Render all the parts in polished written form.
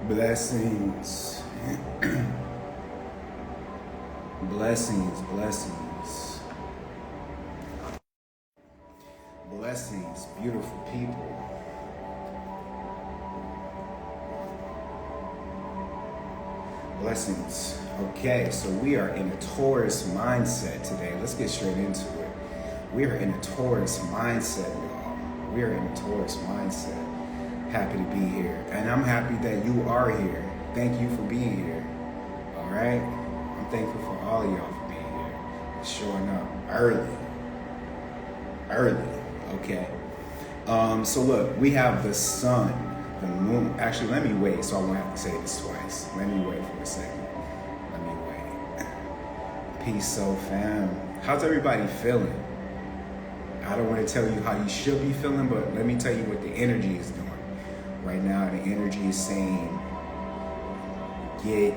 Blessings. Blessings, blessings. Blessings, beautiful people. Blessings. Okay, so we are in a Taurus mindset today. Let's get straight into it. We are in a Taurus mindset, y'all. We are in a Taurus mindset. Happy to be here. And I'm happy that you are here. Thank you for being here. All right? I'm thankful for all of y'all for being here. Showing up early. Okay. So look, we have the sun, the moon. Actually, let me wait so I won't have to say this twice. Let me wait for a second. Let me wait. Peace, so fam. How's everybody feeling? I don't want to tell you how you should be feeling, but let me tell you what the energy is doing. Right now, the energy is saying, get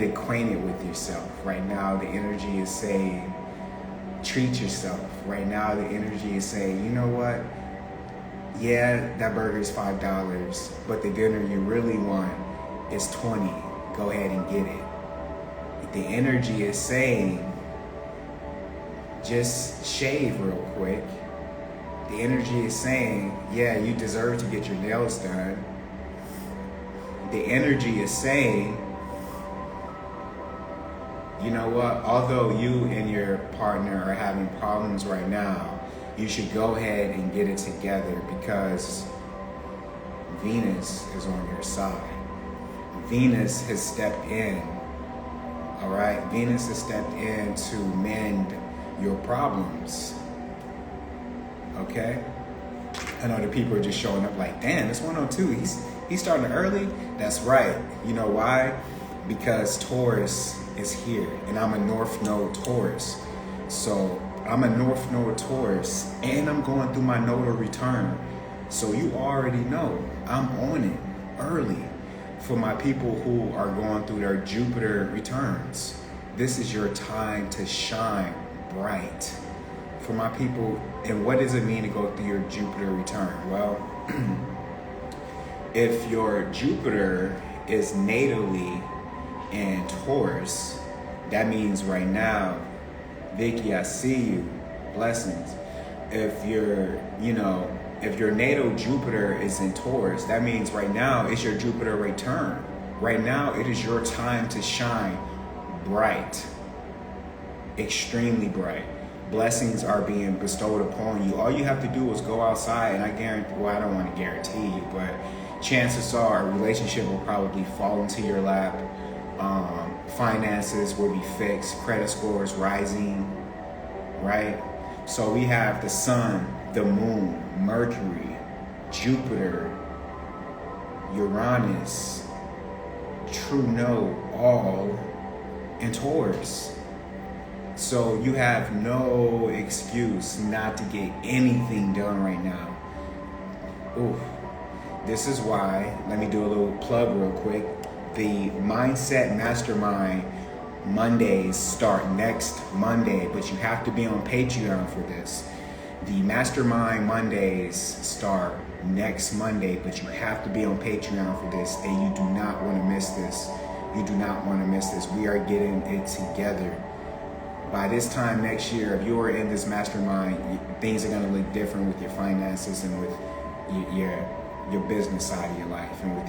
acquainted with yourself. Right now, the energy is saying, treat yourself. Right now, the energy is saying, you know what? Yeah, that burger is $5, but the dinner you really want is $20. Go ahead and get it. The energy is saying, just shave real quick. The energy is saying, yeah, you deserve to get your nails done. The energy is saying, you know what, although you and your partner are having problems right now, you should go ahead and get it together because Venus is on your side. Venus has stepped in, all right? Venus has stepped in to mend your problems. Okay? I know the people are just showing up like, damn, it's 102. He's starting early. That's right. You know why? Because Taurus is here, and I'm a North Node Taurus. So I'm a North Node Taurus, and I'm going through my nodal return. So you already know I'm on it early. For my people who are going through their Jupiter returns, this is your time to shine bright. For my people, and what does it mean to go through your Jupiter return? Well, if your Jupiter is natally in Taurus, that means right now, Vicky, I see you, blessings. If your natal Jupiter is in Taurus, that means right now it's your Jupiter return. Right now, it is your time to shine bright, extremely bright. Blessings are being bestowed upon you. All you have to do is go outside, and I don't want to guarantee you, but chances are a relationship will probably fall into your lap. Finances will be fixed, credit scores rising, right? So we have the sun, the moon, Mercury, Jupiter, Uranus, True Node, all in Taurus. So you have no excuse not to get anything done right now. Ooh. This is why, let me do a little plug real quick. The Mindset Mastermind Mondays start next Monday, but you have to be on Patreon for this. The Mastermind Mondays start next Monday, but you have to be on Patreon for this, and you do not want to miss this. You do not want to miss this. We are getting it together. By this time next year, if you are in this mastermind, things are going to look different with your finances and with your business side of your life, and with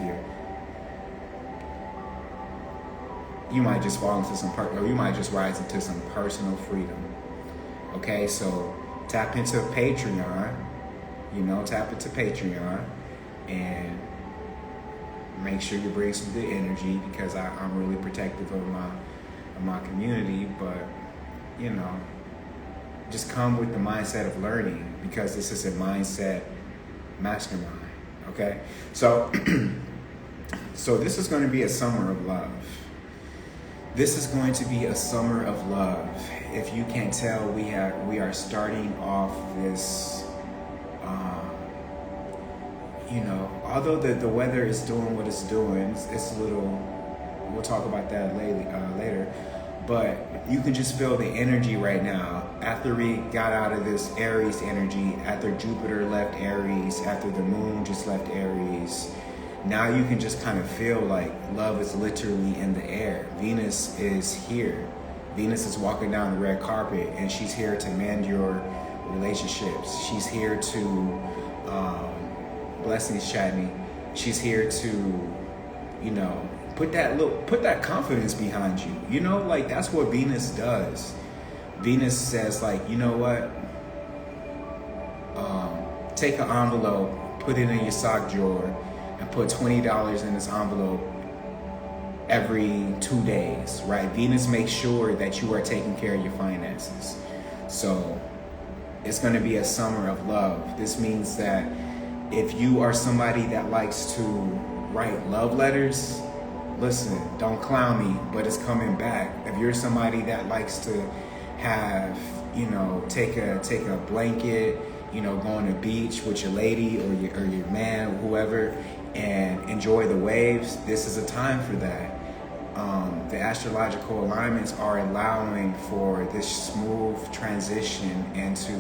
you might just fall into or you might just rise into some personal freedom. Okay, so tap into Patreon, and make sure you bring some good energy, because I'm really protective of my community, but just come with the mindset of learning, because this is a mindset mastermind. Okay, so this is going to be a summer of love. This is going to be a summer of love. If you can't tell, we are starting off this. Although the weather is doing what it's doing, it's a little. We'll talk about that later. But you can just feel the energy right now. After we got out of this Aries energy, after Jupiter left Aries, after the moon just left Aries, Now you can just kind of feel like love is literally in the air. Venus is here. Venus is walking down the red carpet, and she's here to mend your relationships. She's here to, blessings, Chadney. She's here to, you know, put that confidence behind you. You know, like that's what Venus does. Venus says, like, you know what? Take an envelope, put it in your sock drawer, and put $20 in this envelope every 2 days, right? Venus makes sure that you are taking care of your finances. So it's going to be a summer of love. This means that if you are somebody that likes to write love letters, listen, don't clown me, but it's coming back. If you're somebody that likes to have, you know, take a blanket, you know, go on the beach with your lady or your man, or whoever, and enjoy the waves, this is a time for that. The astrological alignments are allowing for this smooth transition into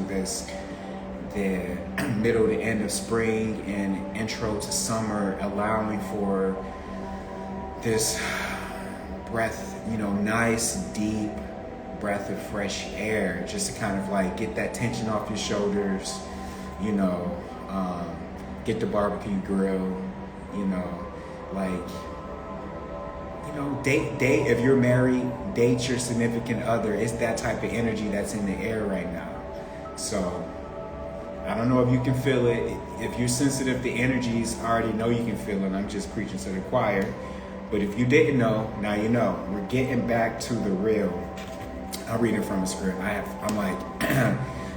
the middle to end of spring and intro to summer, allowing for this breath, you know, nice, deep breath of fresh air, just to kind of like get that tension off your shoulders, you know, get the barbecue grill, you know, like, you know, date, if you're married, date your significant other. It's that type of energy that's in the air right now. So I don't know if you can feel it. If you're sensitive to energies, I already know you can feel it. I'm just preaching to the choir. But if you didn't know, now you know. We're getting back to the real. I'm reading from a script. I'm like,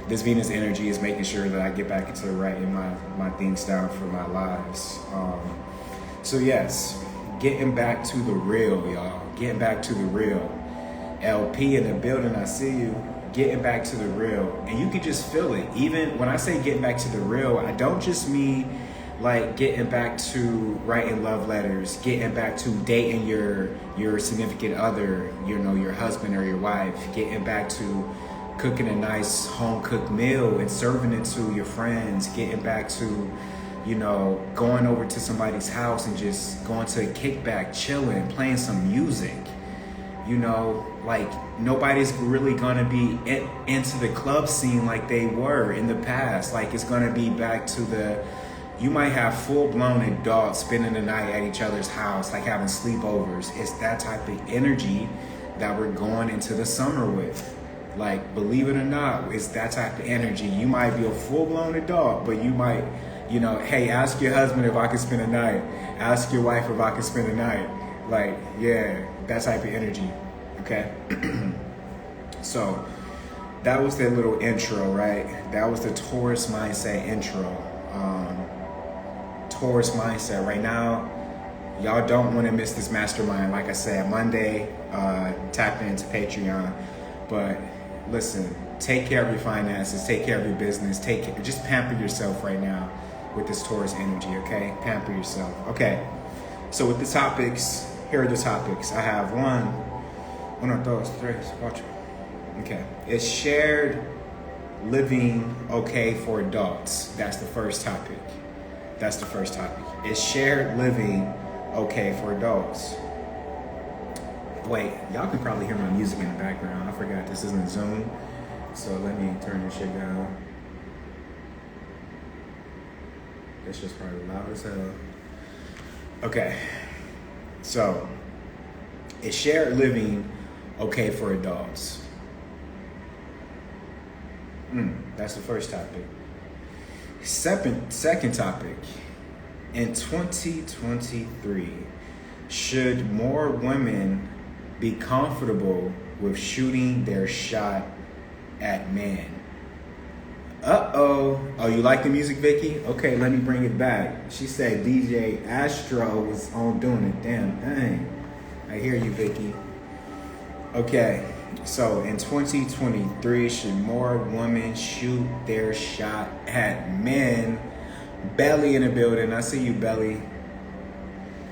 this Venus energy is making sure that I get back into writing my things down for my lives. So yes, getting back to the real, y'all. Getting back to the real. LP in the building, I see you. Getting back to the real. And you can just feel it. Even when I say getting back to the real, I don't just mean like getting back to writing love letters, getting back to dating your significant other, you know, your husband or your wife, getting back to cooking a nice home-cooked meal and serving it to your friends, getting back to, you know, going over to somebody's house and just going to a kickback, chilling, playing some music. You know, like nobody's really gonna be into the club scene like they were in the past. Like it's gonna be back to you might have full-blown adults spending the night at each other's house, like having sleepovers. It's that type of energy that we're going into the summer with. Like, believe it or not, it's that type of energy. You might be a full-blown adult, but you might, you know, hey, ask your husband if I can spend a night. Ask your wife if I can spend a night. Like, yeah, that type of energy, okay? So, that was that little intro, right? That was the Taurus mindset intro. Taurus mindset. Right now, y'all don't want to miss this mastermind. Like I said, Monday, tap into Patreon. But listen, take care of your finances, take care of your business, just pamper yourself right now with this Taurus energy, okay? Pamper yourself. Okay, so with the topics, here are the topics. I have one of those, three, watch. Okay, is shared living okay for adults? That's the first topic. Is shared living okay for adults? Wait, y'all can probably hear my music in the background. I forgot this isn't Zoom, so let me turn this shit down. It's just probably loud as hell. Okay, so is shared living okay for adults? That's the first topic. Second topic. In 2023, should more women be comfortable with shooting their shot at men? Oh, you like the music, Vicky? Okay, let me bring it back. She said DJ Astro was on doing it. Damn thing. I hear you, Vicky. Okay, so in 2023, should more women shoot their shot at men? Belly in the building. I see you, Belly.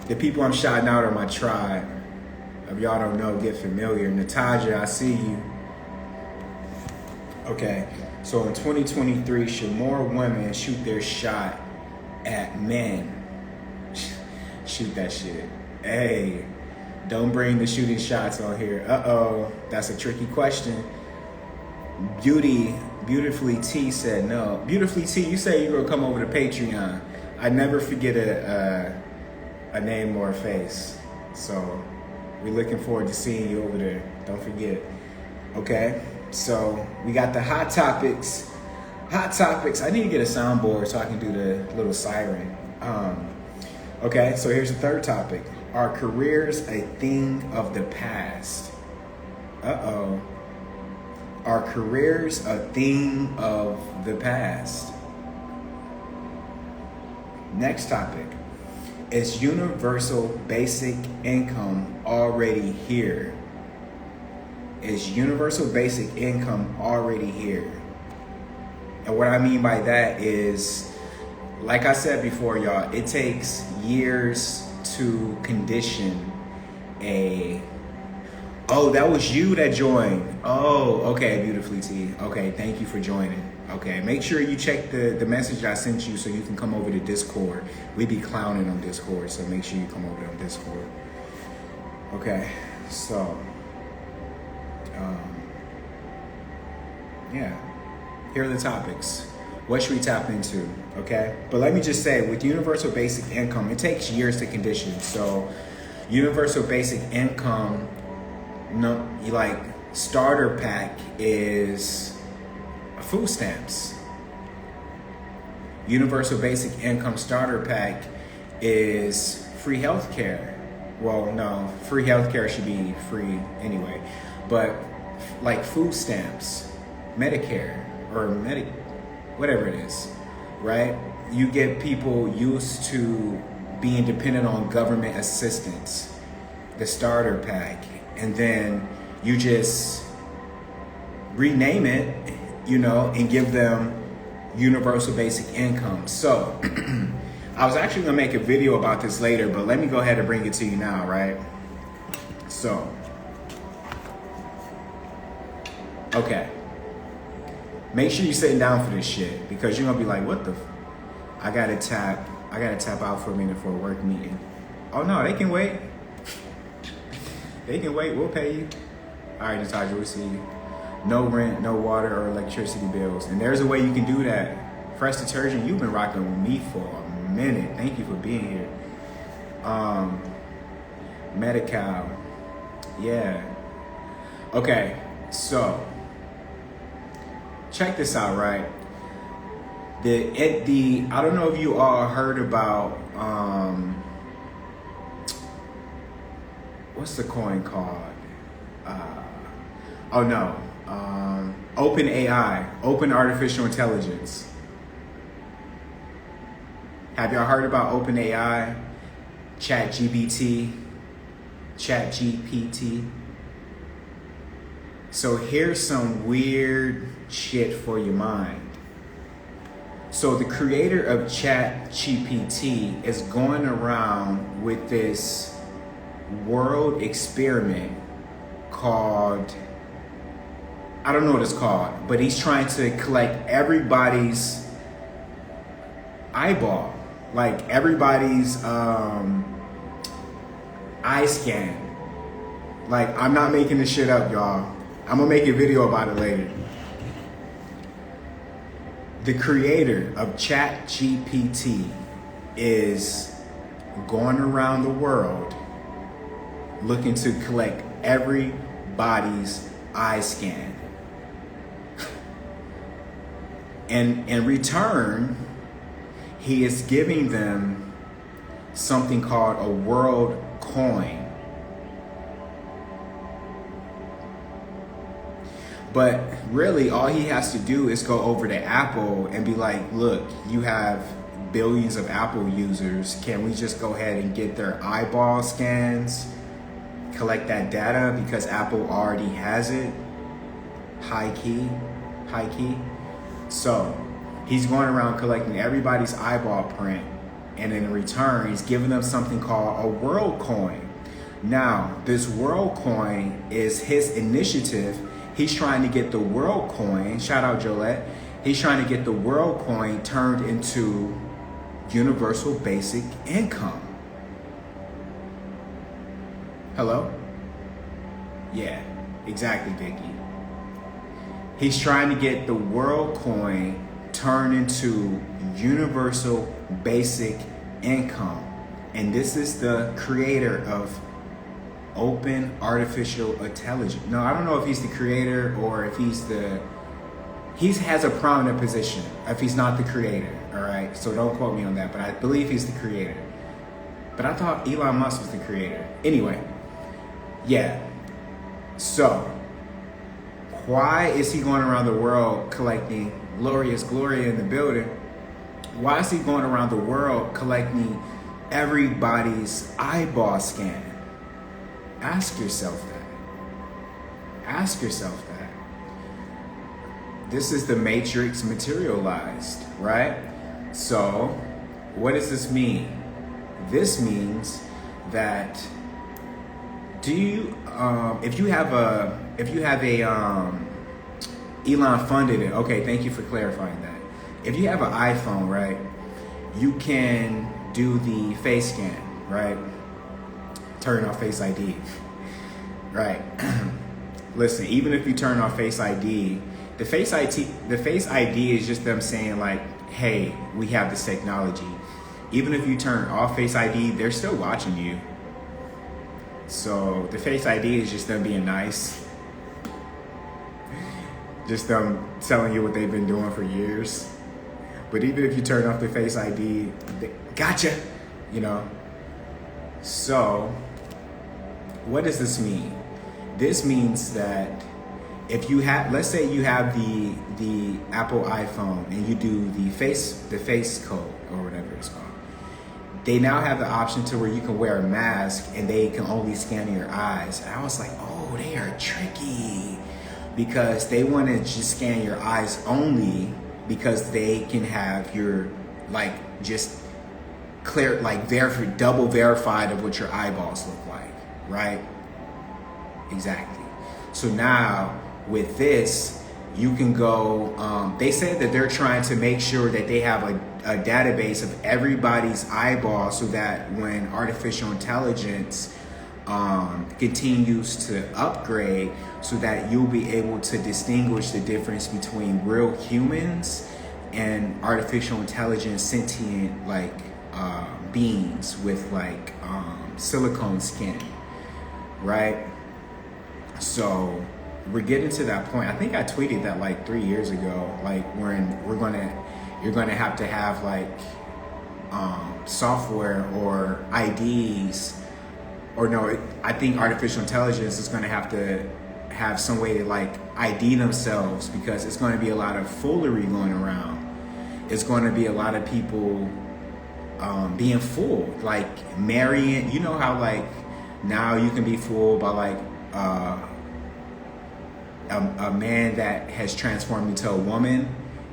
The people I'm shouting out are my tribe. If y'all don't know, get familiar. Nataja, I see you. Okay, so in 2023, should more women shoot their shot at men? Shoot that shit. Hey, don't bring the shooting shots on here. Uh-oh, that's a tricky question. Beautifully T said no. Beautifully T, you say you're gonna come over to Patreon. I never forget a name or a face. So we're looking forward to seeing you over there. Don't forget. Okay, so we got the hot topics. Hot topics. I need to get a soundboard so I can do the little siren. Okay, so here's the third topic. Are careers a thing of the past? Uh-oh. Are careers a thing of the past? Next topic. Is universal basic income already here? Is universal basic income already here? And what I mean by that is, like I said before, y'all, it takes years to condition a... Oh, that was you that joined. Oh, okay, Beautifully T. Okay, thank you for joining. Okay, make sure you check the message I sent you so you can come over to Discord. We be clowning on Discord, so make sure you come over on Discord. Okay, so... yeah, here are the topics. What should we tap into? Okay, but let me just say, with universal basic income, it takes years to condition. So universal basic income, no, like starter pack is food stamps. Universal basic income starter pack is free healthcare. Well, no, free healthcare should be free anyway, but like food stamps, Medicare, or whatever it is, right? You get people used to being dependent on government assistance, the starter pack, and then you just rename it, you know, and give them universal basic income. So I was actually gonna make a video about this later, but let me go ahead and bring it to you now, right? So, okay. Make sure you're sitting down for this shit, because you're gonna be like, what the I gotta tap out for a minute for a work meeting. Oh no, they can wait. They can wait, we'll pay you. All right, Natasha, we'll see you. No rent, no water or electricity bills. And there's a way you can do that. Fresh detergent, you've been rocking with me for a minute. Thank you for being here. Medi-Cal. Yeah. Okay, so check this out, right? I don't know if you all heard about what's the coin called? Open AI, Open Artificial Intelligence. Have y'all heard about Open AI, ChatGPT? So here's some weird shit for your mind. So the creator of ChatGPT is going around with this world experiment called, I don't know what it's called, but he's trying to collect everybody's eyeball, like everybody's eye scan. Like, I'm not making this shit up, y'all. I'm gonna make a video about it later. The creator of ChatGPT is going around the world looking to collect everybody's eye scan. And in return, he is giving them something called a world coin. But really, all he has to do is go over to Apple and be like, look, you have billions of Apple users. Can we just go ahead and get their eyeball scans, collect that data, because Apple already has it? High key. So he's going around collecting everybody's eyeball print, and in return, he's giving them something called a world coin. Now, this world coin is his initiative. He's trying to get the world coin, shout out Jolette, he's trying to get the world coin turned into universal basic income. Hello? Yeah, exactly, Vicky. He's trying to get the world coin turned into universal basic income. And this is the creator of open artificial intelligence. No, I don't know if he's the creator or if he has a prominent position if he's not the creator, all right? So don't quote me on that, but I believe he's the creator. But I thought Elon Musk was the creator. Anyway, yeah. So, why is he going around the world collecting glorious Gloria in the building? Why is he going around the world collecting everybody's eyeball scan? Ask yourself that. Ask yourself that. This is the matrix materialized, right? So, what does this mean? This means that if you have a Elon funded it. Okay, thank you for clarifying that. If you have an iPhone, right, you can do the face scan, right? Turn off Face ID, right? Listen, even if you turn off Face ID, the Face ID is just them saying like, hey, we have this technology. Even if you turn off Face ID, they're still watching you. So the Face ID is just them being nice. Just them telling you what they've been doing for years. But even if you turn off the Face ID, gotcha, you know. So what does this mean? This means that if you have, let's say you have the Apple iPhone and you do the face code or whatever it's called. They now have the option to where you can wear a mask and they can only scan your eyes. And I was like, oh, they are tricky because they want to just scan your eyes only because they can have your like just clear, like double verified of what your eyeballs look like, right? Exactly. So now with this, you can go, they said that they're trying to make sure that they have a database of everybody's eyeballs so that when artificial intelligence continues to upgrade, so that you'll be able to distinguish the difference between real humans and artificial intelligence sentient like beings with like silicone skin, right? So we're getting to that point. I think I tweeted that like 3 years ago, like you're gonna have to have like software or IDs, or no, I think artificial intelligence is gonna have to have some way to like ID themselves, because it's gonna be a lot of foolery going around. It's gonna be a lot of people being fooled, like marrying, you know how like now you can be fooled by like a man that has transformed into a woman,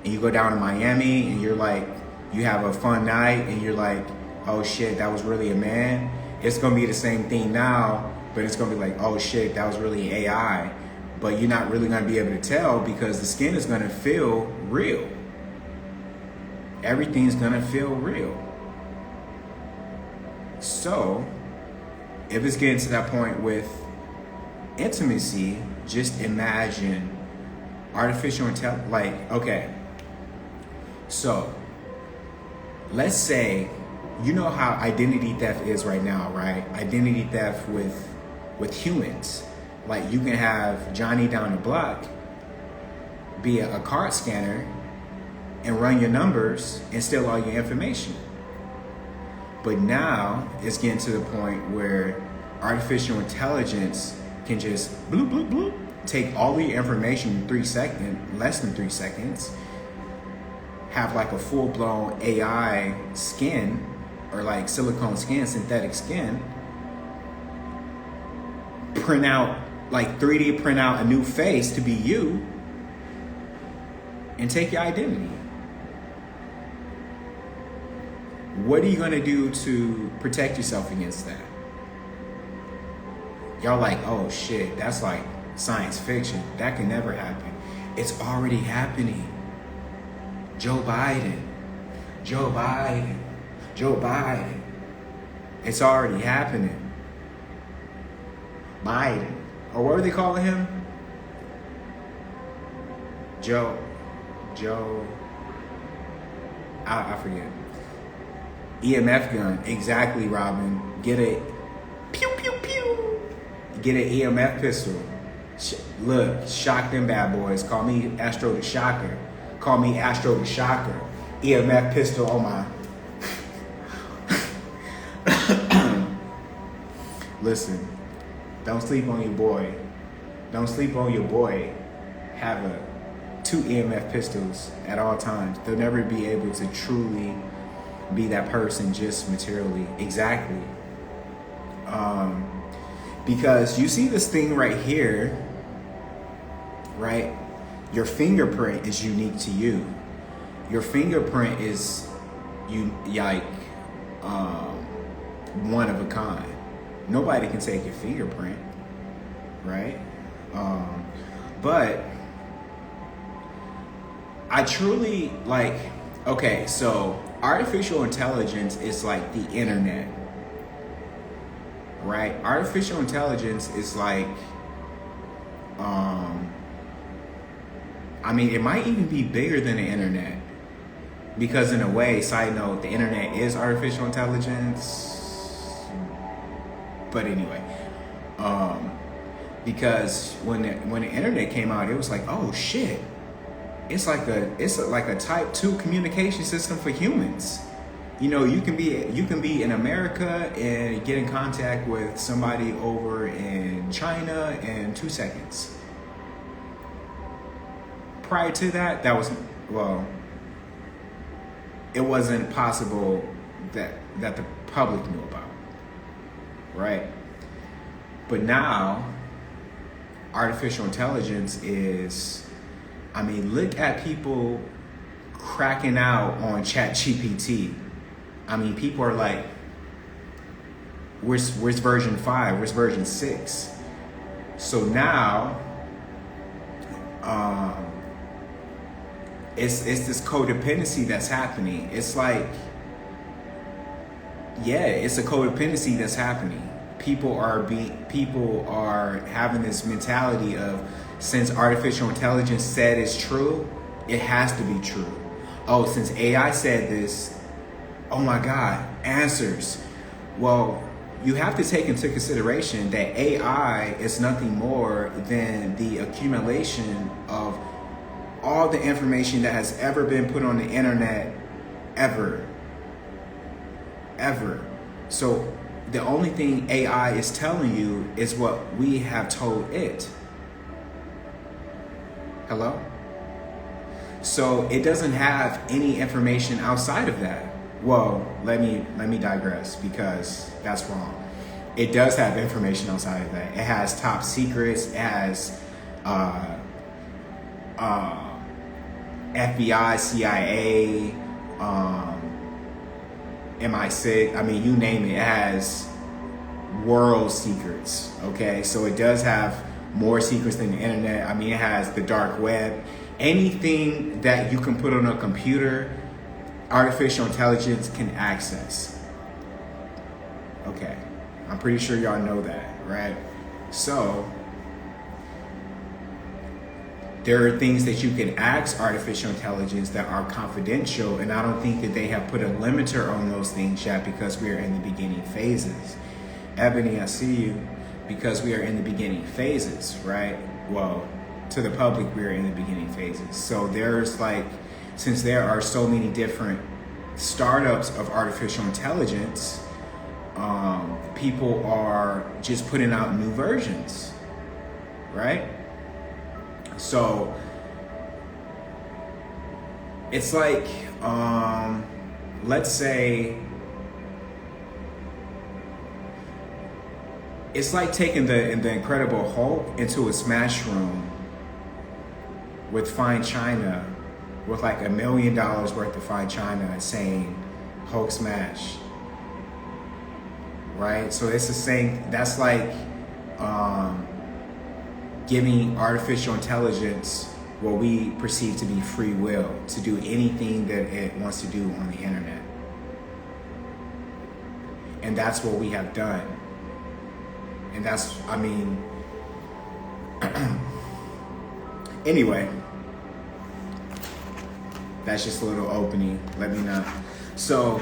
and you go down to Miami and you're like, you have a fun night and you're like, oh shit, that was really a man. It's gonna be the same thing now, but it's gonna be like, oh shit, that was really AI. But you're not really gonna be able to tell because the skin is gonna feel real. Everything's gonna feel real. So, if it's getting to that point with intimacy, just imagine artificial intelligence, like, okay, so let's say, you know how identity theft is right now, right? Identity theft with humans. Like you can have Johnny down the block be a card scanner and run your numbers and steal all your information. But now it's getting to the point where artificial intelligence can just bloop, bloop, bloop, take all the information in 3 seconds, less than 3 seconds, have like a full-blown AI skin or like silicone skin, synthetic skin, print out, like 3D print out a new face to be you, and take your identity. What are you gonna do to protect yourself against that? Y'all like, oh shit, that's like science fiction. That can never happen. It's already happening. Joe Biden. It's already happening. Biden, or what were they calling him? Joe, I forget. EMF gun, exactly, Robin. Get a pew pew pew. Get an EMF pistol. Look, shock them bad boys. Call me Astro the Shocker. Call me Astro the Shocker. EMF pistol on my. Listen, don't sleep on your boy. Don't sleep on your boy. Have two EMF pistols at all times. They'll never be able to truly be that person just materially. Exactly. Because you see this thing right here, right? Your fingerprint is unique to you. Your fingerprint is one of a kind. Nobody can take your fingerprint, right? But I truly okay, so artificial intelligence is like the internet, right? Artificial intelligence is like, it might even be bigger than the internet, because in a way, side note, the internet is artificial intelligence. But anyway, because when the internet came out, it was like, oh shit, it's like a type 2 communication system for humans. You know, you can be in America and get in contact with somebody over in China in 2 seconds. Prior to that, it wasn't possible that the public knew about, right? But now, artificial intelligence is, look at people cracking out on ChatGPT. People are like, where's version 5? Where's version 6? So now, it's this codependency that's happening. It's like, it's a codependency that's happening. People are having this mentality of, since artificial intelligence said it's true, it has to be true. Oh, since AI said this, oh my God, answers. Well, you have to take into consideration that AI is nothing more than the accumulation of all the information that has ever been put on the internet, ever. So the only thing AI is telling you is what we have told it. Hello? So it doesn't have any information outside of that. Well, let me digress, because that's wrong. It does have information outside of that. It has top secrets. It has FBI, CIA, MI6. You name it. It has world secrets. Okay, so it does have more secrets than the internet. It has the dark web. Anything that you can put on a computer, artificial intelligence can access. Okay, I'm pretty sure y'all know that, right? So there are things that you can ask artificial intelligence that are confidential, and I don't think that they have put a limiter on those things yet, because we are in the beginning phases. Ebony, I see you, because we are in the beginning phases, right? Well, to the public, we are in the beginning phases. So since there are so many different startups of artificial intelligence, people are just putting out new versions, right? So it's like, let's say, it's like taking the Incredible Hulk into a smash room with fine china, with like $1 million worth of fine china, and saying Hulk smash, right? So it's the same. That's like giving artificial intelligence what we perceive to be free will to do anything that it wants to do on the internet. And that's what we have done. And that's, I mean, anyway, that's just a little opening. Let me know. So,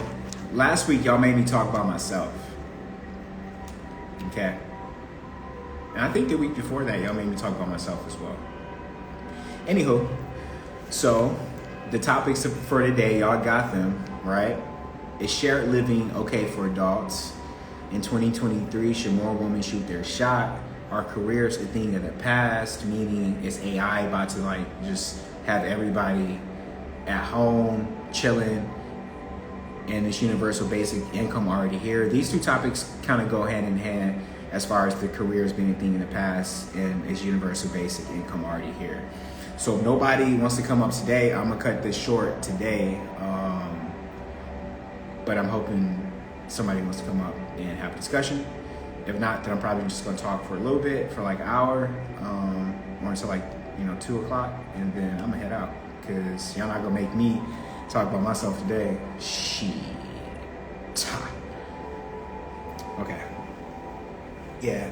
last week, y'all made me talk about myself. Okay? And I think the week before that, y'all made me talk about myself as well. Anywho, so the topics for today, y'all got them, right? Is shared living okay for adults? In 2023, should more women shoot their shot? Are careers a thing of the past? Meaning, is AI about to like just have everybody at home chilling, and this universal basic income already here? These two topics kind of go hand in hand as far as the careers being a thing in the past and is universal basic income already here. So if nobody wants to come up today, I'm gonna cut this short today. But I'm hoping somebody wants to come up and have a discussion. If not, then I'm probably just gonna talk for a little bit, for like an hour, or until like 2 o'clock, and then I'm gonna head out because y'all not gonna make me talk about myself today. Shit. Okay. Yeah.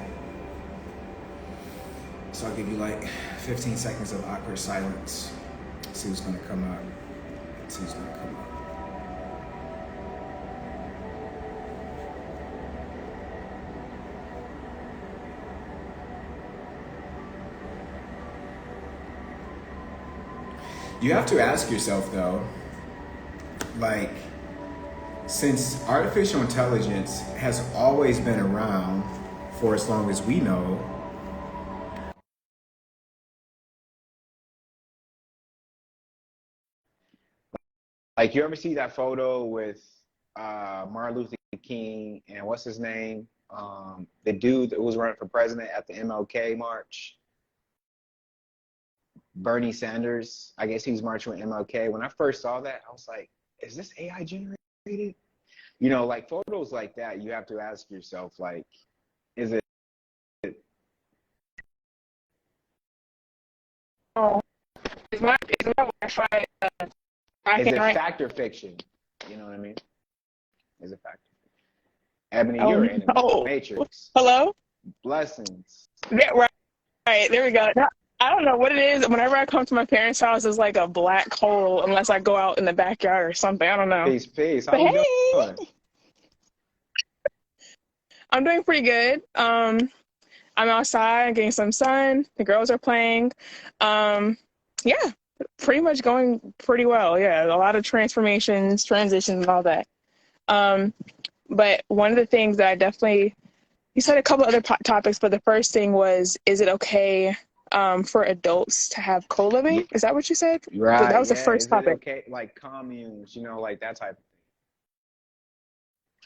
So I'll give you like 15 seconds of awkward silence. See who's gonna come up. See who's gonna come up. You have to ask yourself though, like, since artificial intelligence has always been around for as long as we know, like, you ever see that photo with Martin Luther King and what's his name? The dude that was running for president at the MLK march? Bernie Sanders. I guess he was marching with MLK. When I first saw that, I was like, is this AI generated? Like photos like that, you have to ask yourself, like, is it Oh, is my Wi-Fi is cracking it right? fact or fiction? You know what I mean? Is it fact? Ebony, Oh you're in the no. Matrix. Hello? Blessings. Yeah, right, right. There we go. Now, I don't know what it is. Whenever I come to my parents' house, it's like a black hole unless I go out in the backyard or something. I don't know. Peace, peace. How But you hey, doing? I'm doing pretty good. I'm outside getting some sun. The girls are playing. Um, yeah, pretty much going pretty well. Yeah, a lot of transformations, transitions, and all that. Um, but one of the things that I definitely, you said a couple other topics, but the first thing was, is it okay for adults to have Yeah, co-living? Is that what you said? That right. was the Yeah. first Is it topic. okay? Like communes, like that type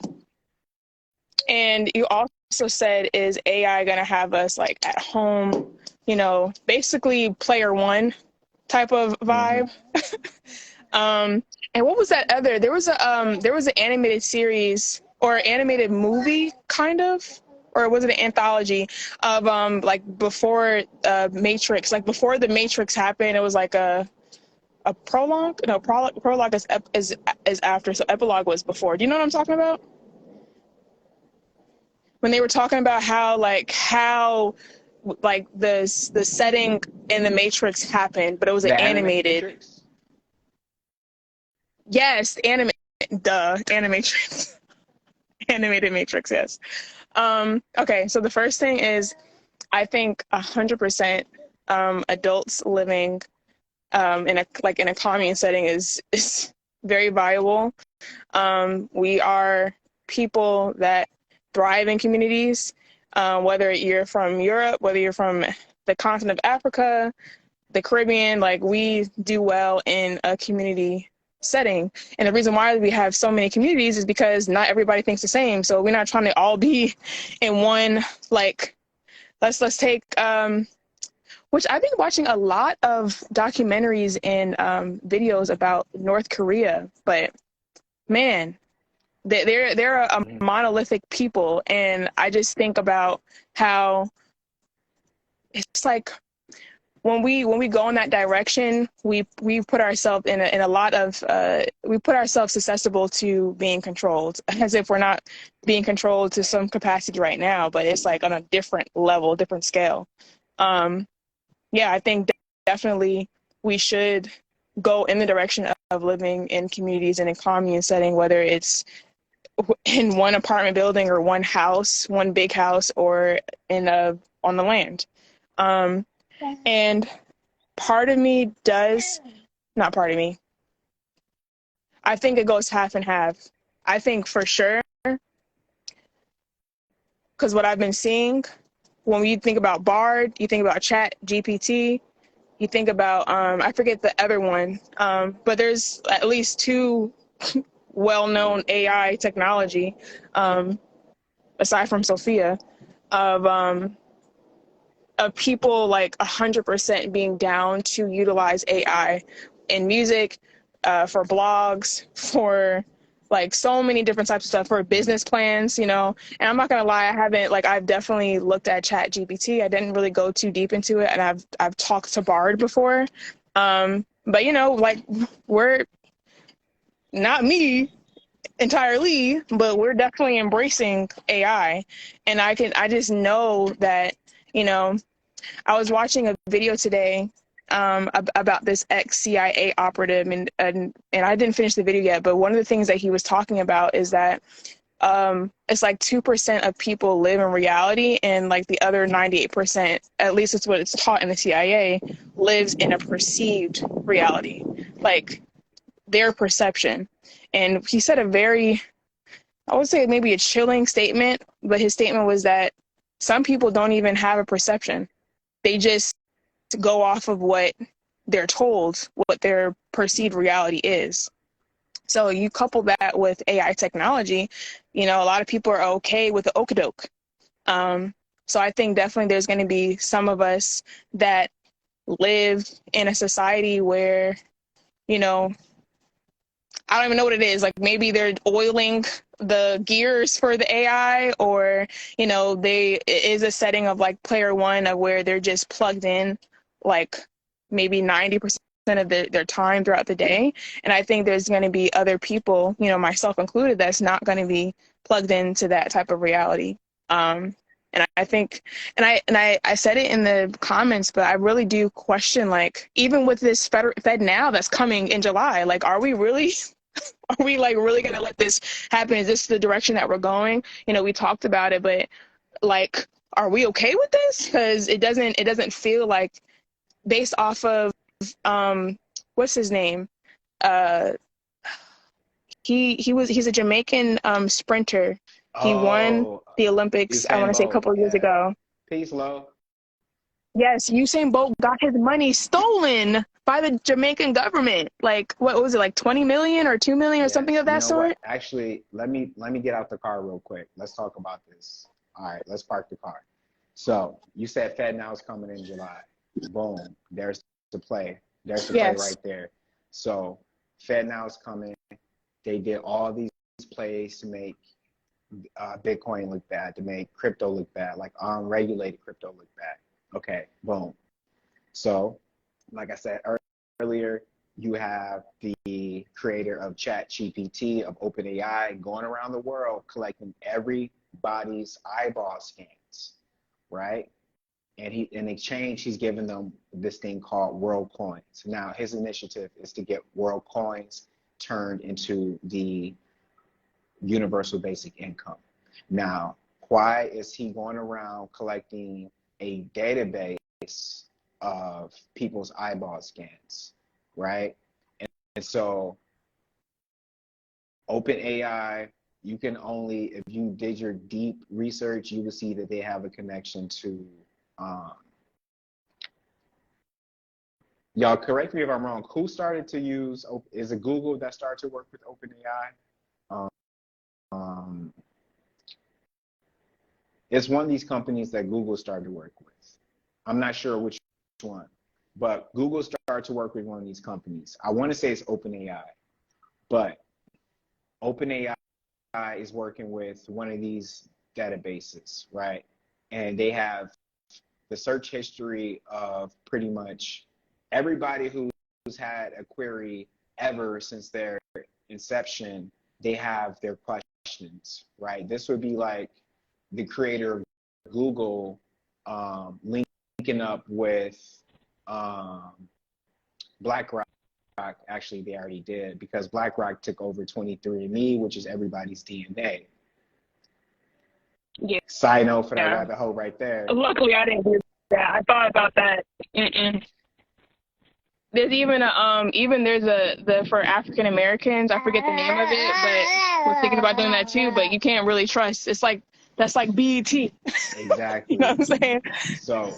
of And you also said, is AI going to have us like at home, basically player one type of thing. vibe? Um, and what was that other? There was an animated series or animated movie kind of, or was it an anthology of like before Matrix, like before the Matrix happened, it was like a prologue. No, prologue is after, so epilogue was before. Do you know what I'm talking about? When they were talking about how the setting in the Matrix happened, but it was an The animated. Animatrix? Yes, animatrix. Animated Matrix, yes. Okay, so the first thing is, I think 100% adults living in a commune setting is very viable. We are people that thrive in communities, whether you're from Europe, whether you're from the continent of Africa, the Caribbean, like we do well in a community setting. And the reason why we have so many communities is because not everybody thinks the same. So we're not trying to all be in one, like, let's take, which I've been watching a lot of documentaries and videos about North Korea, but man, they're a monolithic people. And I just think about how it's like, when we go in that direction, we put ourselves in a lot of we put ourselves susceptible to being controlled, as if we're not being controlled to some capacity right now, but it's like on a different level, different scale. Um, yeah, I think definitely we should go in the direction of living in communities and in commune setting, whether it's in one apartment building or one house, one big house, or in a on the land. Um, and part of me does, not part of me, I think it goes half and half. I think for sure, because what I've been seeing, when you think about Bard, you think about Chat GPT, you think about I forget the other one, but there's at least two well-known AI technology, um, aside from Sophia, of people like 100% being down to utilize AI in music, for blogs, for like so many different types of stuff, for business plans, you know. And I'm not gonna lie, I haven't, like, I've definitely looked at Chat GPT. I didn't really go too deep into it, and I've talked to Bard before. But you know, like, we're not me entirely, but we're definitely embracing AI. And I just know that, you know, I was watching a video today, about this ex-CIA operative, and I didn't finish the video yet, but one of the things that he was talking about is that it's like 2% of people live in reality, and like the other 98%, at least it's what it's taught in the CIA, lives in a perceived reality, like their perception. And he said a very, I would say maybe a chilling statement, but his statement was that some people don't even have a perception. They just go off of what they're told, what their perceived reality is. So you couple that with AI technology, you know, a lot of people are okay with the okadoke. Um, so I think definitely there's going to be some of us that live in a society where, you know, I don't even know what it is. Like, maybe they're oiling the gears for the AI, or, you know, it is a setting of like player one, of where they're just plugged in like maybe 90% of their time throughout the day. And I think there's going to be other people, you know, myself included, that's not going to be plugged into that type of reality. And I think, I said it in the comments, but I really do question, like, even with this Fed now that's coming in July, like, are we really are we like really gonna let this happen? Is this the direction that we're going? You know, we talked about it, but like, are we okay with this? Because it doesn't feel like, based off of um what's his name? Uh he's a Jamaican sprinter. He won Oh, the Olympics, I want Usain to say a Bolt. couple of years Yeah. ago. Peace, Lo. Yes, Usain Bolt got his money stolen by the Jamaican government. Like, what was it, like 20 million or 2 million or something Yes. of You that know what? sort? Actually, let me get out the car real quick. Let's talk about this. All right, let's park the car. So you said Fed now is coming in July. Boom. There's the play. There's the play Yes. right there. So Fed now is coming. They did all these plays to make Bitcoin look bad, to make crypto look bad, like unregulated crypto look bad. Okay, boom. So, like I said earlier, you have the creator of ChatGPT, of OpenAI, going around the world collecting everybody's eyeball scans, right? And in exchange, he's giving them this thing called world coins. Now, his initiative is to get world coins turned into the universal basic income. Now, why is he going around collecting a database of people's eyeball scans, right? And so OpenAI, you can only, if you did your deep research, you will see that they have a connection to, um, y'all correct me if I'm wrong, who started to use, is it Google that started to work with OpenAI? Um, it's one of these companies that Google started to work with. I'm not sure which one, but Google started to work with one of these companies. I want to say it's OpenAI, but OpenAI is working with one of these databases, right? And they have the search history of pretty much everybody who's had a query ever since their inception. They have their questions, right? This would be like the creator of Google linking up with BlackRock. Actually, they already did, because BlackRock took over 23andMe, which is everybody's DNA. Yeah. Side note for that rabbit hole right there. Luckily, I didn't do that. I thought about that. There's even for African Americans, I forget the name of it, but we're thinking about doing that too. But you can't really trust. It's like that's like BET. Exactly. You know what I'm saying? So,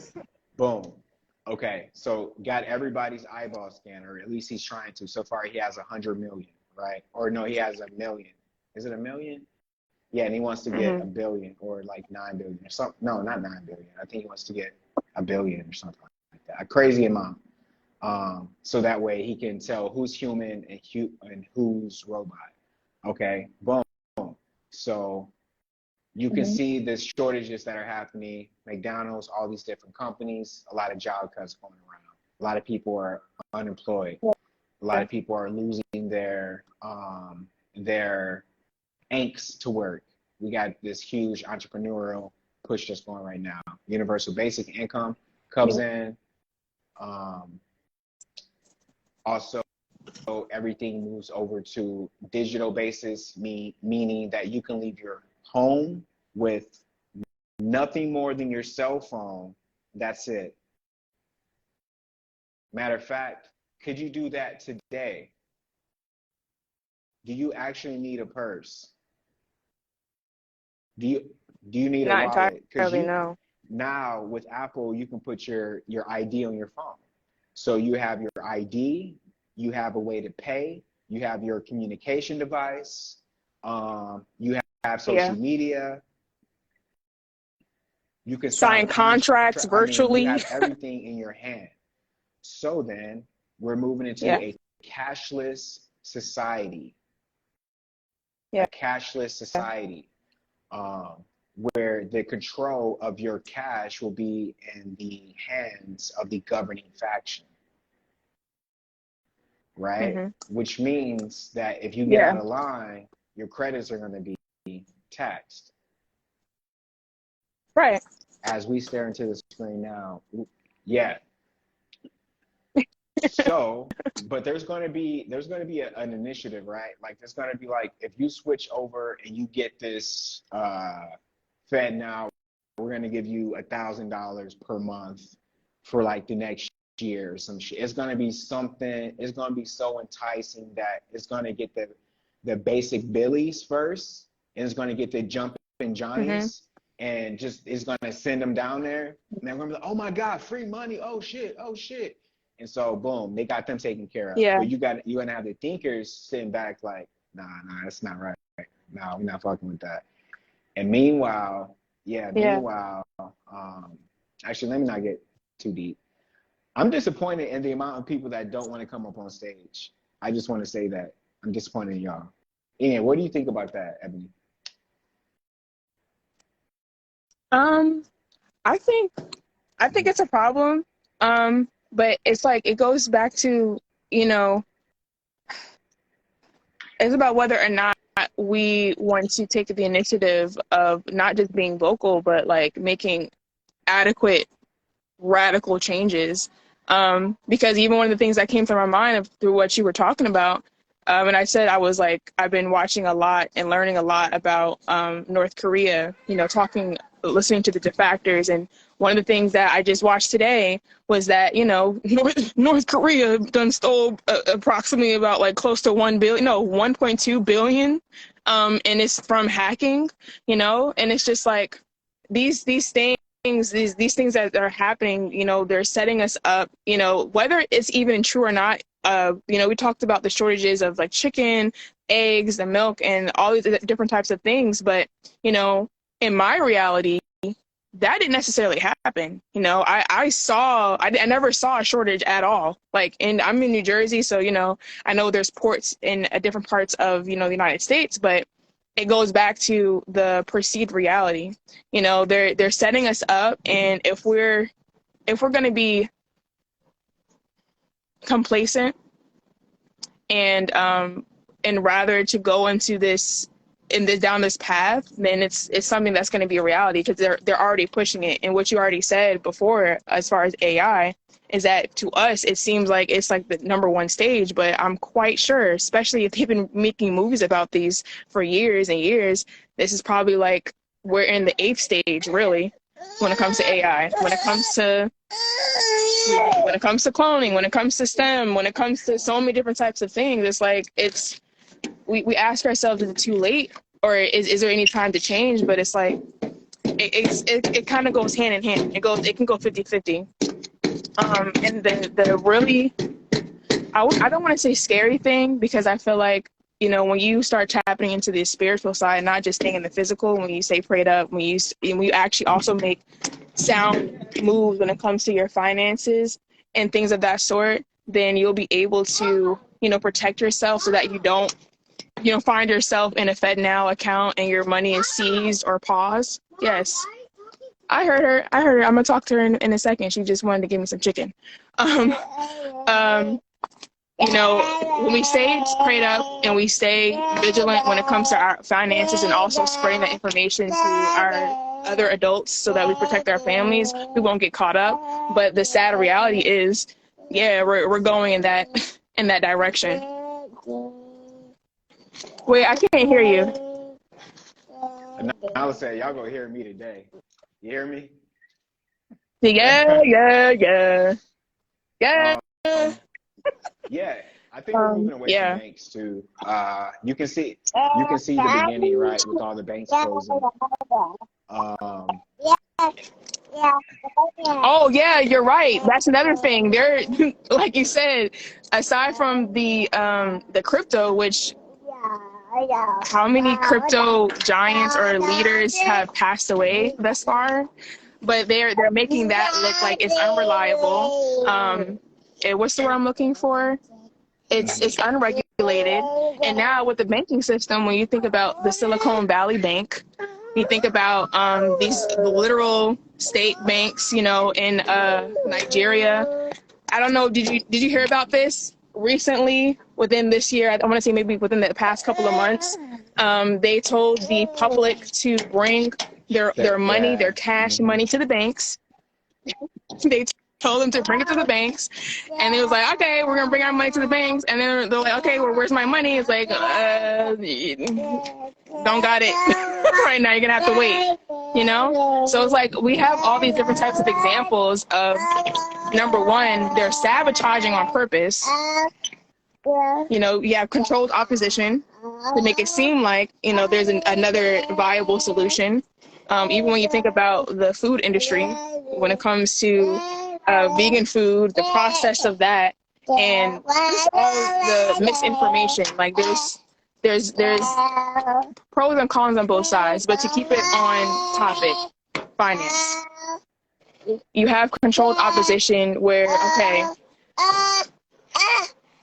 boom. Okay, so got everybody's eyeball scanner. At least he's trying to. So far, he has 100 million, right? Or no, he has 1 million. Is it 1 million? Yeah, and he wants to get 1 billion, or like 9 billion or something. No, not 9 billion. I think he wants to get 1 billion or something like that. A crazy amount. So that way he can tell who's human and who's robot. Okay, boom. So you can see the shortages that are happening. McDonald's, all these different companies, a lot of job cuts going around. A lot of people are unemployed. A lot of people are losing their angst to work. We got this huge entrepreneurial push that's going right now. Universal basic income comes in. Also, everything moves over to digital basis, meaning that you can leave your home with nothing more than your cell phone. That's it. Matter of fact, could you do that today? Do you actually need a purse? Do you need a wallet? Because now with Apple, you can put your ID on your phone. So you have your ID, you have a way to pay, you have your communication device, you have social media. You can sign contracts virtually. You have everything in your hand. So then we're moving into a cashless society. A cashless society, where the control of your cash will be in the hands of the governing faction, right? Which means that if you get out of line, your credits are going to be taxed. Right. As we stare into the screen now, So, but there's going to be an initiative, right? Like there's going to be like, if you switch over and you get this Fed now, we're going to give you $1,000 per month for like the next year or some shit. It's going to be something. It's going to be so enticing that it's going to get the basic billies first, and it's going to get the jumping Johnnies. And just it's gonna send them down there, and they're gonna be like, "Oh my God, free money! Oh shit! Oh shit!" And so, boom, they got them taken care of. Yeah. But you're gonna have the thinkers sitting back like, "Nah, that's not right. No, we're not fucking with that." And meanwhile, actually, let me not get too deep. I'm disappointed in the amount of people that don't want to come up on stage. I just want to say that I'm disappointed in y'all. Ian, what do you think about that, Ebony? I think it's a problem. But it's like, it goes back to, it's about whether or not we want to take the initiative of not just being vocal, but like making adequate, radical changes. Because even one of the things that came to my mind through what you were talking about, and I said, I've been watching a lot and learning a lot about North Korea, listening to the defactors. And one of the things that I just watched today was that, North Korea done stole approximately about like close to 1.2 billion. And it's from hacking, and it's just like these things. These things that are happening, they're setting us up, whether it's even true or not. We talked about the shortages of like chicken, eggs, the milk, and all these different types of things. But, in my reality, that didn't necessarily happen. I never saw a shortage at all. I'm in New Jersey, so, I know there's ports in different parts of, the United States, but it goes back to the perceived reality. They're setting us up, and if we're if we're going to be complacent and rather to go into this down this path, then it's something that's going to be a reality, because they're already pushing it. And what you already said before, as far as AI, is that to us it seems like it's like the number one stage, but I'm quite sure, especially if they've been making movies about these for years and years, this is probably like we're in the 8th stage, really, when it comes to AI, when it comes to cloning, when it comes to STEM, when it comes to so many different types of things. It's like we ask ourselves, is it too late, or is there any time to change? But it's like it kind of goes hand in hand. It can go 50-50. And the really, I don't want to say scary thing, because I feel like, you know, when you start tapping into the spiritual side, not just staying in the physical, when you say prayed up, when you actually also make sound moves when it comes to your finances and things of that sort, then you'll be able to, you know, protect yourself so that you don't, you know, find yourself in a FedNow account and your money is seized or paused. Yes. I heard her. I'm gonna talk to her in a second. She just wanted to give me some chicken. Um, you know, when we stay prayed up and we stay vigilant when it comes to our finances, and also spreading that information to our other adults so that we protect our families, we won't get caught up. But the sad reality is, yeah, we're going in that direction. Wait, I can't hear you. And I was saying, y'all gonna hear me today. You hear me? Yeah. Yeah, I think we're moving away from banks too. You can see the beginning, right, with all the banks closing. Oh yeah, you're right. That's another thing. They're like you said, aside from the crypto, which how many crypto giants or leaders have passed away thus far? But they're making that look like it's unreliable. What's the word I'm looking for? It's unregulated. And now with the banking system, when you think about the Silicon Valley Bank, you think about these literal state banks, you know, in Nigeria. I don't know. Did you hear about this recently? Within this year, I want to say maybe within the past couple of months, they told the public to bring their money, their cash money, to the banks. They told them to bring it to the banks, and it was like, okay, we're gonna bring our money to the banks, and then they're like, okay, well, where's my money? It's like, don't got it right now. You're gonna have to wait. You know, so it's like we have all these different types of examples of, number one, they're sabotaging on purpose. You know, you have controlled opposition to make it seem like, you know, there's another viable solution. Even when you think about the food industry, when it comes to vegan food, the process of that, and just all the misinformation. Like there's pros and cons on both sides, but to keep it on topic, finance. You have controlled opposition where, okay,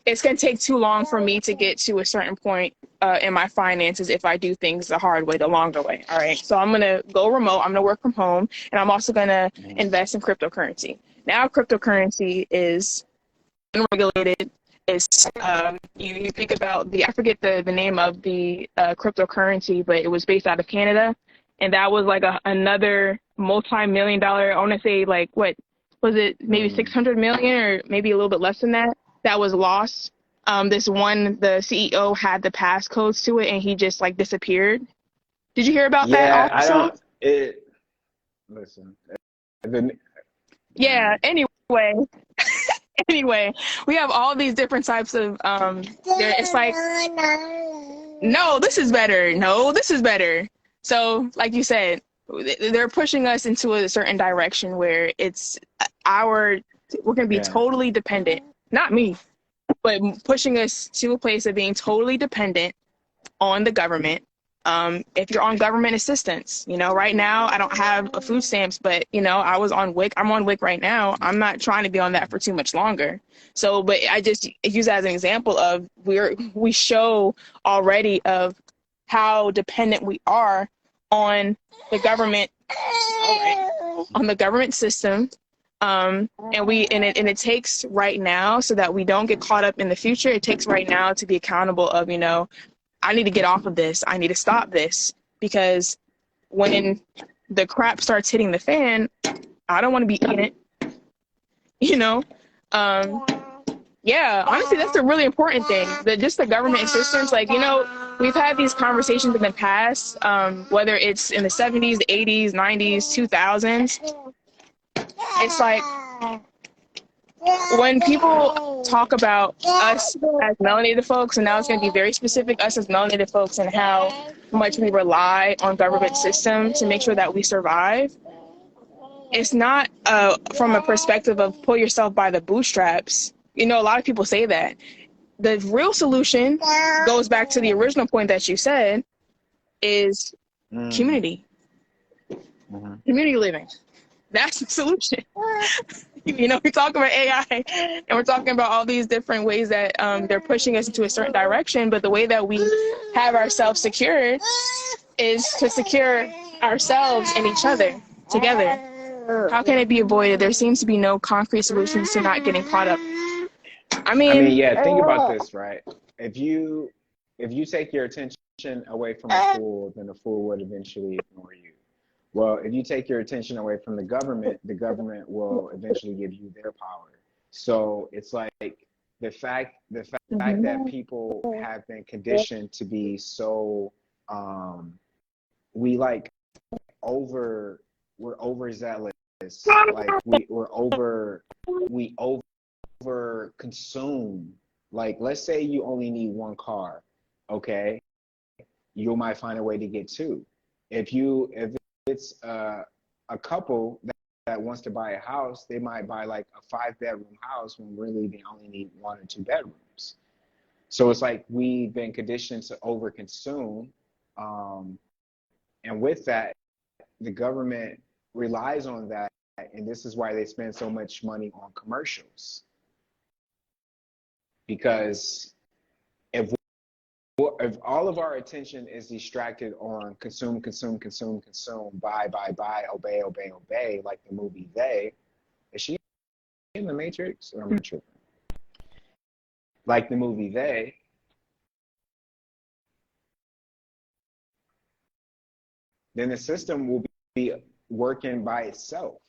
it's going to take too long for me to get to a certain point in my finances if I do things the hard way, the longer way. All right. So I'm going to go remote. I'm going to work from home, and I'm also going to invest in cryptocurrency. Now, cryptocurrency is unregulated. It's you think about I forget the name of the cryptocurrency, but it was based out of Canada, and that was like another multi-million-dollar. I want to say, like, what was it? Maybe 600 million, or maybe a little bit less than that. That was lost. The CEO had the passcodes to it, and he just like disappeared. Did you hear about that also? Listen. Yeah. Anyway, we have all these different types of it's like, no, this is better. No, this is better. So, like you said, they're pushing us into a certain direction where we're going to be totally dependent. Not me, but pushing us to a place of being totally dependent on the government. If you're on government assistance, you know, right now I don't have a food stamps, but you know, I was on WIC. I'm on WIC right now. I'm not trying to be on that for too much longer. So, but I just use that as an example of we show already of how dependent we are on the government, on the government system, And it takes right now so that we don't get caught up in the future. It takes right now to be accountable of, I need to get off of this. I need to stop this, because when the crap starts hitting the fan, I don't want to be eating it, you know? Yeah, honestly, that's a really important thing. Just the government and systems, like, we've had these conversations in the past, whether it's in the 70s, the 80s, 90s, 2000s. It's like, when people talk about us as melanated folks, and now it's going to be very specific, us as melanated folks, and how much we rely on government systems to make sure that we survive, it's not from a perspective of pull yourself by the bootstraps. A lot of people say that. The real solution goes back to the original point that you said, is community. Community living. That's the solution. We talk about AI, and we're talking about all these different ways that they're pushing us into a certain direction, but the way that we have ourselves secured is to secure ourselves and each other together. How can it be avoided? There seems to be no concrete solutions to not getting caught up. Yeah, think about this, right? If you take your attention away from a fool, then the fool would eventually ignore you. Well, if you take your attention away from the government will eventually give you their power. So it's like the fact that people have been conditioned to be so we're overzealous. Like we over consume. Like, let's say you only need one car, okay? You might find a way to get two. If it's a couple that wants to buy a house, they might buy like a 5-bedroom house when really they only need 1 or 2 bedrooms. So it's like we've been conditioned to overconsume, and with that, the government relies on that, and this is why they spend so much money on commercials. Because if all of our attention is distracted on consume, buy, obey, like the movie They, is she in the Matrix or am I tripping? Like the movie They, then the system will be working by itself.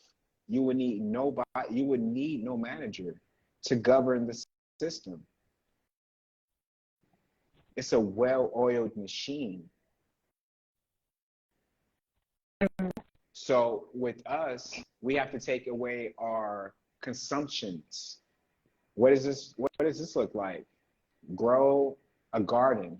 You would need no manager to govern the system. It's a well-oiled machine. So with us, we have to take away our consumptions. What does this look like? Grow a garden.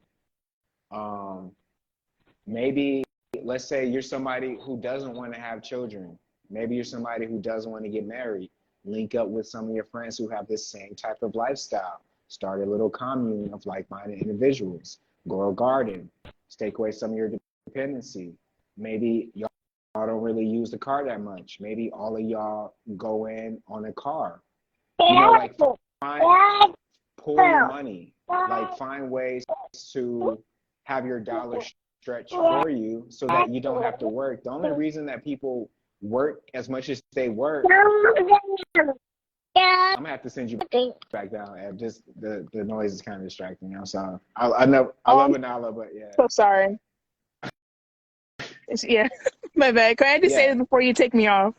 Maybe, let's say you're somebody who doesn't want to have children. Maybe you're somebody who doesn't want to get married. Link up with some of your friends who have this same type of lifestyle. Start a little commune of like-minded individuals. Grow a garden. Take away some of your dependency. Maybe y'all don't really use the car that much. Maybe all of y'all go in on a car. Like pull your money. Like find ways to have your dollar stretch for you so that you don't have to work. The only reason that people work as much as they work, I'm gonna have to send you back down. Just the noise is kind of distracting me. I'm sorry. I love Anala, but yeah. So sorry. Yeah, my bad. Can I just say this before you take me off?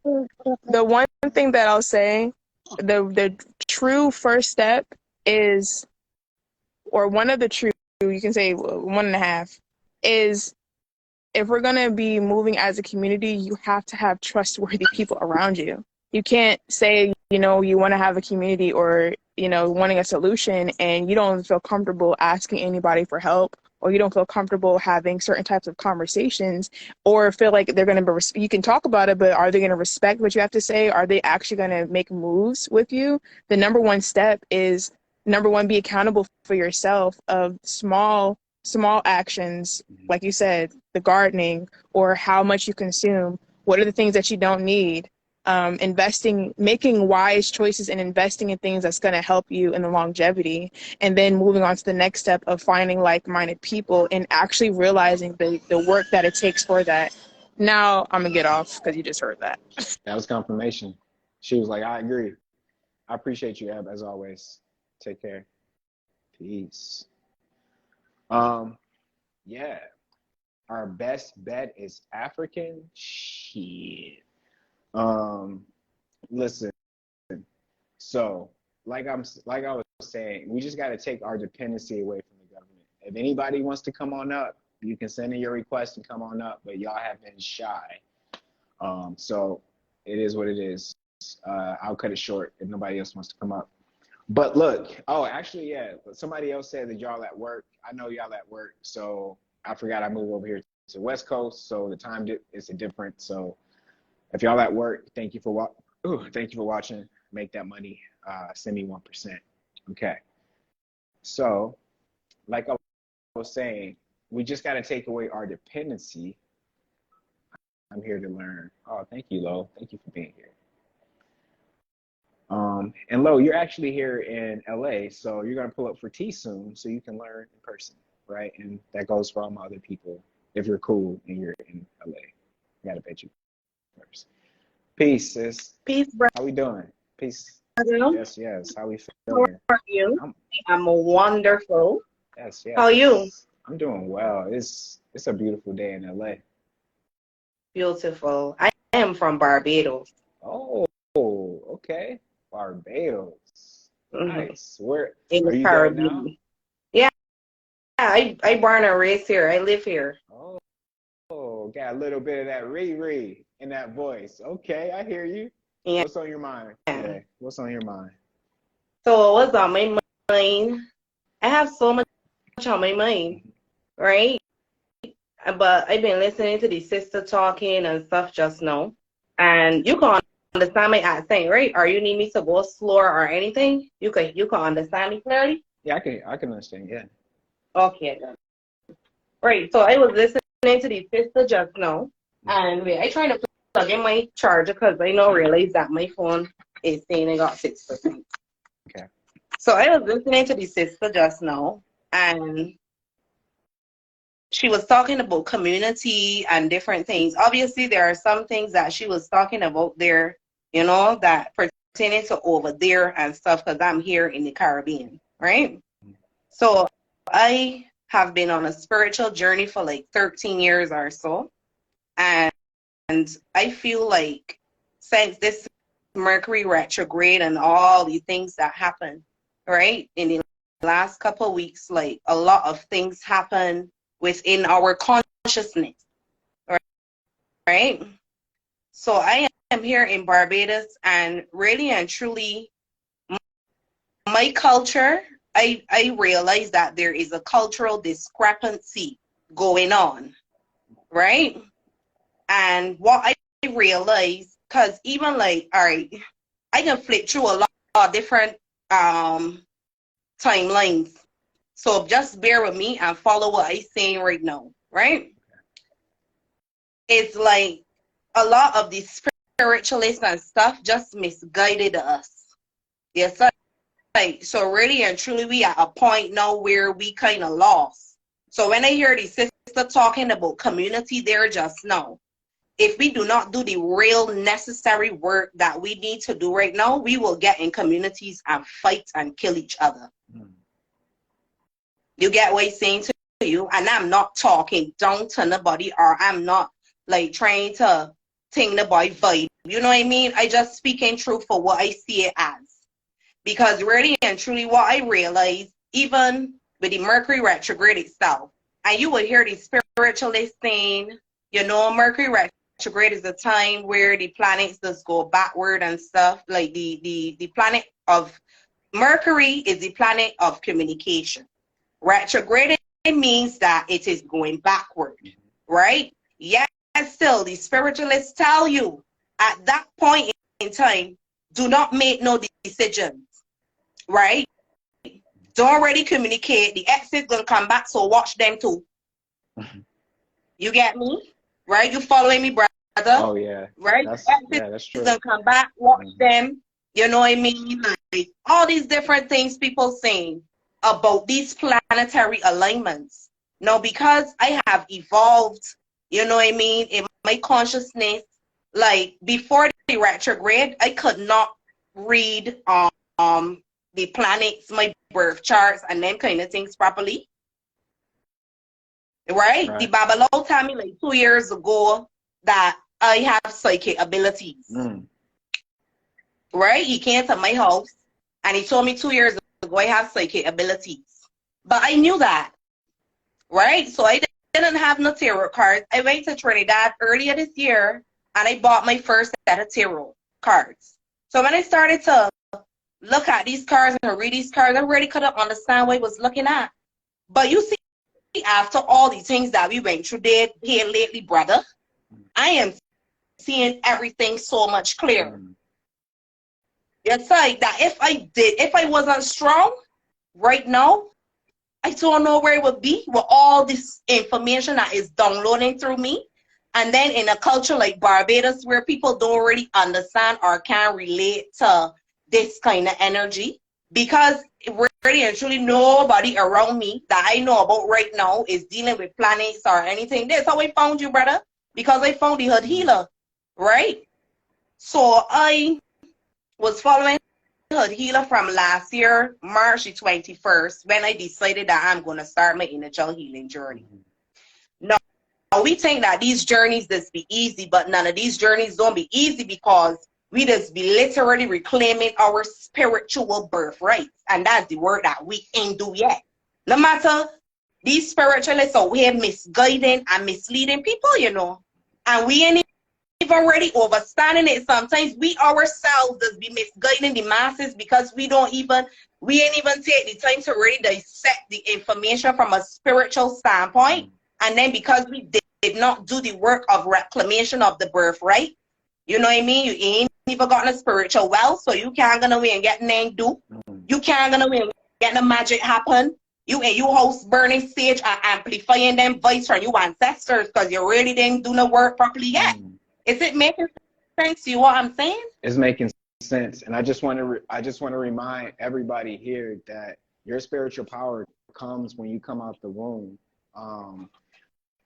The one thing that I'll say, the true first step is, or one of the true, you can say 1.5, is if we're gonna be moving as a community, you have to have trustworthy people around you. You can't say, you want to have a community or, wanting a solution and you don't feel comfortable asking anybody for help, or you don't feel comfortable having certain types of conversations, or feel like they're going to, you can talk about it, but are they going to respect what you have to say? Are they actually going to make moves with you? The number one step is, be accountable for yourself of small actions, like you said, the gardening, or how much you consume. What are the things that you don't need? Investing, making wise choices and investing in things that's going to help you in the longevity, and then moving on to the next step of finding like-minded people and actually realizing the work that it takes for that. Now I'm gonna get off because you just heard that. That was confirmation. She was like, I agree. I appreciate you, Ab, as always. Take care. Peace. Yeah. Our best bet is African. Shit. Listen. So, like I was saying, we just got to take our dependency away from the government. If anybody wants to come on up, you can send in your request and come on up. But y'all have been shy. So it is what it is. I'll cut it short if nobody else wants to come up. But look, oh, actually, yeah, somebody else said that y'all at work. I know y'all at work, so I forgot I moved over here to West Coast, so the time is different. So if y'all at work, thank you for watching. Make that money. Send me 1%. Okay. So, like I was saying, we just got to take away our dependency. I'm here to learn. Oh, thank you, Lo. Thank you for being here. And Lo, you're actually here in LA, so you're gonna pull up for tea soon, so you can learn in person, right? And that goes for all my other people. If you're cool and you're in LA, I gotta bet you first. Peace, sis. Peace, brother. How we doing? Peace. Yes, yes. How we feeling? How are you? I'm wonderful. Yes, yes. How are you? I'm doing well. It's a beautiful day in LA. Beautiful. I am from Barbados. Oh, okay. Barbados. Nice. Where In are the you there now? Caribbean. Yeah, I born and raised here. I live here. Oh, got a little bit of that Riri in that voice. Okay, I hear you. Yeah. What's on your mind today? What's on your mind? So what's on my mind? I have so much on my mind, right? But I've been listening to the sister talking and stuff just now. And you can understand my accent, right? Or you need me to go slower or anything? You can understand me clearly? Yeah, I can understand, yeah. Okay, then. Right, so I was listening to the sister just now. And wait, I trying to plug in my charger because I now realize that my phone is saying I got 6%. Okay. So I was listening to the sister just now, and she was talking about community and different things. Obviously, there are some things that she was talking about there, you know, that pertaining to over there and stuff, because I'm here in the Caribbean, right? So I have been on a spiritual journey for like 13 years or so. And I feel like since this Mercury retrograde and all the things that happen, right, in the last couple of weeks, like a lot of things happen within our consciousness, right? So I am here in Barbados, and really and truly, my culture, I realize that there is a cultural discrepancy going on, right? And what I realize, because even like, all right, I can flip through a lot of different timelines. So just bear with me and follow what I'm saying right now, right? It's like a lot of the spiritualists and stuff just misguided us. Yes, like, so really and truly we at a point now where we kind of lost. So when I hear the sister talking about community there just now, if we do not do the real necessary work that we need to do right now, we will get in communities and fight and kill each other. You get what I'm saying to you? And I'm not talking down to nobody, or I'm not like trying to think the boy vibe. You know what I mean? I just speaking truth for what I see it as. Because really and truly what I realize, even with the Mercury retrograde itself, and you will hear the spiritualists saying, you know, Mercury retrograde is the time where the planets just go backward and stuff. Like the planet of Mercury is the planet of communication. Retrograde means that it is going backward, right? Yes, still, the spiritualists tell you at that point in time, do not make no decisions, right? Don't already communicate. The ex is going to come back, so watch them too. You get me? Right? You following me, brother? Oh, yeah. Right? That's true. Going to come back, watch them. You know what I mean? Like, all these different things people saying about these planetary alignments. Now, because I have evolved You know what I mean? In my consciousness, like before the retrograde, I could not read the planets, my birth charts, and them kind of things properly. Right? The Babalawo told me like 2 years ago that I have psychic abilities. Right? He came to my house and he told me 2 years ago I have psychic abilities. But I knew that. Right? So I didn't have no tarot cards. I went to Trinidad earlier this year and I bought my first set of tarot cards. So when I started to look at these cards and read these cards, I really couldn't understand what I was looking at. But you see, after all the things that we went through here lately, brother, I am seeing everything so much clearer. It's like that if I wasn't strong right now, I don't know where it would be with all this information that is downloading through me. And then in a culture like Barbados, where people don't really understand or can relate to this kind of energy, because really and truly nobody around me that I know about right now is dealing with planets or anything. That's how I found you, brother, because I found the hood healer, right? So I was following hood healer from last year, March the 21st, when I decided that I'm going to start my inner child healing journey. Now, we think that these journeys just be easy, but none of these journeys don't be easy because we just be literally reclaiming our spiritual birthrights. And that's the word that we ain't do yet. No matter these spiritualists are here misguiding and misleading people, you know. And we ain't even really overstanding it. Sometimes we ourselves just be misguiding the masses because we ain't even take the time to really dissect the information from a spiritual standpoint. And then because we did not do the work of reclamation of the birthright, you know what I mean? You ain't even gotten a spiritual wealth, so you can't go away and get nothing do. You can't go away and get the magic happen. You host burning sage and amplifying them voice from your ancestors because you really didn't do the work properly yet. Is it making sense to you what I'm saying? It's making sense, and I just want to remind everybody here that your spiritual power comes when you come out the womb.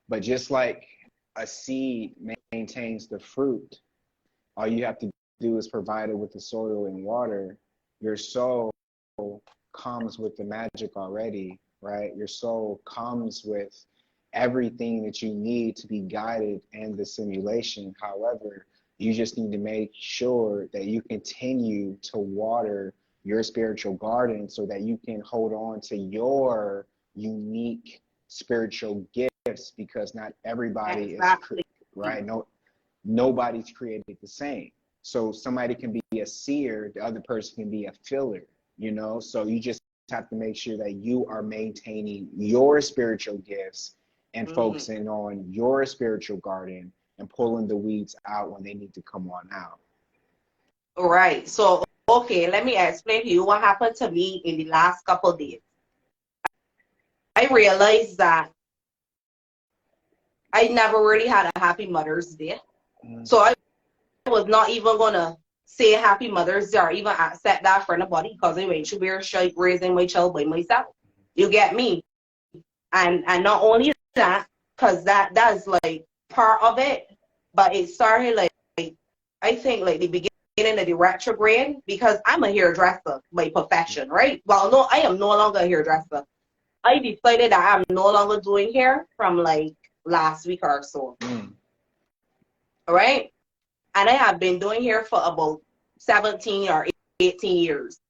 But just like a seed maintains the fruit, all you have to do is provide it with the soil and water. Your soul comes with the magic already, right? Your soul comes with everything that you need to be guided in the simulation. However, you just need to make sure that you continue to water your spiritual garden so that you can hold on to your unique spiritual gifts, because not everybody is right. Nobody's created the same. So somebody can be a seer, the other person can be a filler, you know? So you just have to make sure that you are maintaining your spiritual gifts and focusing on your spiritual garden and pulling the weeds out when they need to come on out. All right. So, okay, let me explain to you what happened to me in the last couple of days. I realized that I never really had a happy Mother's Day. So I was not even going to say Happy Mother's Day or even accept that for anybody because I went through raising my child by myself. You get me? And not only that, because that's like part of it, but it started like I think like the beginning of the retrograde, because I'm a hairdresser by profession, right? Well, no, I am no longer a hairdresser. I decided that I'm no longer doing hair from like last week or so. All right? And I have been doing hair for about 17 or 18 years.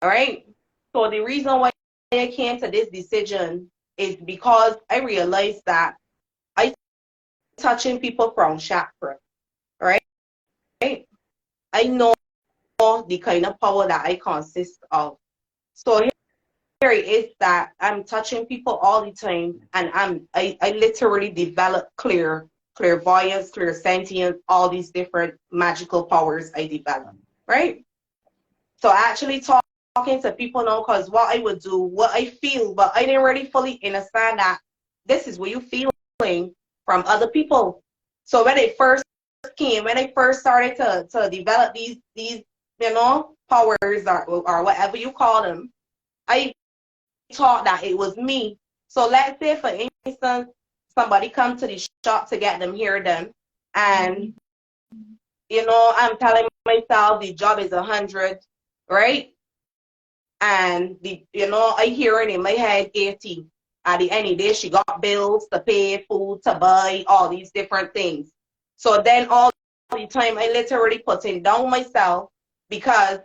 All right? So the reason why I came to this decision is because I realized that I touching people from chakra. All right? I know the kind of power that I consist of. So here it is that I'm touching people all the time, and I literally develop clairvoyance, clairsentience, all these different magical powers I develop, right? So actually talking to people now, because what I would do, what I feel, but I didn't really fully understand that this is what you feeling from other people. So when I first started to develop these you know, powers or whatever you call them, I thought that it was me. So let's say, for instance, somebody come to the shop to get them hair done, and you know, I'm telling myself the job is 100, right? And you know, I hear it in my head 80. At the end of the day, she got bills to pay, food to buy, all these different things. So then all the time I literally putting down myself because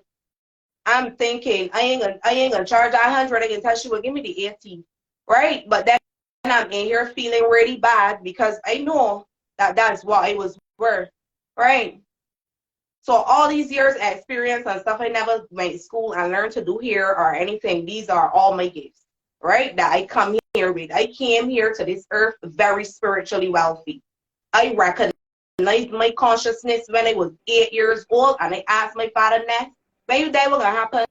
I'm thinking I ain't gonna charge 100. I can tell she will give me the 80, right? But then I'm in here feeling really bad because I know that that's what I was worth, right? So all these years of experience and stuff I never went to school and learned to do here or anything, these are all my gifts, right? That I come here with. I came here to this earth very spiritually wealthy. I recognized my consciousness when I was 8 years old, and I asked my father next, when you die, what's gonna happen?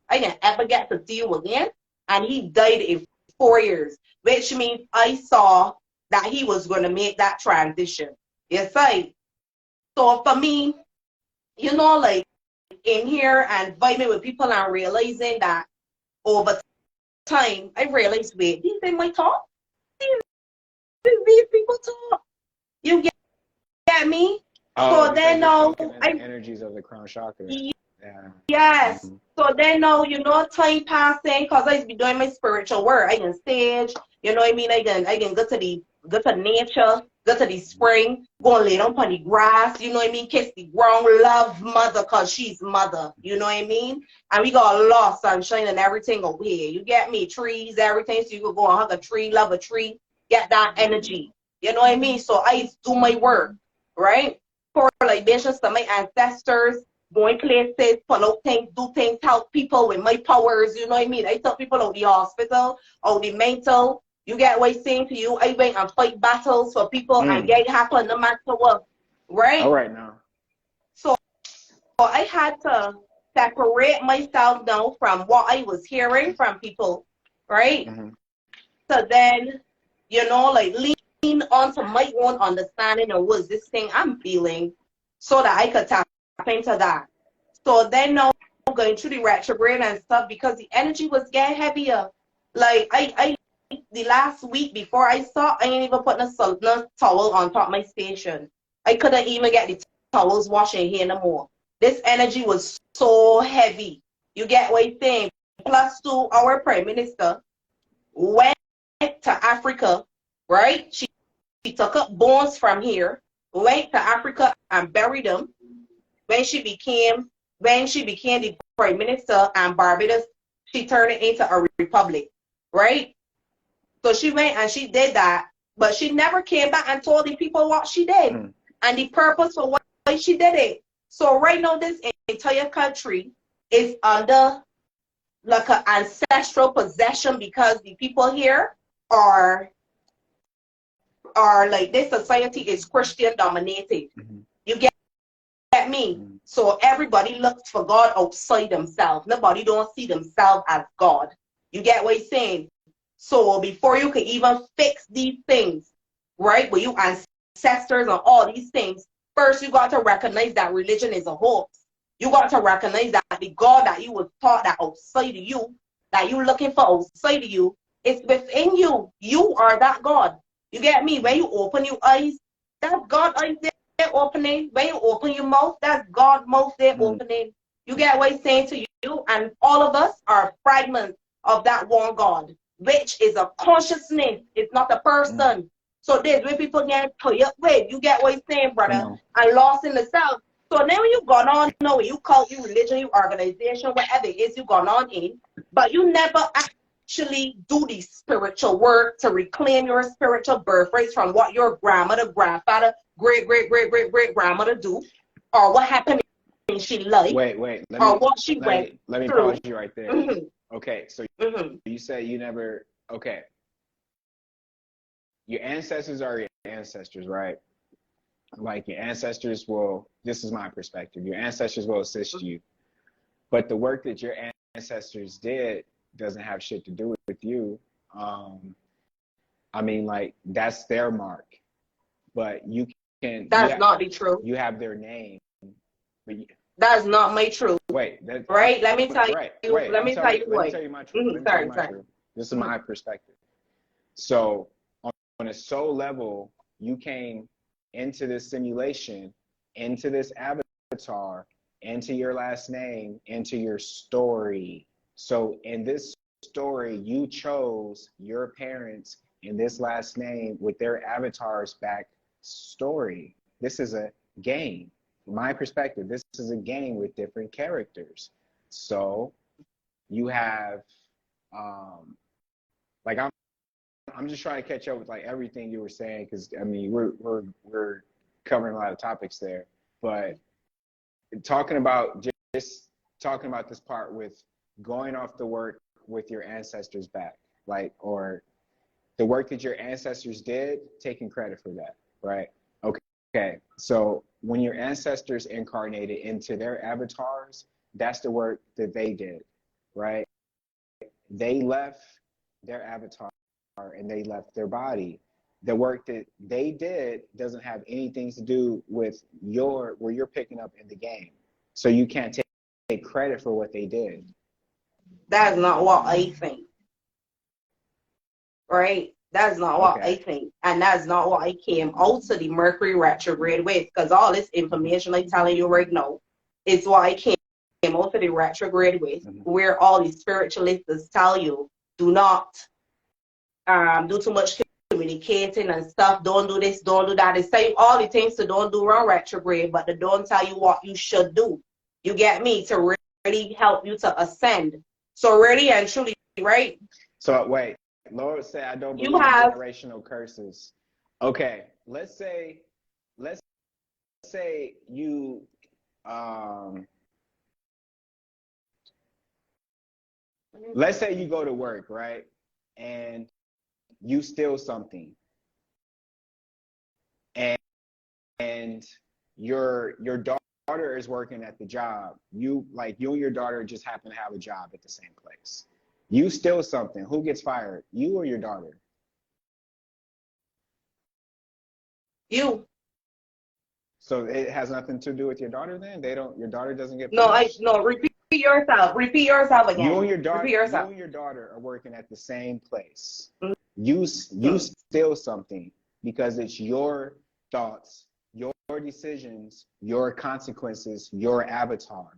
I didn't ever get to see you again. And he died in 4 years, which means I saw that he was gonna make that transition. Yes, I. So for me, you know, like in here and vibing with people and realizing that over time, I realized, wait, these things might talk. These people talk. You get me? Oh, So because then you're now, taking in the energies of the crown chakra. Yeah. yes. Mhm. So then now, you know, time passing, because I be doing my spiritual work. I can stage, you know what I mean? I can go to nature, go to the spring, go and lay down on the grass, you know what I mean? Kiss the ground, love mother, because she's mother, you know what I mean? And we got a lot of sunshine and everything over here. You get me? Trees, everything. So you could go and hug a tree, love a tree, get that energy. You know what I mean? So I do my work, right? For libations to my ancestors, going places, pull out things, do things, help people with my powers, you know what I mean? I tell people out the hospital, out the mental, you get what I'm saying to you, I went and fight battles for people and get it happen no matter what, right? All right now. So I had to separate myself now from what I was hearing from people, right? Mm-hmm. So then, you know, like lean onto my own understanding of what's this thing I'm feeling so that I could tap into that. So then now going through the retrograde and stuff because the energy was getting heavier. Like I the last week before I saw, I ain't even put no towel on top of my station. I couldn't even get the towels washing here no more. This energy was so heavy. You get what I'm saying? Plus two, our prime minister went to Africa, right? She took up bones from here, went to Africa and buried them. When she became the prime minister and Barbados, she turned it into a republic, right? So she went and she did that, but she never came back and told the people what she did and the purpose for why she did it. So right now, this entire country is under like an ancestral possession because the people here are like this society is Christian dominated. You get me? So everybody looks for God outside themselves. Nobody don't see themselves as God. You get what I'm saying? So before you can even fix these things, right, with you ancestors and all these things, first you got to recognize that religion is a hoax. You got to recognize that the God that you was taught that outside of you, that you looking for outside of you, is within you. You are that God. You get me? When you open your eyes, that's God eyes there opening. When you open your mouth, that's God mouth there opening. You get what I'm saying to you? And all of us are fragments of that one God, which is a consciousness. It's not a person. So there's where people get tired with. You get what I'm saying, brother? And lost in the self. So now when you gone on, you know, you call you religion, you organization, whatever it is you gone on in, but you never actually do the spiritual work to reclaim your spiritual birthright from what your grandmother, grandfather, great grandmother do, or what happened in she life, Wait. what she went let me through. pause you right there. Okay, so you said you never. Okay, your ancestors are your ancestors, right? Like your ancestors will. This is my perspective. Your ancestors will assist you, but the work that your ancestors did doesn't have shit to do with you. I mean, like that's their mark, but you can. That's not the truth. You have their name, but that's not my truth. Wait, right? Let me tell you. Right. Let me tell you my truth. Let me tell you my truth. This is my perspective. So, on on a soul level, you came into this simulation, into this avatar, into your last name, into your story. So in this story, you chose your parents in this last name with their avatars back story. This is a game. From my perspective, this is a game with different characters. So you have like I'm just trying to catch up with like everything you were saying, because I mean we're covering a lot of topics there, but talking about just talking about this part with going off the work with your ancestors back, like, or the work that your ancestors did, taking credit for that, right? Okay, so when your ancestors incarnated into their avatars, that's the work that they did, right? They left their avatar and they left their body. The work that they did doesn't have anything to do with where you're picking up in the game. So you can't take credit for what they did. That's not what I think. Right? That's not what I think. And that's not what I came out to the Mercury retrograde with. Because all this information I'm telling you right now is what I came out to the retrograde with, where all the spiritualists tell you, do not do too much communicating and stuff. Don't do this, don't do that. They say all the things to don't do around retrograde, but they don't tell you what you should do. You get me? To really help you to ascend. So really and truly, right? So wait, Lord said I don't believe in generational curses. Okay, let's say you let's say you go to work, right? And you steal something. And your daughter is working at the job. You and your daughter just happen to have a job at the same place. You steal something. Who gets fired? You or your daughter? You. So it has nothing to do with your daughter then? Your daughter doesn't get punished? No, repeat yourself. Repeat yourself again. You and your daughter are working at the same place. You steal something because it's your thoughts, your decisions, your consequences, your avatar.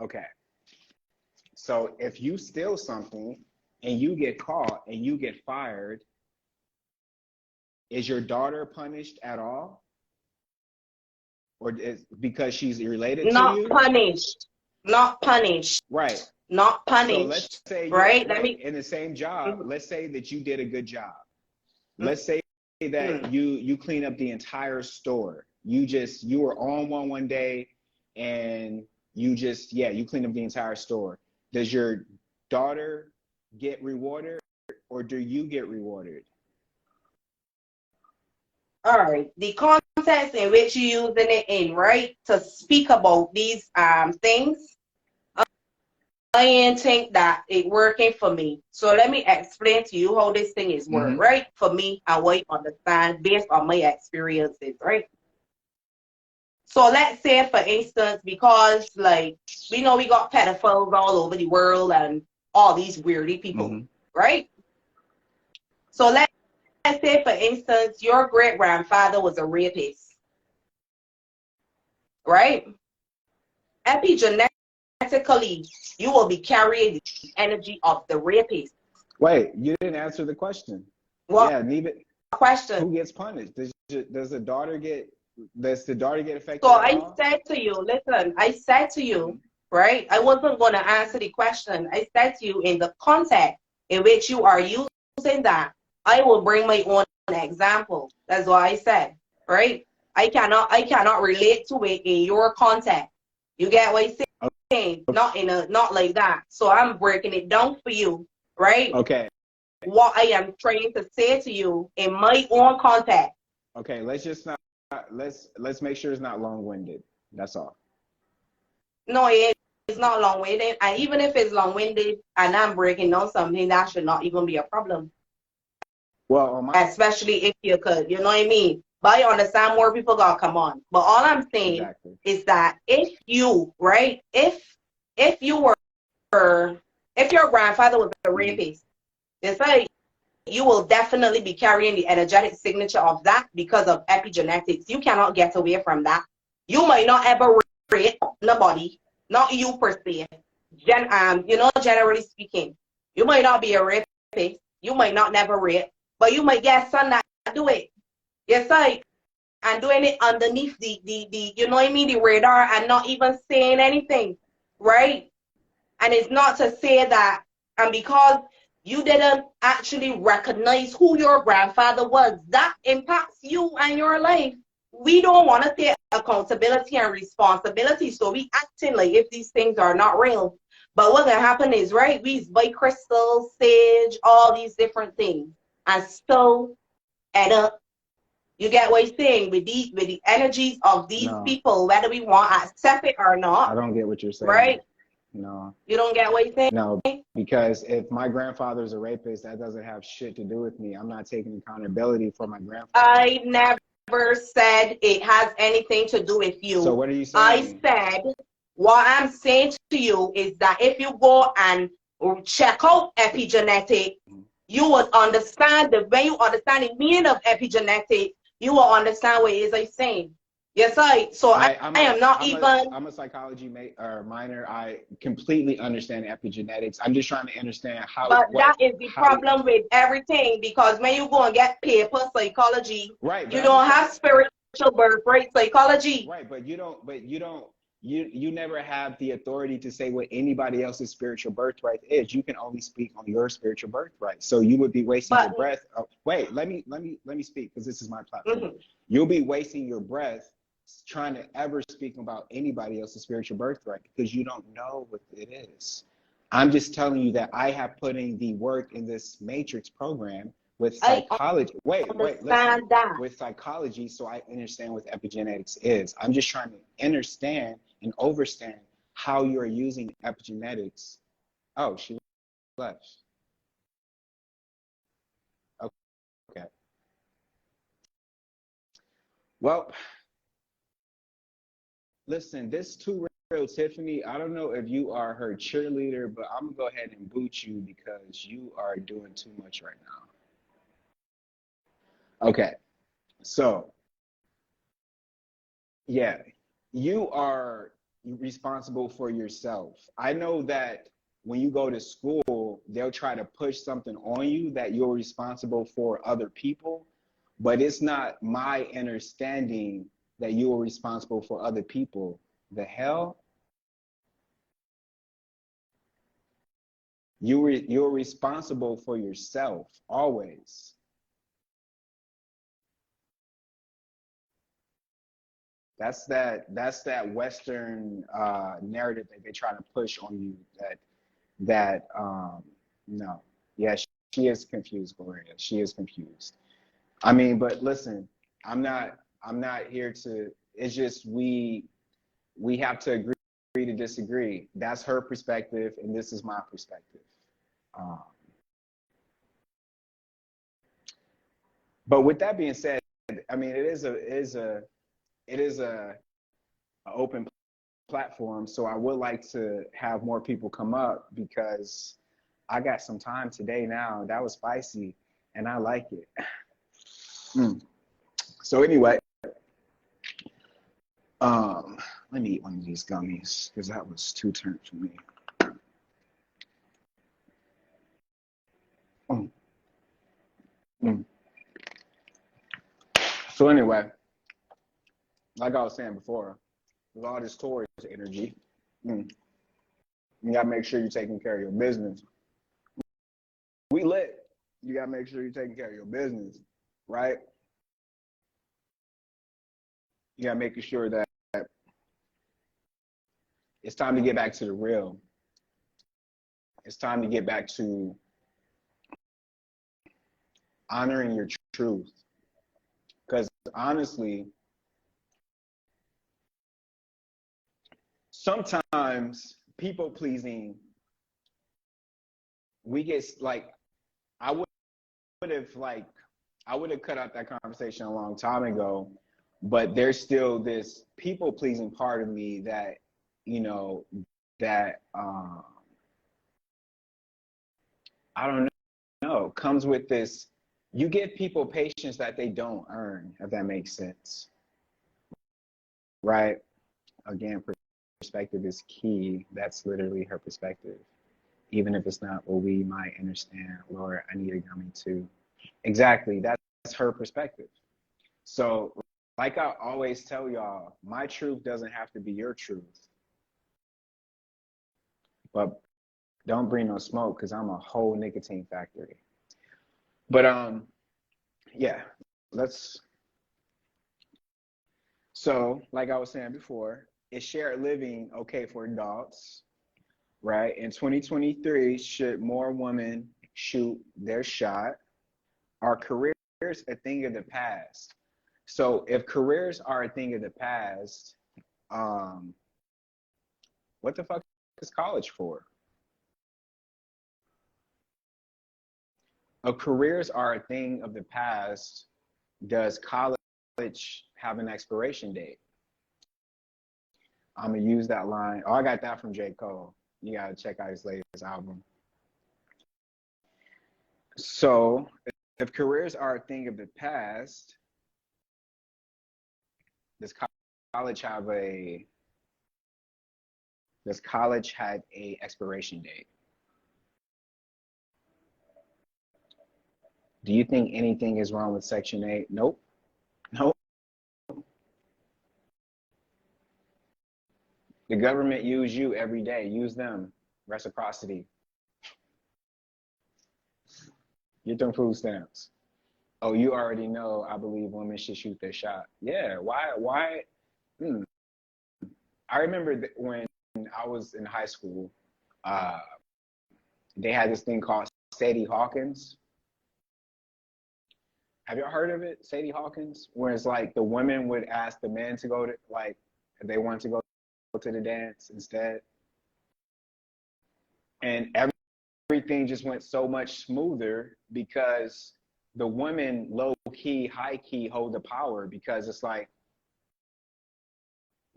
Okay. So if you steal something and you get caught and you get fired, is your daughter punished at all? Or is because she's related to you? Not punished. Not punished. Right. Not punished. So let's say in the same job, let's say that you did a good job. Let's say that you clean up the entire store. You were on one day and you clean up the entire store. Does your daughter get rewarded or do you get rewarded? All right. The context in which you're using it in, right, to speak about these things, I ain't think that it working for me. So let me explain to you how this thing is working, right? For me, and what you understand based on my experiences, right? So let's say, for instance, because we know we got pedophiles all over the world and all these weirdy people, right? So let's say, for instance, your great-grandfather was a rapist, right? Epigenetically, you will be carrying the energy of the rapist. Wait, you didn't answer the question. What? Yeah, leave it. Question. Who gets punished? Does the daughter get affected? So I said to you, right? I wasn't going to answer the question. I said to you, in the context in which you are using that, I will bring my own example. That's what I said, right? I cannot relate to it in your context. You get what I'm saying? Okay. Not like that. So I'm breaking it down for you, right? Okay. What I am trying to say to you in my own context. Okay, let's make sure it's not long-winded. That's all. No, it's not long-winded. And even if it's long-winded and I'm breaking down something, that should not even be a problem. Well, especially if you could, you know what I mean? But I understand more people gotta come on. But all I'm saying is that if you, right, if your grandfather was a rapist, it's like you will definitely be carrying the energetic signature of that because of epigenetics. You cannot get away from that. You might not ever rape nobody, not you per se. Generally speaking, you might not be a rapist. You might not never rape, but you might get son that do it. Yes, I and doing it underneath the you know what I mean, the radar and not even saying anything, right? And it's not to say that, and because you didn't actually recognize who your grandfather was, that impacts you and your life. We don't want to take accountability and responsibility, so we acting like if these things are not real. But what can happen is, right, we buy crystals, sage, all these different things, and still end up, you get what I'm saying, with the energies of these No, people, whether we want to accept it or I not, don't get what you're saying. right? No, You don't get what I'm saying? no, because if my grandfather's a rapist, that doesn't have shit to do with me. I'm not taking accountability for my grandfather. I never said it has anything to do with you. So what are you I saying? said, what I'm saying to you is that if you go and check out epigenetic, you would understand when you understand the meaning of epigenetic, you will understand what it is I'm saying. Yes, I am not even. I'm a psychology minor. I completely understand epigenetics. I'm just trying to understand how. But that is the problem with everything, because when you go and get paper psychology, right, you don't have spiritual birthright psychology. Right, but you don't. You never have the authority to say what anybody else's spiritual birthright is. You can only speak on your spiritual birthright. So you would be wasting your breath. Oh, wait, let me speak, because this is my platform. Mm-hmm. You'll be wasting your breath trying to ever speak about anybody else's spiritual birthright, because you don't know what it is. I'm just telling you that I have put in the work in this matrix program with psychology. Listen. With psychology, so I understand what epigenetics is. I'm just trying to understand and overstand how you're using epigenetics. Oh, she left. Okay. Well, listen, this too real, Tiffany. I don't know if you are her cheerleader, but I'm gonna go ahead and boot you because you are doing too much right now. Okay, so yeah, you are responsible for yourself. I know that when you go to school, they'll try to push something on you that you're responsible for other people, but it's not my understanding that you are responsible for other people. The hell? You're responsible for yourself always. That's that Western narrative that they try to push on you. No, yeah, she is confused, Gloria. She is confused. I mean, but listen, I'm not here to. It's just we have to agree to disagree. That's her perspective, and this is my perspective. Um, but with that being said, I mean, it is a open platform, so I would like to have more people come up because I got some time today now. That was spicy, and I like it. So anyway, let me eat one of these gummies because that was too turned for me. Mm. Mm. So anyway, like I was saying before, with all this Taurus energy, you gotta make sure you're taking care of your business. We lit. You gotta make sure you're taking care of your business, right? You gotta make sure that it's time to get back to the real. It's time to get back to honoring your truth. Because honestly, sometimes people pleasing, we get like, I would have cut out that conversation a long time ago, but there's still this people pleasing part of me that, that I don't know, comes with this. You give people patience that they don't earn, if that makes sense. Right? Again, perspective is key. That's literally her perspective. Even if it's not what we might understand. Lord, I need a gummy too. Exactly. That's her perspective. So, like I always tell y'all, my truth doesn't have to be your truth. But don't bring no smoke because I'm a whole nicotine factory. But yeah, so like I was saying before, is shared living okay for adults? Right? In 2023, should more women shoot their shot? Are careers a thing of the past? So if careers are a thing of the past, what the fuck is college for? If careers are a thing of the past, does college have an expiration date? I'm gonna use that line. Oh, I got that from J. Cole. You gotta check out his latest album. So if careers are a thing of the past, does college have a expiration date? Do you think anything is wrong with Section 8? Nope. Nope. The government use you every day. Use them. Reciprocity. Get them food stamps. Oh, you already know I believe women should shoot their shot. Yeah, why? I remember when I was in high school, they had this thing called Sadie Hawkins. Have y'all heard of it, Sadie Hawkins? Where it's like the women would ask the men to go to, like, if they want to go to the dance instead. And everything just went so much smoother because the women low key, high key hold the power, because it's like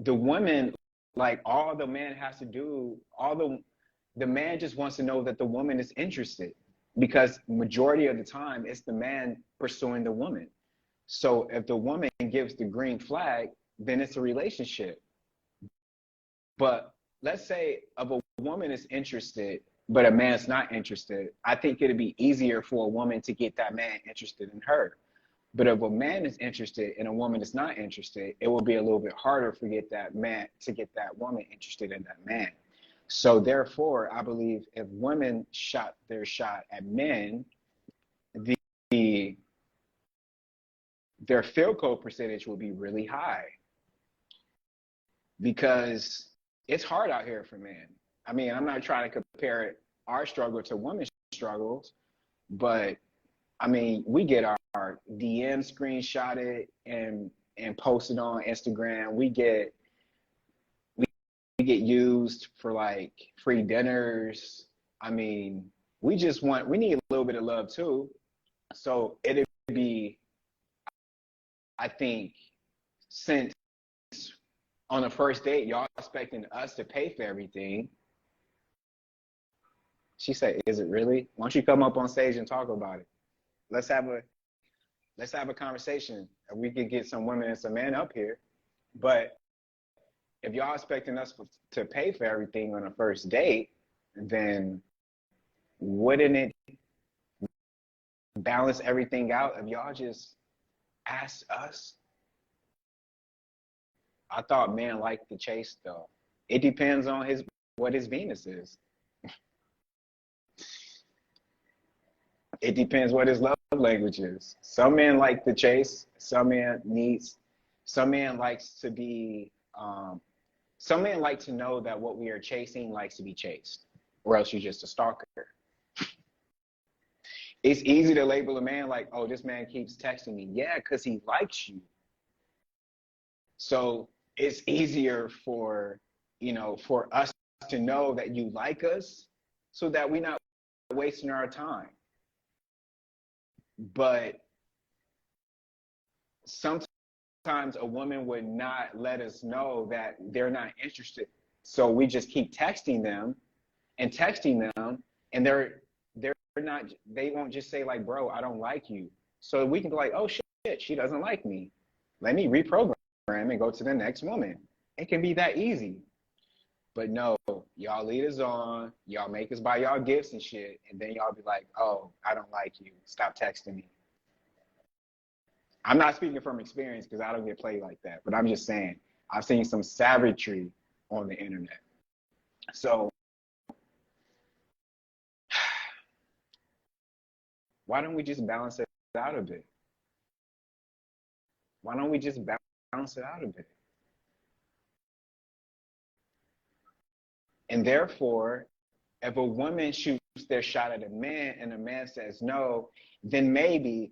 the women, like all the man has to do, the man just wants to know that the woman is interested, because majority of the time it's the man pursuing the woman. So if the woman gives the green flag, then it's a relationship. But let's say if a woman is interested, but a man's not interested, I think it'd be easier for a woman to get that man interested in her. But if a man is interested and a woman is not interested, it will be a little bit harder to get that woman interested in that man. So therefore, I believe if women shot their shot at men, their field goal percentage will be really high, because it's hard out here for men. I mean, I'm not trying to compare our struggle to women's struggles, but I mean, we get our DM screenshotted and posted on Instagram. We get used for like free dinners. I mean, we need a little bit of love too. So it'd be, I think, since on the first date, y'all expecting us to pay for everything. She said, is it really? Why don't you come up on stage and talk about it? Let's have a conversation. We could get some women and some men up here. But if y'all expecting us to pay for everything on a first date, then wouldn't it balance everything out if y'all just asked us? I thought men like the chase though. It depends on what his Venus is. It depends what his love language is. Some men like the chase. Some men likes to be, some men like to know that what we are chasing likes to be chased, or else you're just a stalker. It's easy to label a man like, oh, this man keeps texting me. Yeah, because he likes you. So it's easier for us to know that you like us, so that we're not wasting our time. But sometimes a woman would not let us know that they're not interested. So we just keep texting them, and they're not, they won't just say like, bro, I don't like you. So we can be like, oh shit, she doesn't like me. Let me reprogram and go to the next woman. It can be that easy. But no, y'all lead us on, y'all make us buy y'all gifts and shit, and then y'all be like, oh, I don't like you. Stop texting me. I'm not speaking from experience because I don't get played like that, but I'm just saying, I've seen some savagery on the internet. So why don't we just balance it out a bit? Why don't we just balance it out a bit? And therefore, if a woman shoots their shot at a man and a man says no, then maybe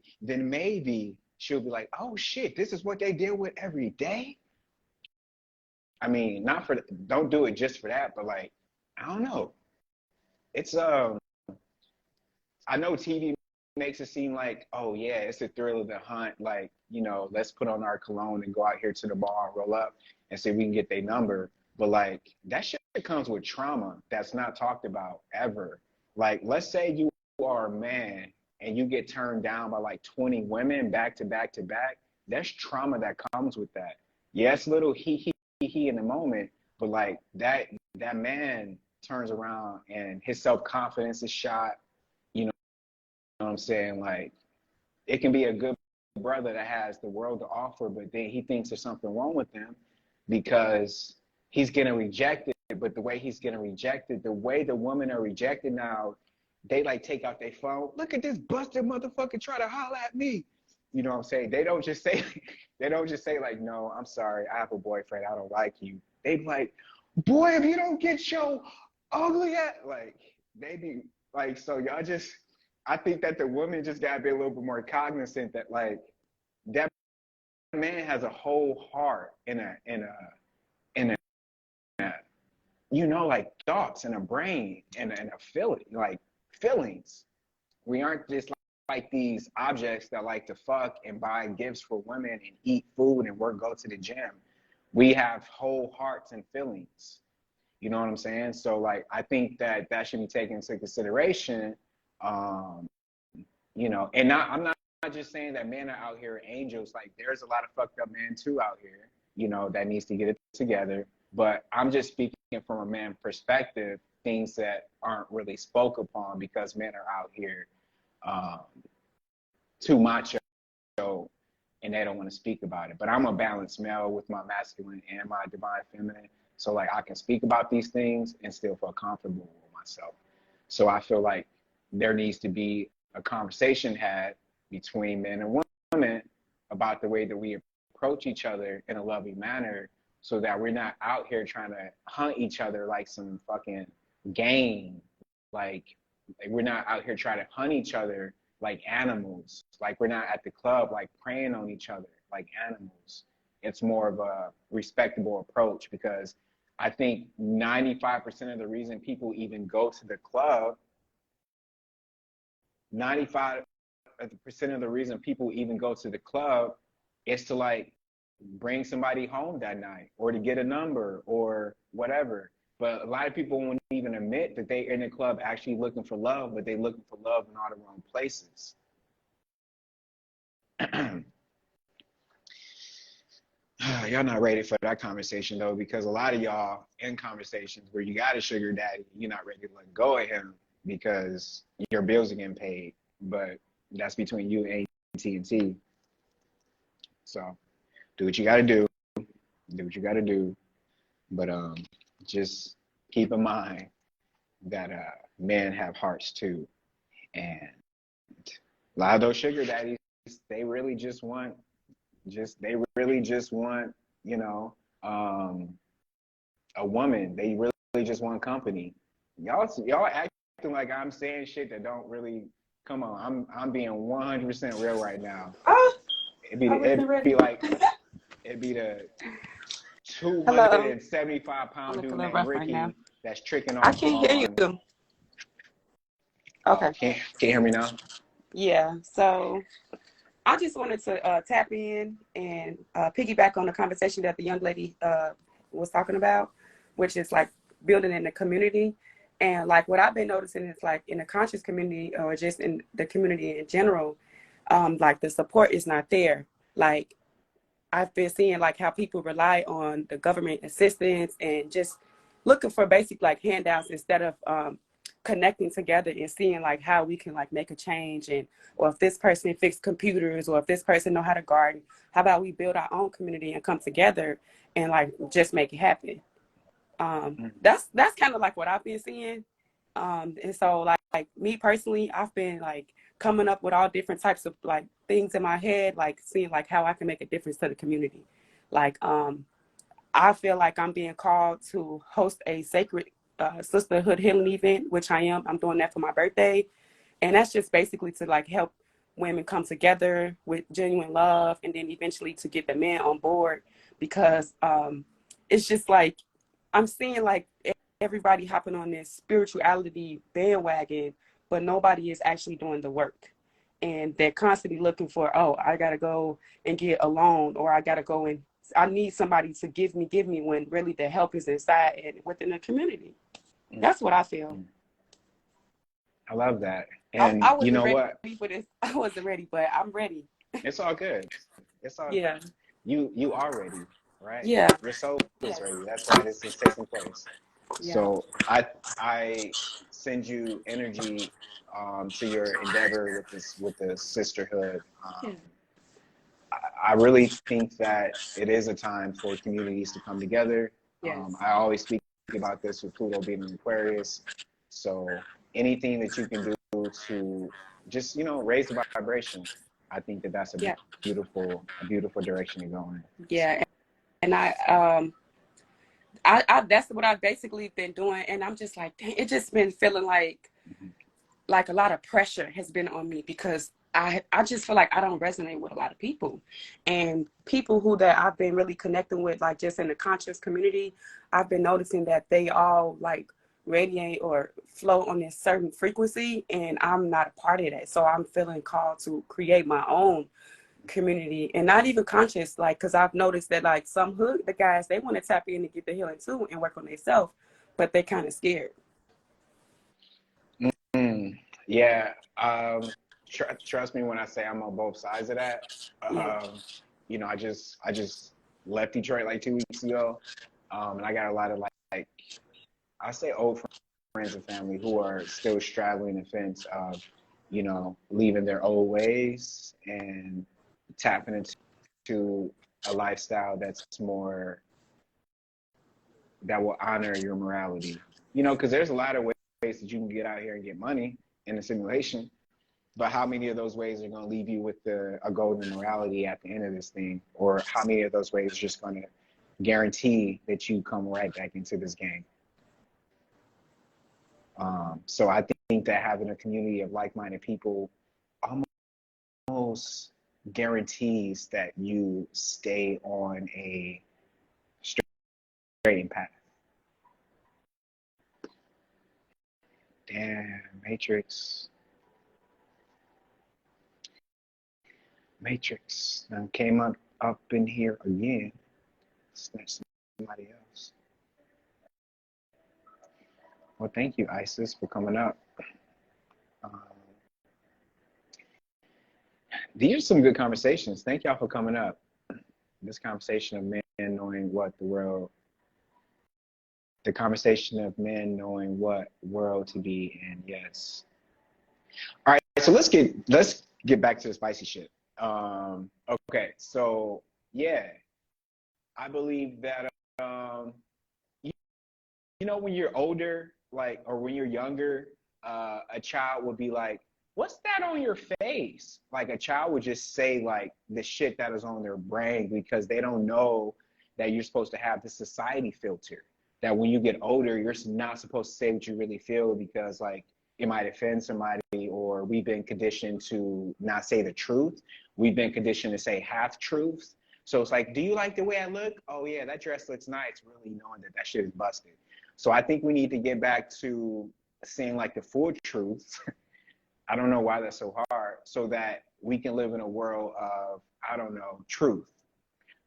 she'll be like, oh shit, this is what they deal with every day? I mean, don't do it just for that, but like, I don't know. It's, I know TV makes it seem like, oh yeah, it's a thrill of the hunt. Like, you know, let's put on our cologne and go out here to the bar and roll up and see if we can get their number. But like, that shit comes with trauma that's not talked about ever. Like, let's say you are a man and you get turned down by like 20 women back to back to back. There's trauma that comes with that. Yes, little he in the moment, but like that man turns around and his self-confidence is shot. You know what I'm saying? Like, it can be a good brother that has the world to offer, but then he thinks there's something wrong with him because he's getting rejected. But the way he's getting rejected, the way the women are rejected now, they like take out their phone. Look at this busted motherfucker try to holler at me. You know what I'm saying? They don't just say like, no, I'm sorry, I have a boyfriend, I don't like you. They be like, boy, if you don't get your ugly ass, like, they be like, so y'all just, I think that the women just gotta be a little bit more cognizant that like that man has a whole heart in a you know, like thoughts and a brain and a feeling, like feelings. We aren't just like these objects that like to fuck and buy gifts for women and eat food and go to the gym. We have whole hearts and feelings. You know what I'm saying? So like, I think that should be taken into consideration. You know, and I'm not just saying that men are out here angels. Like, there's a lot of fucked up men too out here, you know, that needs to get it together. But I'm just speaking from a man perspective, things that aren't really spoke upon because men are out here too macho and they don't want to speak about it. But I'm a balanced male with my masculine and my divine feminine. So like, I can speak about these things and still feel comfortable with myself. So I feel like there needs to be a conversation had between men and women about the way that we approach each other in a loving manner, so that we're not out here trying to hunt each other like some fucking game. Like we're not out here trying to hunt each other like animals. Like, we're not at the club like preying on each other like animals. It's more of a respectable approach, because I think 95% of the reason people even go to the club, 95% of the reason people even go to the club is to like bring somebody home that night or to get a number or whatever. But a lot of people won't even admit that they're in the club actually looking for love, but they're looking for love in all the wrong places. Y'all not ready for that conversation though, because a lot of y'all in conversations where you got a sugar daddy, you're not ready to let go of him because your bills are getting paid. But that's between you and AT&T. So do what you got to do. Do what you got to do. But just keep in mind that men have hearts too. And a lot of those sugar daddies, they really just want, you know, a woman. They really just want company. Y'all acting like I'm saying shit that don't really, come on. I'm being 100% real right now. It'd be the 275-pound dude named Ricky that's tricking off. I can't hear you. Okay. Can you hear me now? Yeah. So I just wanted to tap in and piggyback on the conversation that the young lady was talking about, which is like building in the community. And like what I've been noticing is like in the conscious community or just in the community in general, like the support is not there. Like I've been seeing like how people rely on the government assistance and just looking for basic like handouts instead of connecting together and seeing like how we can like make a change, and or if this person fix computers or if this person know how to garden, how about we build our own community and come together and like just make it happen. That's kind of like what I've been seeing. And so like me personally, I've been like coming up with all different types of like things in my head, like seeing like how I can make a difference to the community. Like I feel like I'm being called to host a sacred sisterhood healing event, which I am. I'm doing that for my birthday. And that's just basically to like help women come together with genuine love, and then eventually to get the men on board, because it's just like I'm seeing like everybody hopping on this spirituality bandwagon, but nobody is actually doing the work. And they're constantly looking for, oh, I gotta go and get a loan, or I gotta go and I need somebody to give me, when really the help is inside and within the community. That's what I feel. I love that. I And you wasn't know ready what? for this. I wasn't ready, but I'm ready. It's all good. It's all Yeah. you are ready, right? Yeah. Your soul is ready. That's why this is taking place. Yeah. So I send you energy to your endeavor with the sisterhood. Yeah. I really think that it is a time for communities to come together. Yes. I always speak about this with Pluto being in Aquarius. So anything that you can do to just raise the vibration, I think that that's a Yeah. beautiful direction to go in. Yeah. And I that's what I've basically been doing, and I'm just like, dang, it just been feeling like a lot of pressure has been on me, because I just feel like I don't resonate with a lot of people, and people who that I've been really connecting with, like just in the conscious community, I've been noticing that they all like radiate or flow on this certain frequency, and I'm not a part of that. So I'm feeling called to create my own community, and not even conscious, like, because I've noticed that like some hood the guys, they want to tap in and get the healing too and work on themselves, but they kind of scared. Yeah, trust me when I say I'm on both sides of that. Yeah. I just left Detroit like 2 weeks ago, and I got a lot of like I say old friends and family who are still straddling the fence of leaving their old ways and tapping into a lifestyle that's more that will honor your morality. Because there's a lot of ways that you can get out here and get money in a simulation. But how many of those ways are going to leave you with a golden morality at the end of this thing? Or how many of those ways are just going to guarantee that you come right back into this game? So I think that having a community of like-minded people almost guarantees that you stay on a straight path. Damn, Matrix came up in here again. Snatch somebody else. Well, thank you, Isis, for coming up. These are some good conversations. Thank y'all for coming up. This conversation of men knowing what the conversation of men knowing what world to be in. Yes. All right, so let's get back to the spicy shit. Okay, so yeah, I believe that when you're older, like, or when you're younger, a child would be like, "What's that on your face?" Like, a child would just say like the shit that is on their brain, because they don't know that you're supposed to have the society filter. That when you get older, you're not supposed to say what you really feel, because like it might offend somebody, or we've been conditioned to not say the truth. We've been conditioned to say half truths. So it's like, do you like the way I look? Oh yeah, that dress looks nice, really knowing that shit is busted. So I think we need to get back to saying like the full truth. I don't know why that's so hard, so that we can live in a world of, I don't know, truth.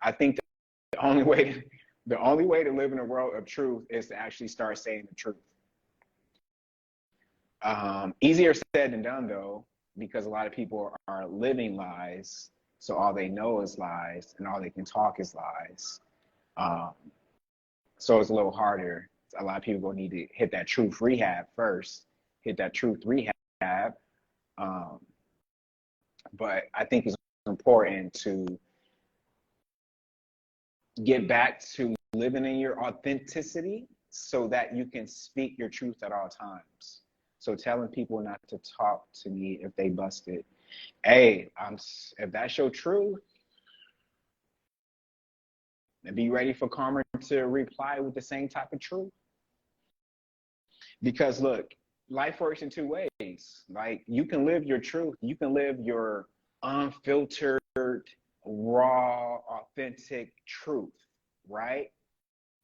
I think the only way to live in a world of truth is to actually start saying the truth. Easier said than done, though, because a lot of people are living lies. So all they know is lies, and all they can talk is lies. Um, so it's a little harder. A lot of people gonna need to hit that truth rehab first, hit that truth rehab. Um, but I think it's important to get back to living in your authenticity so that you can speak your truth at all times. So telling people not to talk to me if they busted. Hey, if that's your truth, then be ready for karma to reply with the same type of truth. Because look, life works in two ways. Like, you can live your truth, you can live your unfiltered, raw, authentic truth, right?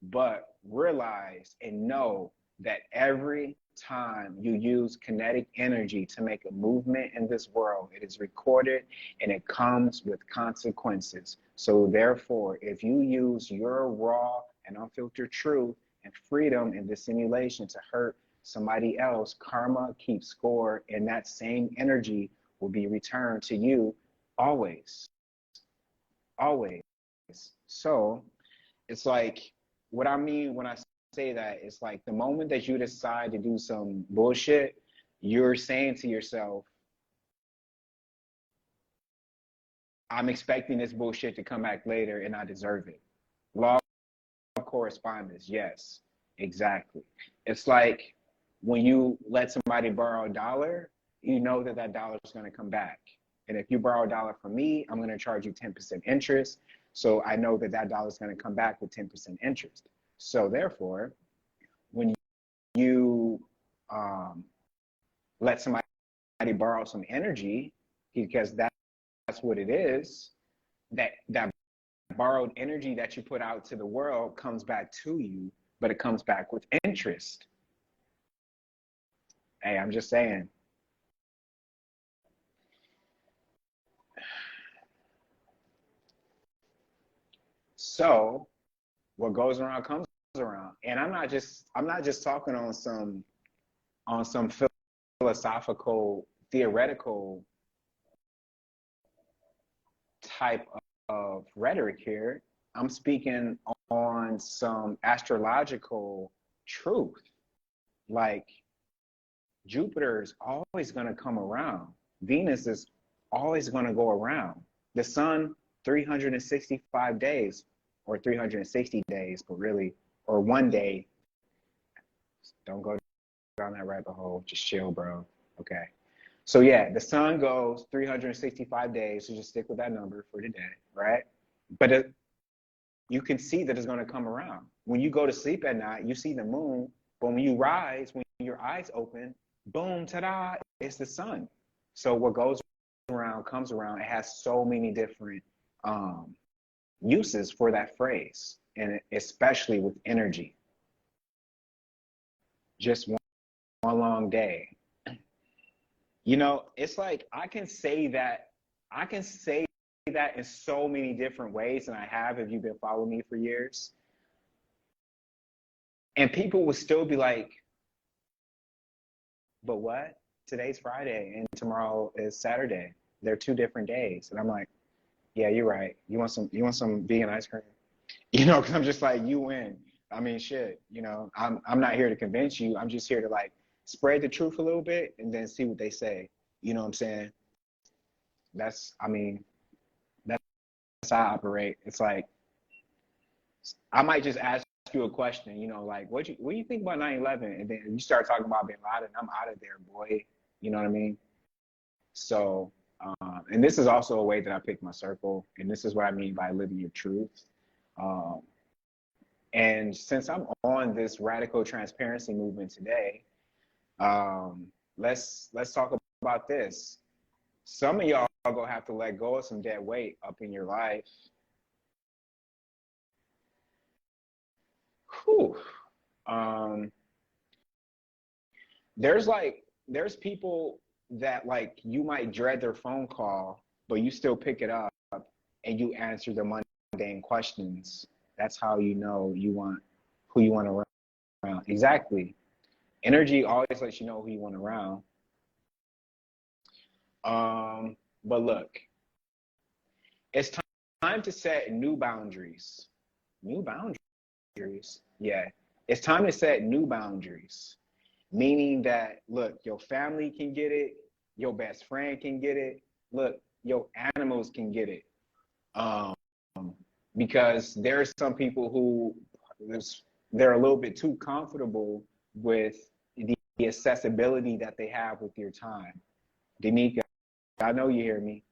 But realize and know that every time you use kinetic energy to make a movement in this world, it is recorded and it comes with consequences. So therefore, if you use your raw and unfiltered truth and freedom and dissimulation to hurt somebody else, karma keeps score, and that same energy will be returned to you always. Always. So it's like, what I mean when I say that, it's like the moment that you decide to do some bullshit, you're saying to yourself, I'm expecting this bullshit to come back later and I deserve it. Law of correspondence, yes, exactly. It's like when you let somebody borrow a dollar, you know that that dollar is going to come back. And if you borrow a dollar from me, I'm going to charge you 10% interest. So I know that that dollar is going to come back with 10% interest. So therefore, when you let somebody borrow some energy, because that's what it is, that borrowed energy that you put out to the world comes back to you, but it comes back with interest. Hey, I'm just saying. So what goes around comes around. And I'm not just talking on some philosophical, theoretical type of rhetoric here. I'm speaking on some astrological truth. Like, Jupiter is always going to come around. Venus is always going to go around. The sun, 365 days or 360 days, but really, or one day. Don't go down that rabbit hole. Just chill, bro. Okay. So yeah, the sun goes 365 days. So just stick with that number for today, right? But you can see that it's going to come around. When you go to sleep at night, you see the moon. But when you rise, when your eyes open, boom, ta-da, it's the sun. So what goes around comes around. It has so many different uses for that phrase, and especially with energy. Just one long day. You know, it's like I can say that in so many different ways, and I have if you've been following me for years. And people will still be like, but what? Today's Friday and tomorrow is Saturday. They're two different days. And I'm like, yeah, you're right. You want some vegan ice cream? You know, because I'm just like, you win. I mean, shit, you know, I'm not here to convince you. I'm just here to like spread the truth a little bit and then see what they say. You know what I'm saying? That's how I operate. It's like, I might just ask you a question, you know, like, what do you think about 9/11? And then you start talking about Bin Laden, I'm out of there, boy. You know what I mean? So, and this is also a way that I pick my circle, and this is what I mean by living your truth. And since I'm on this radical transparency movement today, let's talk about this. Some of y'all are gonna have to let go of some dead weight up in your life. Whew. There's people that, like, you might dread their phone call, but you still pick it up and you answer the mundane questions. That's how you know who you want around. Exactly. Energy always lets you know who you want around. But look, it's time to set new boundaries. New boundaries? Yeah. It's time to set new boundaries. Meaning that, look, your family can get it, your best friend can get it, look, your animals can get it. Because there are some people who they're a little bit too comfortable with the accessibility that they have with your time. Danica, I know you hear me.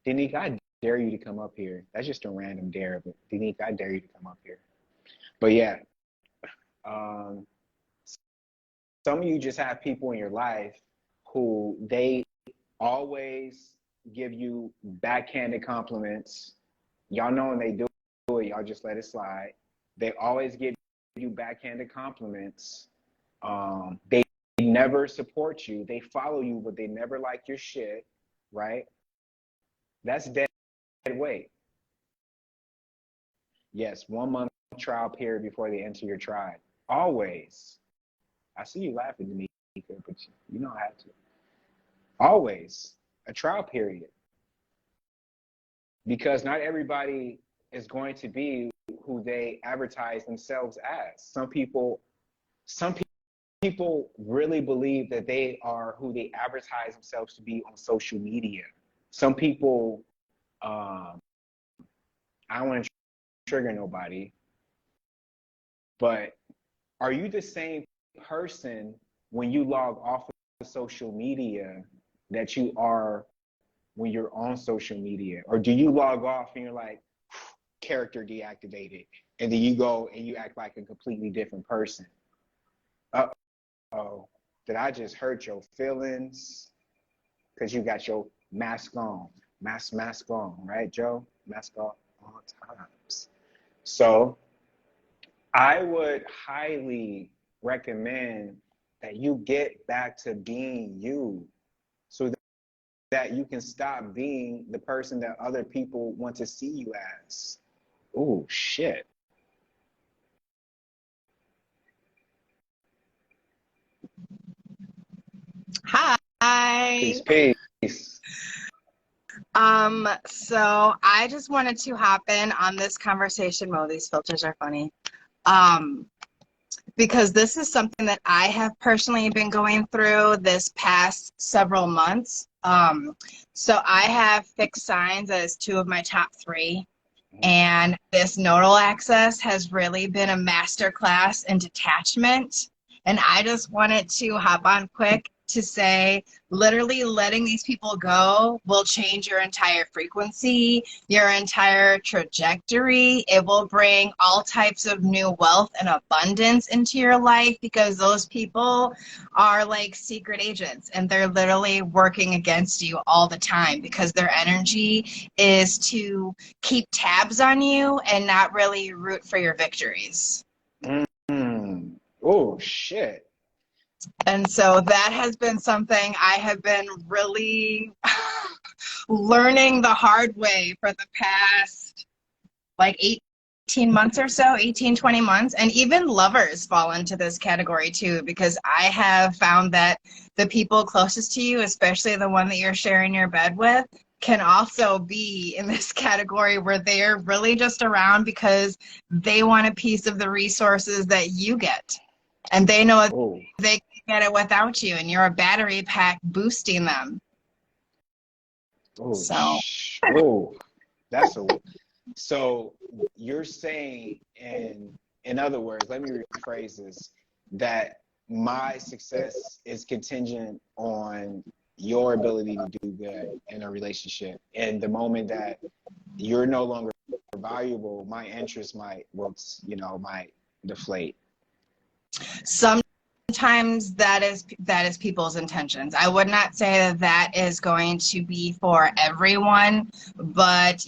Danica, I dare you to come up here. That's just a random dare, but Danica, I dare you to come up here. But yeah, some of you just have people in your life who they always give you backhanded compliments. Y'all know when they do it, y'all just let it slide. They always give you backhanded compliments. They never support you. They follow you, but they never like your shit, right? That's dead weight. Yes, 1 month trial period before they enter your tribe. Always. I see you laughing, Danica, but you don't have to. Always a trial period. Because not everybody is going to be who they advertise themselves as. Some people really believe that they are who they advertise themselves to be on social media. Some people, I don't want to trigger nobody, but are you the same person when you log off of social media that you are when you're on social media? Or do you log off and you're like, character deactivated, and then you go and you act like a completely different person? Uh-oh, did I just hurt your feelings? Because you got your mask on. Mask on, right, Joe? Mask on all times. So I would highly recommend that you get back to being you, so that you can stop being the person that other people want to see you as. Oh, shit. Hi. Peace. So I just wanted to hop in on this conversation. Oh, these filters are funny. Because this is something that I have personally been going through this past several months. So I have fixed signs as 2 of my top 3. And this nodal access has really been a masterclass in detachment. And I just wanted to hop on quick to say, literally letting these people go will change your entire frequency, your entire trajectory. It will bring all types of new wealth and abundance into your life, because those people are like secret agents and they're literally working against you all the time, because their energy is to keep tabs on you and not really root for your victories. Oh, shit. And so that has been something I have been really learning the hard way for the past like 18 months or so, 18, 20 months. And even lovers fall into this category too, because I have found that the people closest to you, especially the one that you're sharing your bed with, can also be in this category where they're really just around because they want a piece of the resources that you get. And they know they can get it without you, and you're a battery pack boosting them. So you're saying, in other words, let me rephrase this, that my success is contingent on your ability to do good in a relationship. And the moment that you're no longer valuable, my interest might deflate. Sometimes that is people's intentions. I would not say that that is going to be for everyone, but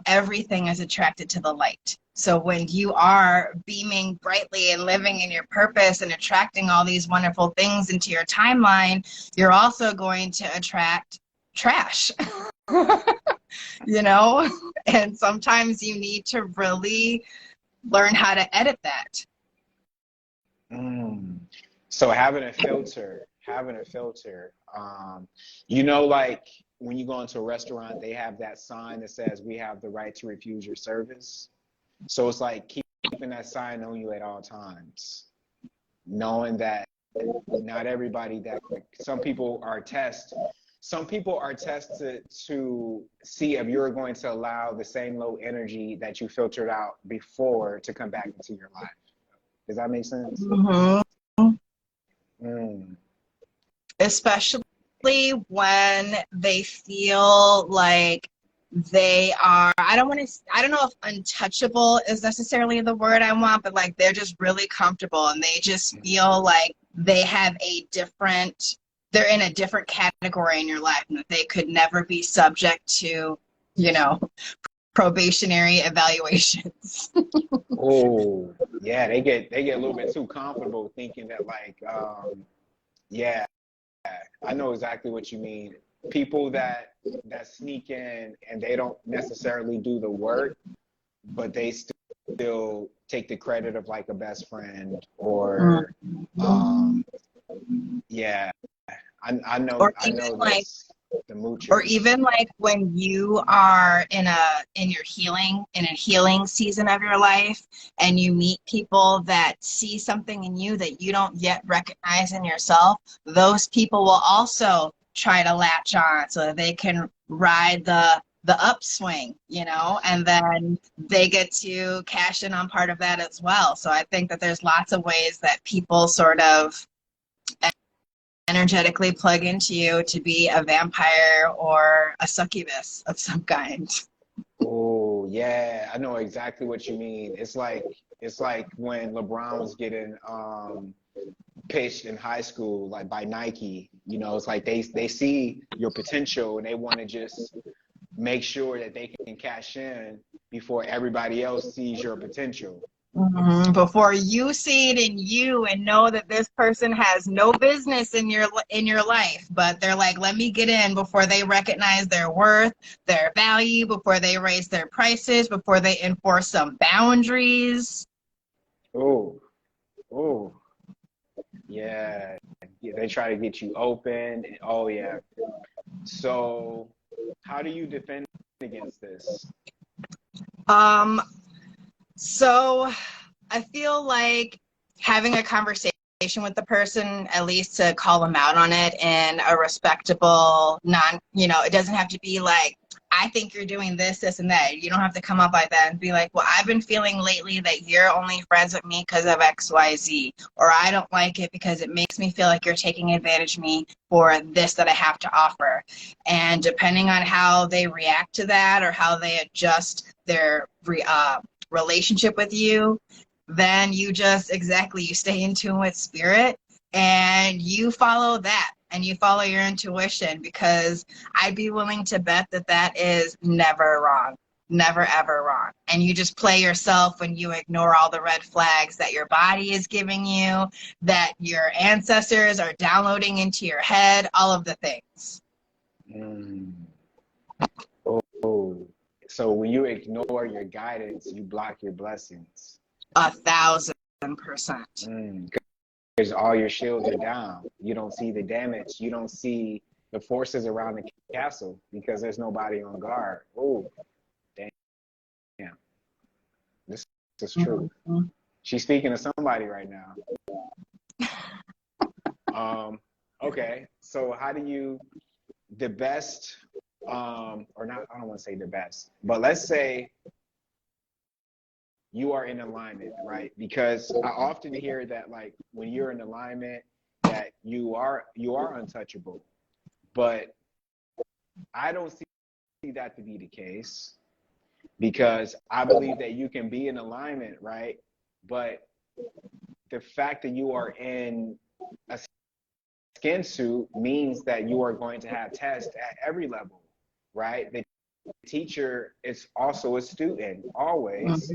everything is attracted to the light. So when you are beaming brightly and living in your purpose and attracting all these wonderful things into your timeline, you're also going to attract trash. And sometimes you need to really learn how to edit that. So having a filter, you know, like when you go into a restaurant, they have that sign that says we have the right to refuse your service. So it's like keeping that sign on you at all times, knowing that not everybody that some people are tested to see if you're going to allow the same low energy that you filtered out before to come back into your life. Does that make sense? Mhm. Mm. Especially when they feel like they are, I don't know if untouchable is necessarily the word I want, but like they're just really comfortable and they just feel like they have they're in a different category in your life and that they could never be subject to, you know, probationary evaluations. Oh, yeah, they get a little bit too comfortable thinking that like, yeah, I know exactly what you mean. People that sneak in and they don't necessarily do the work, but they still take the credit of like a best friend or, um, yeah, Or I even know like this, the or moochers. even like when you are in a healing season of your life and you meet people that see something in you that you don't yet recognize in yourself, those people will also try to latch on so that they can ride the upswing, you know, and then they get to cash in on part of that as well. So I think that there's lots of ways that people sort of energetically plug into you to be a vampire or a succubus of some kind. Oh, yeah, I know exactly what you mean. It's like when LeBron was getting pitched in high school, like by Nike. You know, it's like they see your potential and they want to just make sure that they can cash in before everybody else sees your potential. Before you see it in you and know that this person has no business in your life, but they're like, let me get in before they recognize their worth, their value, before they raise their prices, before they enforce some boundaries. Oh, oh, yeah. Yeah, they try to get you open. Oh, yeah. So, how do you defend against this? Um, so I feel like having a conversation with the person, at least to call them out on it in a respectable, it doesn't have to be like, I think you're doing this, this, and that. You don't have to come up like that and be like, well, I've been feeling lately that you're only friends with me because of XYZ, or I don't like it because it makes me feel like you're taking advantage of me for this that I have to offer. And depending on how they react to that or how they adjust their relationship with you, then you just you stay in tune with spirit and you follow that and you follow your intuition, because I'd be willing to bet that that is never wrong, never ever wrong. And you just play yourself when you ignore all the red flags that your body is giving you, that your ancestors are downloading into your head, all of the things. Mm. Oh, so when you ignore your guidance, you block your blessings. 1,000%. Because all your shields are down. You don't see the damage. You don't see the forces around the castle because there's nobody on guard. Oh, damn. This is true. Mm-hmm. She's speaking to somebody right now. Okay. So how do you the best or not, I don't want to say the best, but let's say you are in alignment, right? Because I often hear that like when you're in alignment that you are untouchable. But I don't see that to be the case because I believe that you can be in alignment, right? But the fact that you are in a skin suit means that you are going to have tests at every level, right? The teacher is also a student, always.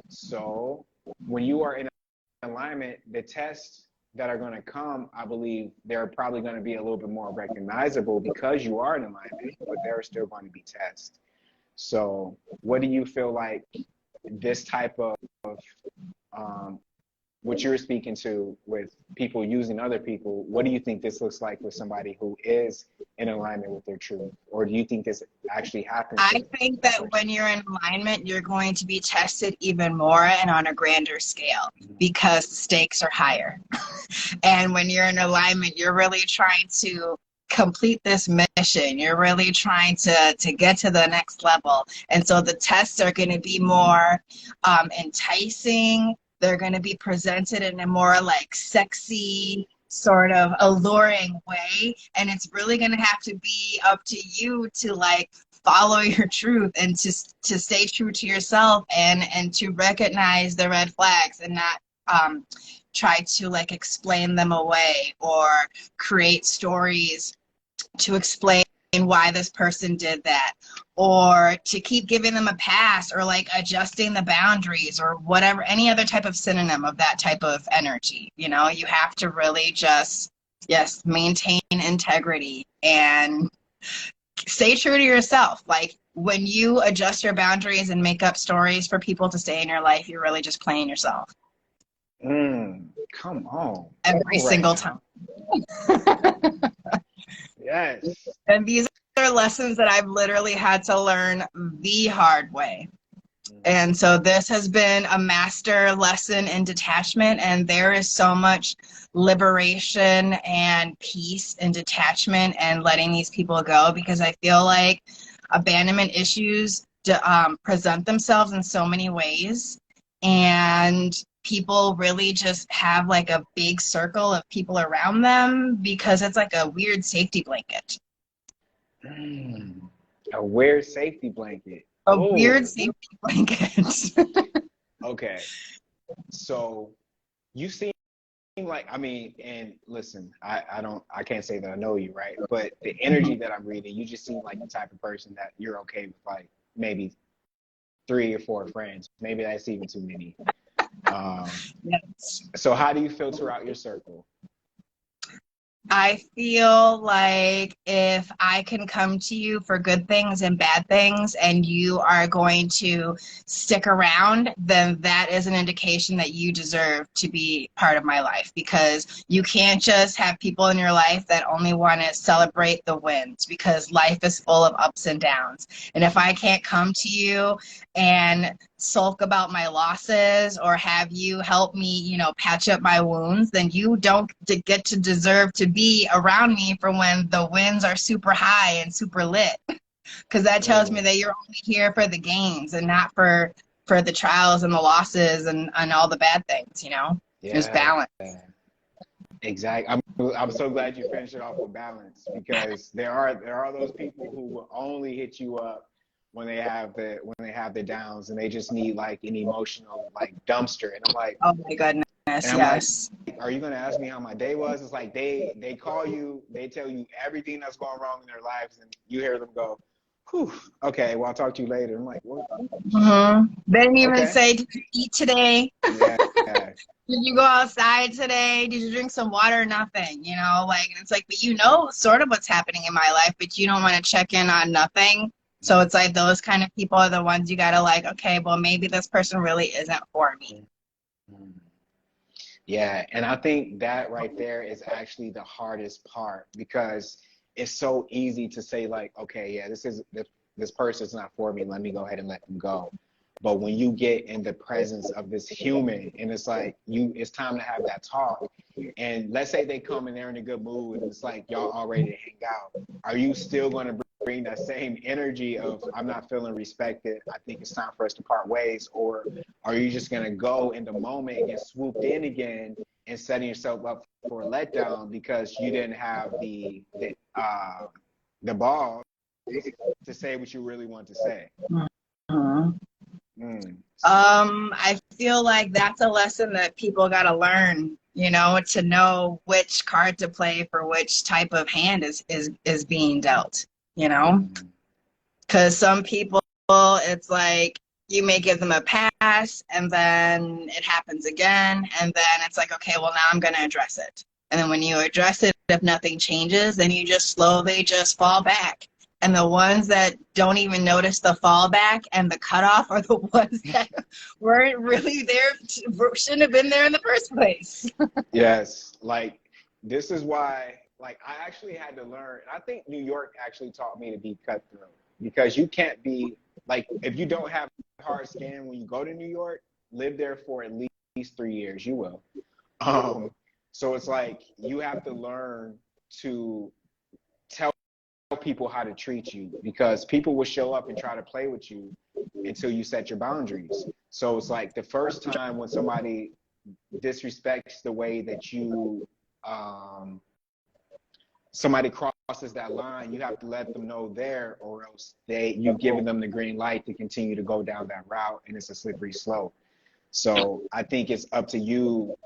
So when you are in alignment, the tests that are going to come, I believe they're probably going to be a little bit more recognizable because you are in alignment, but there are still going to be tests. So what do you feel like this type of um, what you're speaking to with people using other people, what do you think this looks like with somebody who is in alignment with their truth? Or do you think this actually happens? I think that when you're in alignment, you're going to be tested even more and on a grander scale because the stakes are higher. And when you're in alignment, you're really trying to complete this mission. You're really trying to get to the next level. And so the tests are going to be more enticing. They're going to be presented in a more like sexy, sort of alluring way. And it's really going to have to be up to you to like follow your truth and to stay true to yourself and to recognize the red flags and not try to like explain them away or create stories to explain why this person did that, or to keep giving them a pass, or like adjusting the boundaries, or whatever, any other type of synonym of that type of energy. You know, you have to really just, yes, maintain integrity and stay true to yourself. Like when you adjust your boundaries and make up stories for people to stay in your life, you're really just playing yourself. Come on. Every single time. Yes. And these are lessons that I've literally had to learn the hard way. And so this has been a master lesson in detachment, and there is so much liberation and peace in detachment and letting these people go, because I feel like abandonment issues present themselves in so many ways, and people really just have like a big circle of people around them because it's like a weird safety blanket. A weird safety blanket. Weird safety blanket. Okay. So you seem like, I mean, and listen, I can't say that I know you, right? But the energy that I'm reading, you just seem like the type of person that you're okay with like maybe 3 or 4 friends. Maybe that's even too many. Yes. So how do you filter out your circle? I feel like if I can come to you for good things and bad things and you are going to stick around, then that is an indication that you deserve to be part of my life, because you can't just have people in your life that only want to celebrate the wins, because life is full of ups and downs. And if I can't come to you and sulk about my losses or have you help me, you know, patch up my wounds, then you don't get to deserve to be around me for when the wins are super high and super lit, because that tells me that you're only here for the gains and not for the trials and the losses and all the bad things, you know. There's balance. Exactly. I'm so glad you finished it off with balance, because there are those people who will only hit you up when they have the downs, and they just need like an emotional like dumpster. And I'm like, oh my goodness, yes. Like, are you gonna ask me how my day was? It's like they call you, they tell you everything that's going wrong in their lives, and you hear them go, whew, okay, well, I'll talk to you later. I'm like, what? They didn't even say, did you eat today? Yeah. Did you go outside today? Did you drink some water? Nothing, you know, like, and it's like, but you know sort of what's happening in my life, but you don't want to check in on nothing. So it's like those kind of people are the ones you gotta like, okay, well, maybe this person really isn't for me. Yeah, and I think that right there is actually the hardest part, because it's so easy to say like, okay, yeah, this person's not for me, let me go ahead and let them go. But when you get in the presence of this human and it's like it's time to have that talk, and let's say they come and they're in a good mood and it's like y'all all ready to hang out, are you still going to bring that same energy of I'm not feeling respected, I think it's time for us to part ways? Or are you just going to go in the moment and get swooped in again and setting yourself up for a letdown because you didn't have the balls to say what you really want to say? I feel like that's a lesson that people got to learn, you know, to know which card to play for which type of hand is being dealt, you know, because some people, it's like you may give them a pass and then it happens again, and then it's like, okay, well, now I'm going to address it. And then when you address it, if nothing changes, then you just slowly just fall back. And the ones that don't even notice the fallback and the cutoff are the ones that weren't really there, shouldn't have been there in the first place. Yes, like this is why, like I actually had to learn. I think New York actually taught me to be cutthroat because you can't be like if you don't have hard skin when you go to New York, live there for at least 3 years. You will. So it's like you have to learn to tell people how to treat you because people will show up and try to play with you until you set your boundaries. So it's like the first time when somebody disrespects the way that you somebody crosses that line, you have to let them know there, or else you've given them the green light to continue to go down that route, and it's a slippery slope. So I think it's up to you,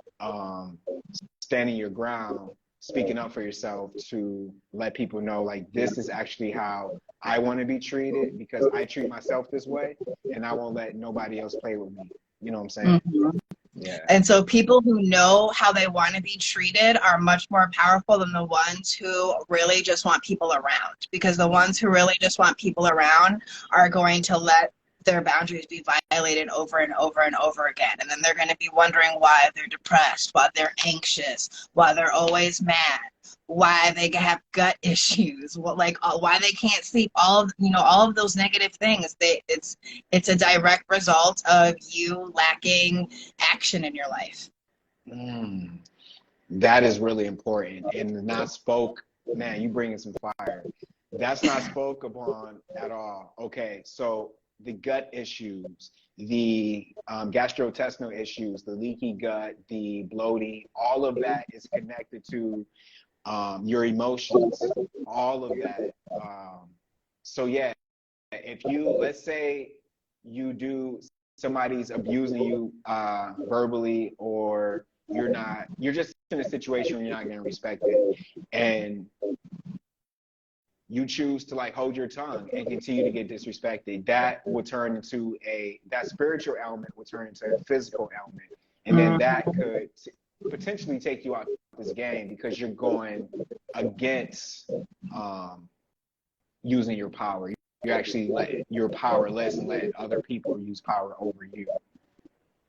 standing your ground, speaking up for yourself to let people know, like, this is actually how I want to be treated because I treat myself this way, and I won't let nobody else play with me. You know what I'm saying? Mm-hmm. Yeah. And so people who know how they want to be treated are much more powerful than the ones who really just want people around. Because the ones who really just want people around are going to let their boundaries be violated over and over and over again. And then they're going to be wondering why they're depressed, why they're anxious, why they're always mad, why they have gut issues, why they can't sleep, all of those negative things. It's a direct result of you lacking action in your life. That is really important. And not spoke, man, you bringing some fire. That's not spoke upon at all. Okay, so the gut issues, the gastrointestinal issues, the leaky gut, the bloating, all of that is connected to your emotions, all of that. So yeah, if you, let's say somebody's abusing you verbally, or you're just in a situation where you're not going to respect it, and you choose to like hold your tongue and continue to get disrespected, that spiritual element will turn into a physical element. And then that could potentially take you out of this game because you're going against using your power. You're actually letting your powerless and letting other people use power over you.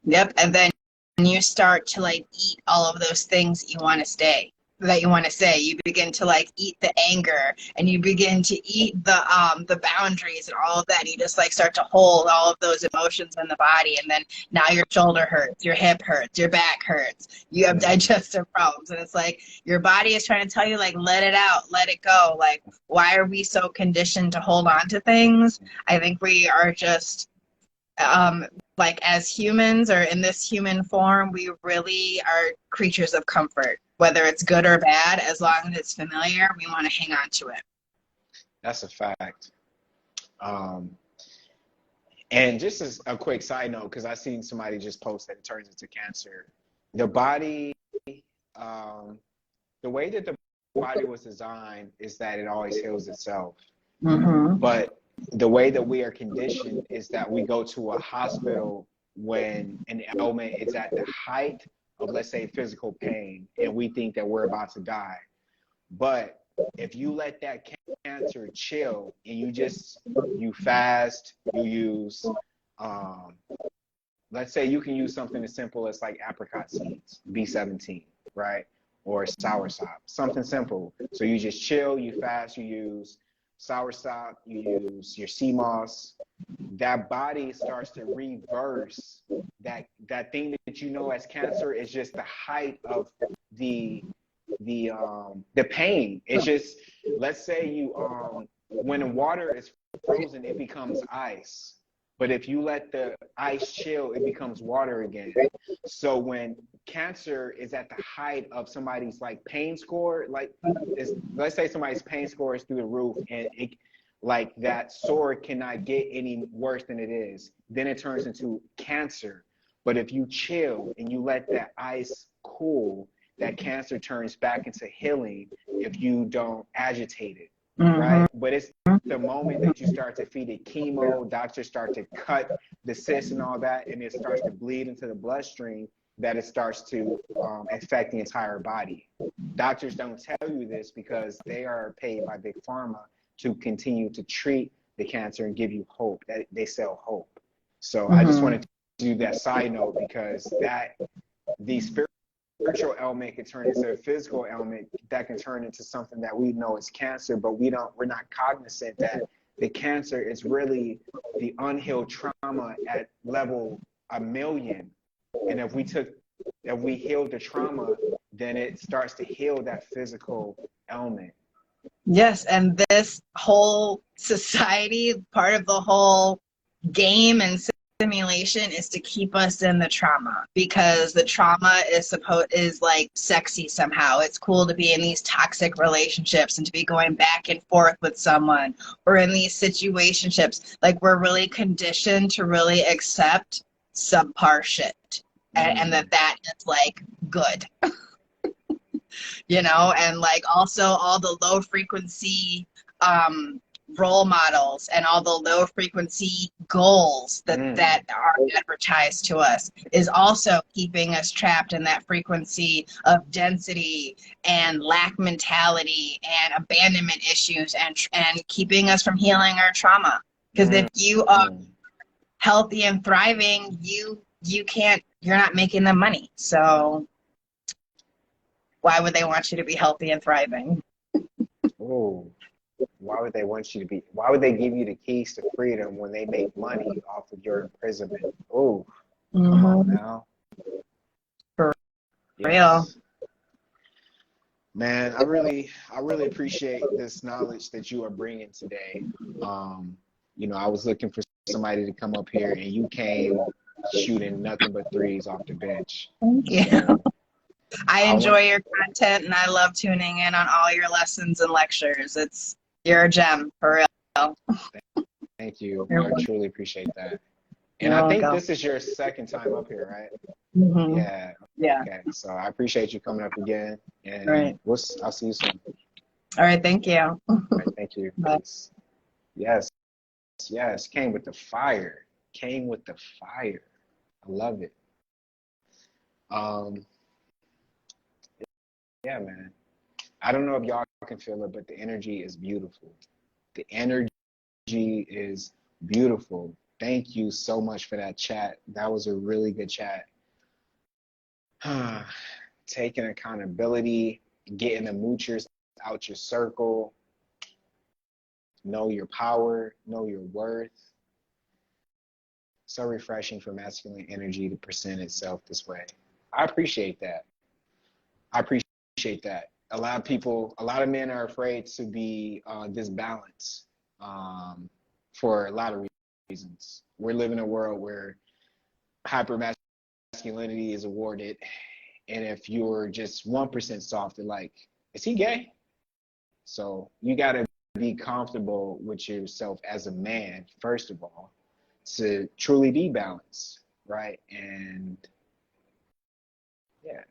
Yep. And then you start to like eat all of those things that you want to say. You begin to like eat the anger, and you begin to eat the boundaries and all of that. And you just like start to hold all of those emotions in the body, and then now your shoulder hurts, your hip hurts, your back hurts, you have digestive problems, and it's like your body is trying to tell you like, let it out, let it go. Like, why are we so conditioned to hold on to things? I think we are just like, as humans, or in this human form, we really are creatures of comfort. Whether it's good or bad, as long as it's familiar, we want to hang on to it. That's a fact. And just as a quick side note, because I seen somebody just post that it turns into cancer. The body, the way that the body was designed is that it always heals itself. But the way that we are conditioned is that we go to a hospital when an ailment is at the height of, let's say, physical pain, and we think that we're about to die. But if you let that cancer chill and you fast, you use, let's say you can use something as simple as like apricot seeds, B17, right? Or soursop, something simple. So you just chill, you fast, you use soursop, you use your sea moss. That body starts to reverse that thing that you know as cancer is just the height of the pain. It's just, let's say you when the water is frozen, it becomes ice. But if you let the ice chill, it becomes water again. So when cancer is at the height of somebody's like pain score, like let's say somebody's pain score is through the roof, and it, like that sore cannot get any worse than it is, then it turns into cancer. But if you chill and you let that ice cool, that cancer turns back into healing if you don't agitate it. Right? But it's the moment that you start to feed it chemo, doctors start to cut the cysts and all that, and it starts to bleed into the bloodstream, that it starts to affect the entire body. Doctors don't tell you this because they are paid by Big Pharma to continue to treat the cancer and give you hope. That they sell hope. So I just wanted to do that side note, because that the spiritual ailment can turn into a physical ailment that can turn into something that we know is cancer, but we're not cognizant that the cancer is really the unhealed trauma at level 1,000,000. And if we heal the trauma, then it starts to heal that physical ailment. Yes, and this whole society, part of the whole game and simulation is to keep us in the trauma, because the trauma is like sexy somehow. It's cool to be in these toxic relationships and to be going back and forth with someone, or in these situationships. Like, we're really conditioned to really accept subpar shit, and that is like good. You know, and like also all the low frequency role models and all the low frequency goals that are advertised to us is also keeping us trapped in that frequency of density and lack mentality and abandonment issues, and keeping us from healing our trauma. Because if you are healthy and thriving, you're not making the money. So why would they want you to be healthy and thriving? Oh, why would they give you the keys to freedom when they make money off of your imprisonment? Oh, come on now. For real. Man, I really appreciate this knowledge that you are bringing today. You know, I was looking for somebody to come up here, and you came shooting nothing but threes off the bench. Thank you. So, I enjoy your content, and I love tuning in on all your lessons and lectures. You're a gem, for real. Thank you. I truly appreciate that. And I think this is your second time up here, right? Yeah. Okay. So I appreciate you coming up again, and I'll see you soon. All right. Thank you. All right, thank you. Yes. Came with the fire. I love it. Yeah, man. I don't know if y'all can feel it, but the energy is beautiful. The energy is beautiful. Thank you so much for that chat. That was a really good chat. Taking accountability, getting the moochers out your circle. Know your power, know your worth. So refreshing for masculine energy to present itself this way. I appreciate that. A lot of men are afraid to be disbalanced for a lot of reasons. We're living in a world where hypermasculinity is awarded, and if you're just 1% soft, they're like, is he gay? So you got to be comfortable with yourself as a man, first of all, to truly be balanced, right? And yeah.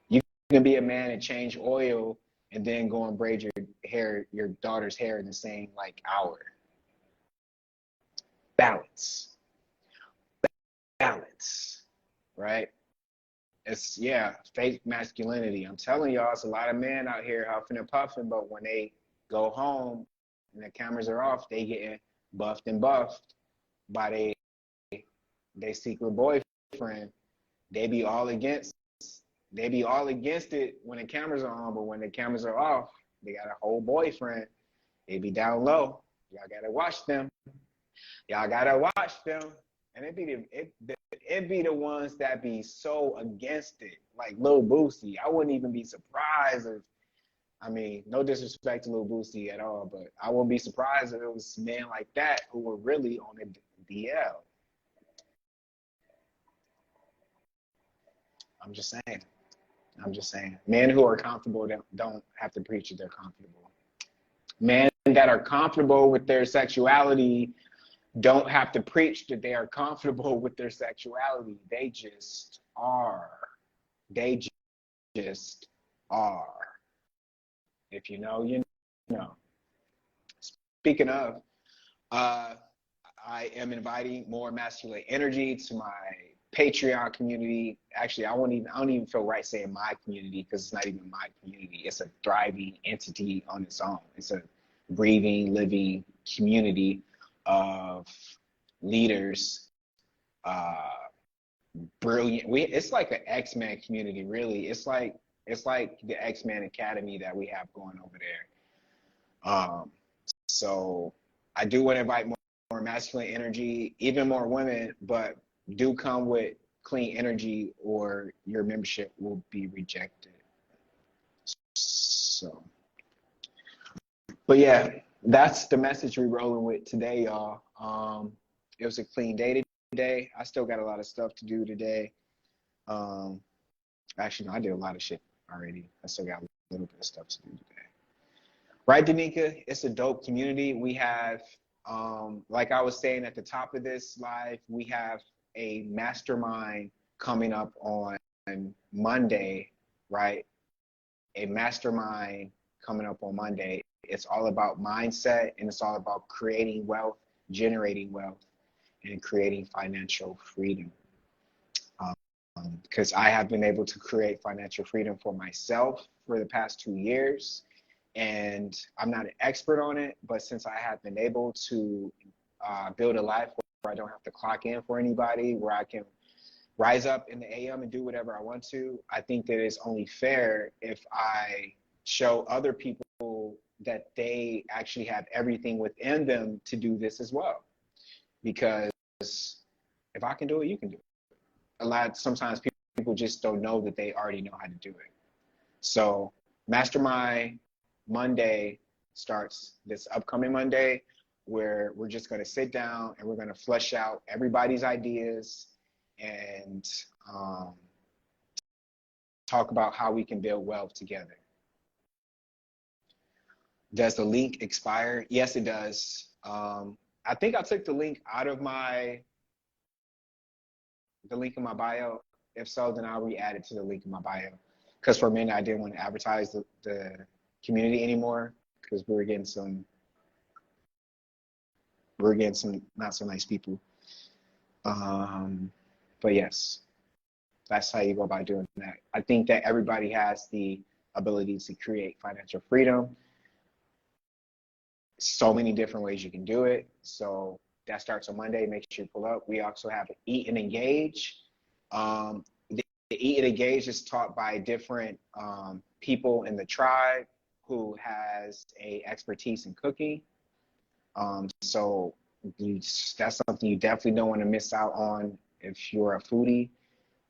You can be a man and change oil and then go and braid your daughter's hair in the same like hour. Balance, right? It's fake masculinity. I'm telling y'all, it's a lot of men out here huffing and puffing, but when they go home and the cameras are off, they getting buffed by they secret boyfriend. They be all against it when the cameras are on, but when the cameras are off, they got a whole boyfriend. They be down low. Y'all gotta watch them. And it be the ones that be so against it, like Lil Boosie. I wouldn't even be surprised no disrespect to Lil Boosie at all, but I wouldn't be surprised if it was men like that who were really on the DL. I'm just saying. Men who are comfortable don't have to preach that they're comfortable. Men that are comfortable with their sexuality don't have to preach that they are comfortable with their sexuality. They just are. If you know, you know. Speaking of, I am inviting more masculine energy to my Patreon community. Actually, I don't even feel right saying my community, because it's not even my community. It's a thriving entity on its own. It's a breathing, living community of leaders, brilliant. It's like an X-Men community, really. It's like the X-Men Academy that we have going over there. So I do want to invite more masculine energy, even more women, but do come with clean energy or your membership will be rejected. So, but yeah, that's the message we're rolling with today, y'all. It was a clean day today. I still got a lot of stuff to do today. Actually, no, I did a lot of shit already. I still got a little bit of stuff to do today. Right, Danica? It's a dope community. We have, like I was saying at the top of this live, we have a mastermind coming up on Monday, right? A mastermind coming up on Monday. It's all about mindset, and it's all about creating wealth, generating wealth, and creating financial freedom. Because I have been able to create financial freedom for myself for the past 2 years. And I'm not an expert on it, but since I have been able to build a life where I don't have to clock in for anybody, where I can rise up in the AM and do whatever I want to, I think that it's only fair if I show other people that they actually have everything within them to do this as well. Because if I can do it, you can do it. Sometimes people just don't know that they already know how to do it. So Mastermind Monday starts this upcoming Monday, where we're just going to sit down and we're going to flesh out everybody's ideas and talk about how we can build wealth together. Does the link expire? Yes, it does. I think I took the link out of the link in my bio. If so, then I'll re-add it to the link in my bio. Because for a minute, I didn't want to advertise the community anymore because we were getting some not so nice people. But yes, that's how you go about doing that. I think that everybody has the ability to create financial freedom. So many different ways you can do it. So that starts on Monday. Make sure you pull up. We also have Eat and Engage. The Eat and Engage is taught by different people in the tribe who has a expertise in cooking. So that's something you definitely don't want to miss out on if you're a foodie.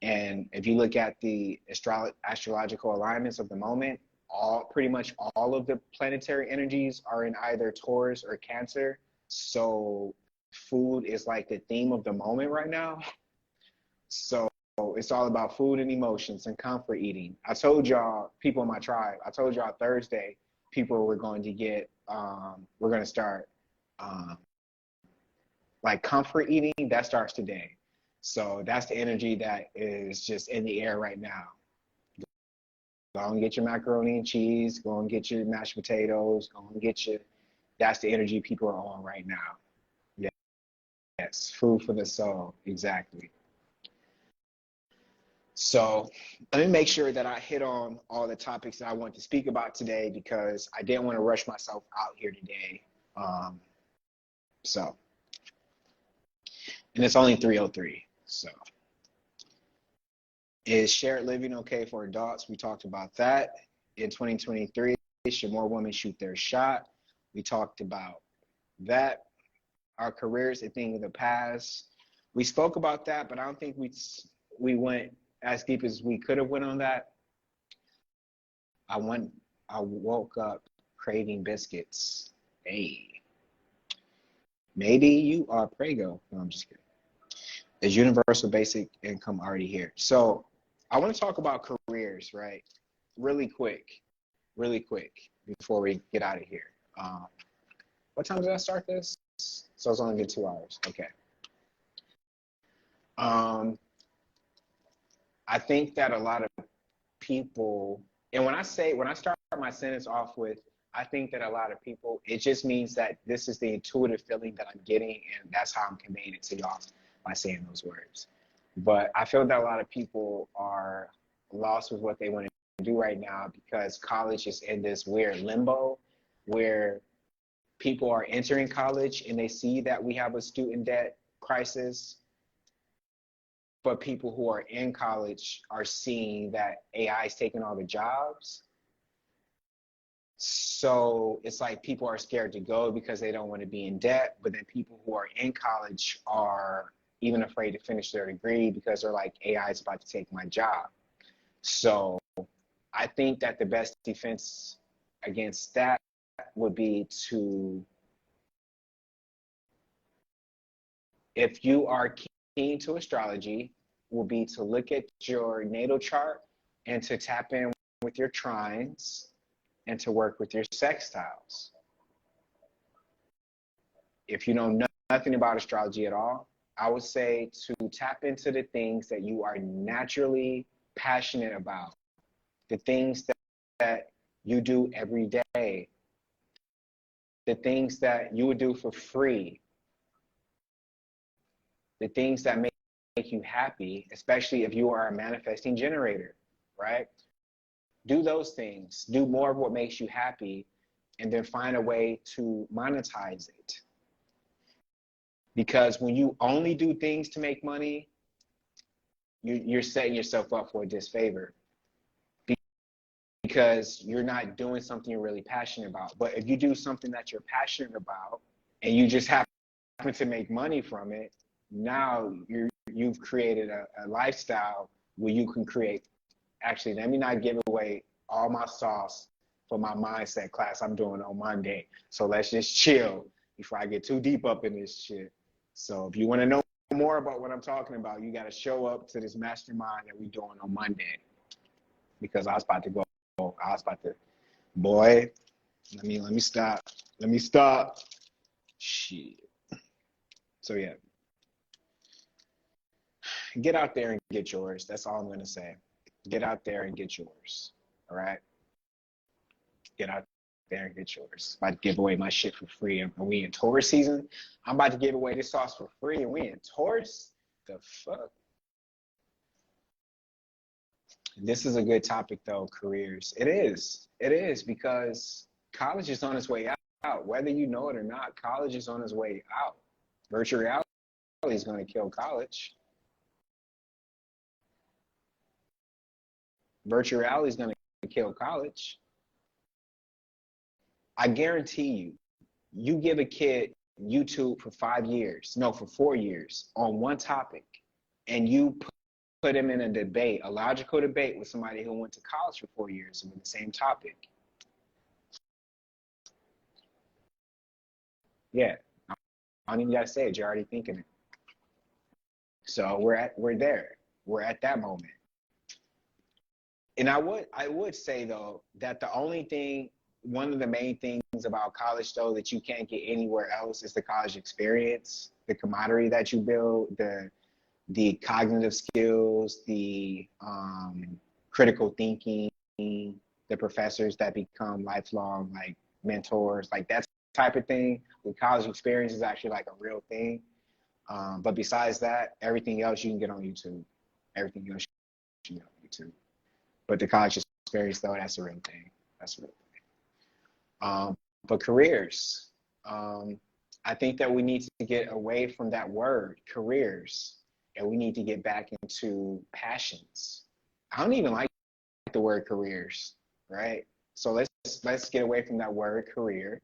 And if you look at the astrological alignments of the moment, pretty much all of the planetary energies are in either Taurus or Cancer. So food is like the theme of the moment right now. So it's all about food and emotions and comfort eating. I told y'all, people in my tribe, I told y'all Thursday, people were going to get, we're going to start like comfort eating. That starts today. So that's the energy that is just in the air right now. Go and get your macaroni and cheese. Go and get your mashed potatoes. Go and get your, that's the energy people are on right now. Yes, food for the soul, exactly. So let me make sure that I hit on all the topics that I want to speak about today because I didn't want to rush myself out here today. And it's only 3:03. So is shared living okay for adults? We talked about that. In 2023, should more women shoot their shot? We talked about that. Our careers, a thing of the past. We spoke about that, but I don't think we went as deep as we could have went on that. I woke up craving biscuits. Hey, maybe you are prego. No, I'm just kidding. Is universal basic income already here? So I want to talk about careers, right? Really quick, before we get out of here. What time did I start this? So it's only been 2 hours. Okay. I think that a lot of people, and when I start my sentence off with, I think that a lot of people, it just means that this is the intuitive feeling that I'm getting, and that's how I'm conveying it to y'all by saying those words. But I feel that a lot of people are lost with what they want to do right now because college is in this weird limbo where people are entering college and they see that we have a student debt crisis, but people who are in college are seeing that AI is taking all the jobs. So it's like people are scared to go because they don't want to be in debt, but then people who are in college are even afraid to finish their degree because they're like, AI is about to take my job. So I think that the best defense against that would be to, if you are keen to astrology, will be to look at your natal chart and to tap in with your trines and to work with your sextiles. If you know nothing about astrology at all, I would say to tap into the things that you are naturally passionate about, the things that you do every day, the things that you would do for free, the things that make you happy, especially if you are a manifesting generator, right? Do those things, do more of what makes you happy, and then find a way to monetize it. Because when you only do things to make money, you're setting yourself up for a disfavor, because you're not doing something you're really passionate about. But if you do something that you're passionate about and you just happen to make money from it, now you've created a lifestyle where you can create. Actually, let me not give away all my sauce for my mindset class I'm doing on Monday. So let's just chill before I get too deep up in this shit. So if you want to know more about what I'm talking about, you got to show up to this mastermind that we're doing on Monday. Because I was about to, boy, let me stop. Shit. So yeah. Get out there and get yours. That's all I'm going to say. Get out there and get yours. All right? Get out there and get yours. I'm about to give away my shit for free. And we in Taurus season. I'm about to give away this sauce for free. And we in Taurus? The fuck? This is a good topic, though, careers. It is. It is, because college is on its way out. Whether you know it or not, college is on its way out. Virtual reality is going to kill college. Virtual reality is going to kill college. I guarantee you, you give a kid YouTube for 4 years on one topic, and you put him in a debate, a logical debate with somebody who went to college for 4 years with the same topic. Yeah, I don't even gotta say it, you're already thinking it. So we're there. We're at that moment. And I would say, though, that one of the main things about college, though, that you can't get anywhere else is the college experience, the camaraderie that you build, the cognitive skills, the critical thinking, the professors that become lifelong like mentors, like that type of thing. The college experience is actually like a real thing. But besides that, everything else you can get on YouTube. Everything else you can get on YouTube. But the college experience, though, that's a real thing. That's a real thing. But careers, I think that we need to get away from that word, careers, and we need to get back into passions. I don't even like the word careers, right? So let's get away from that word career,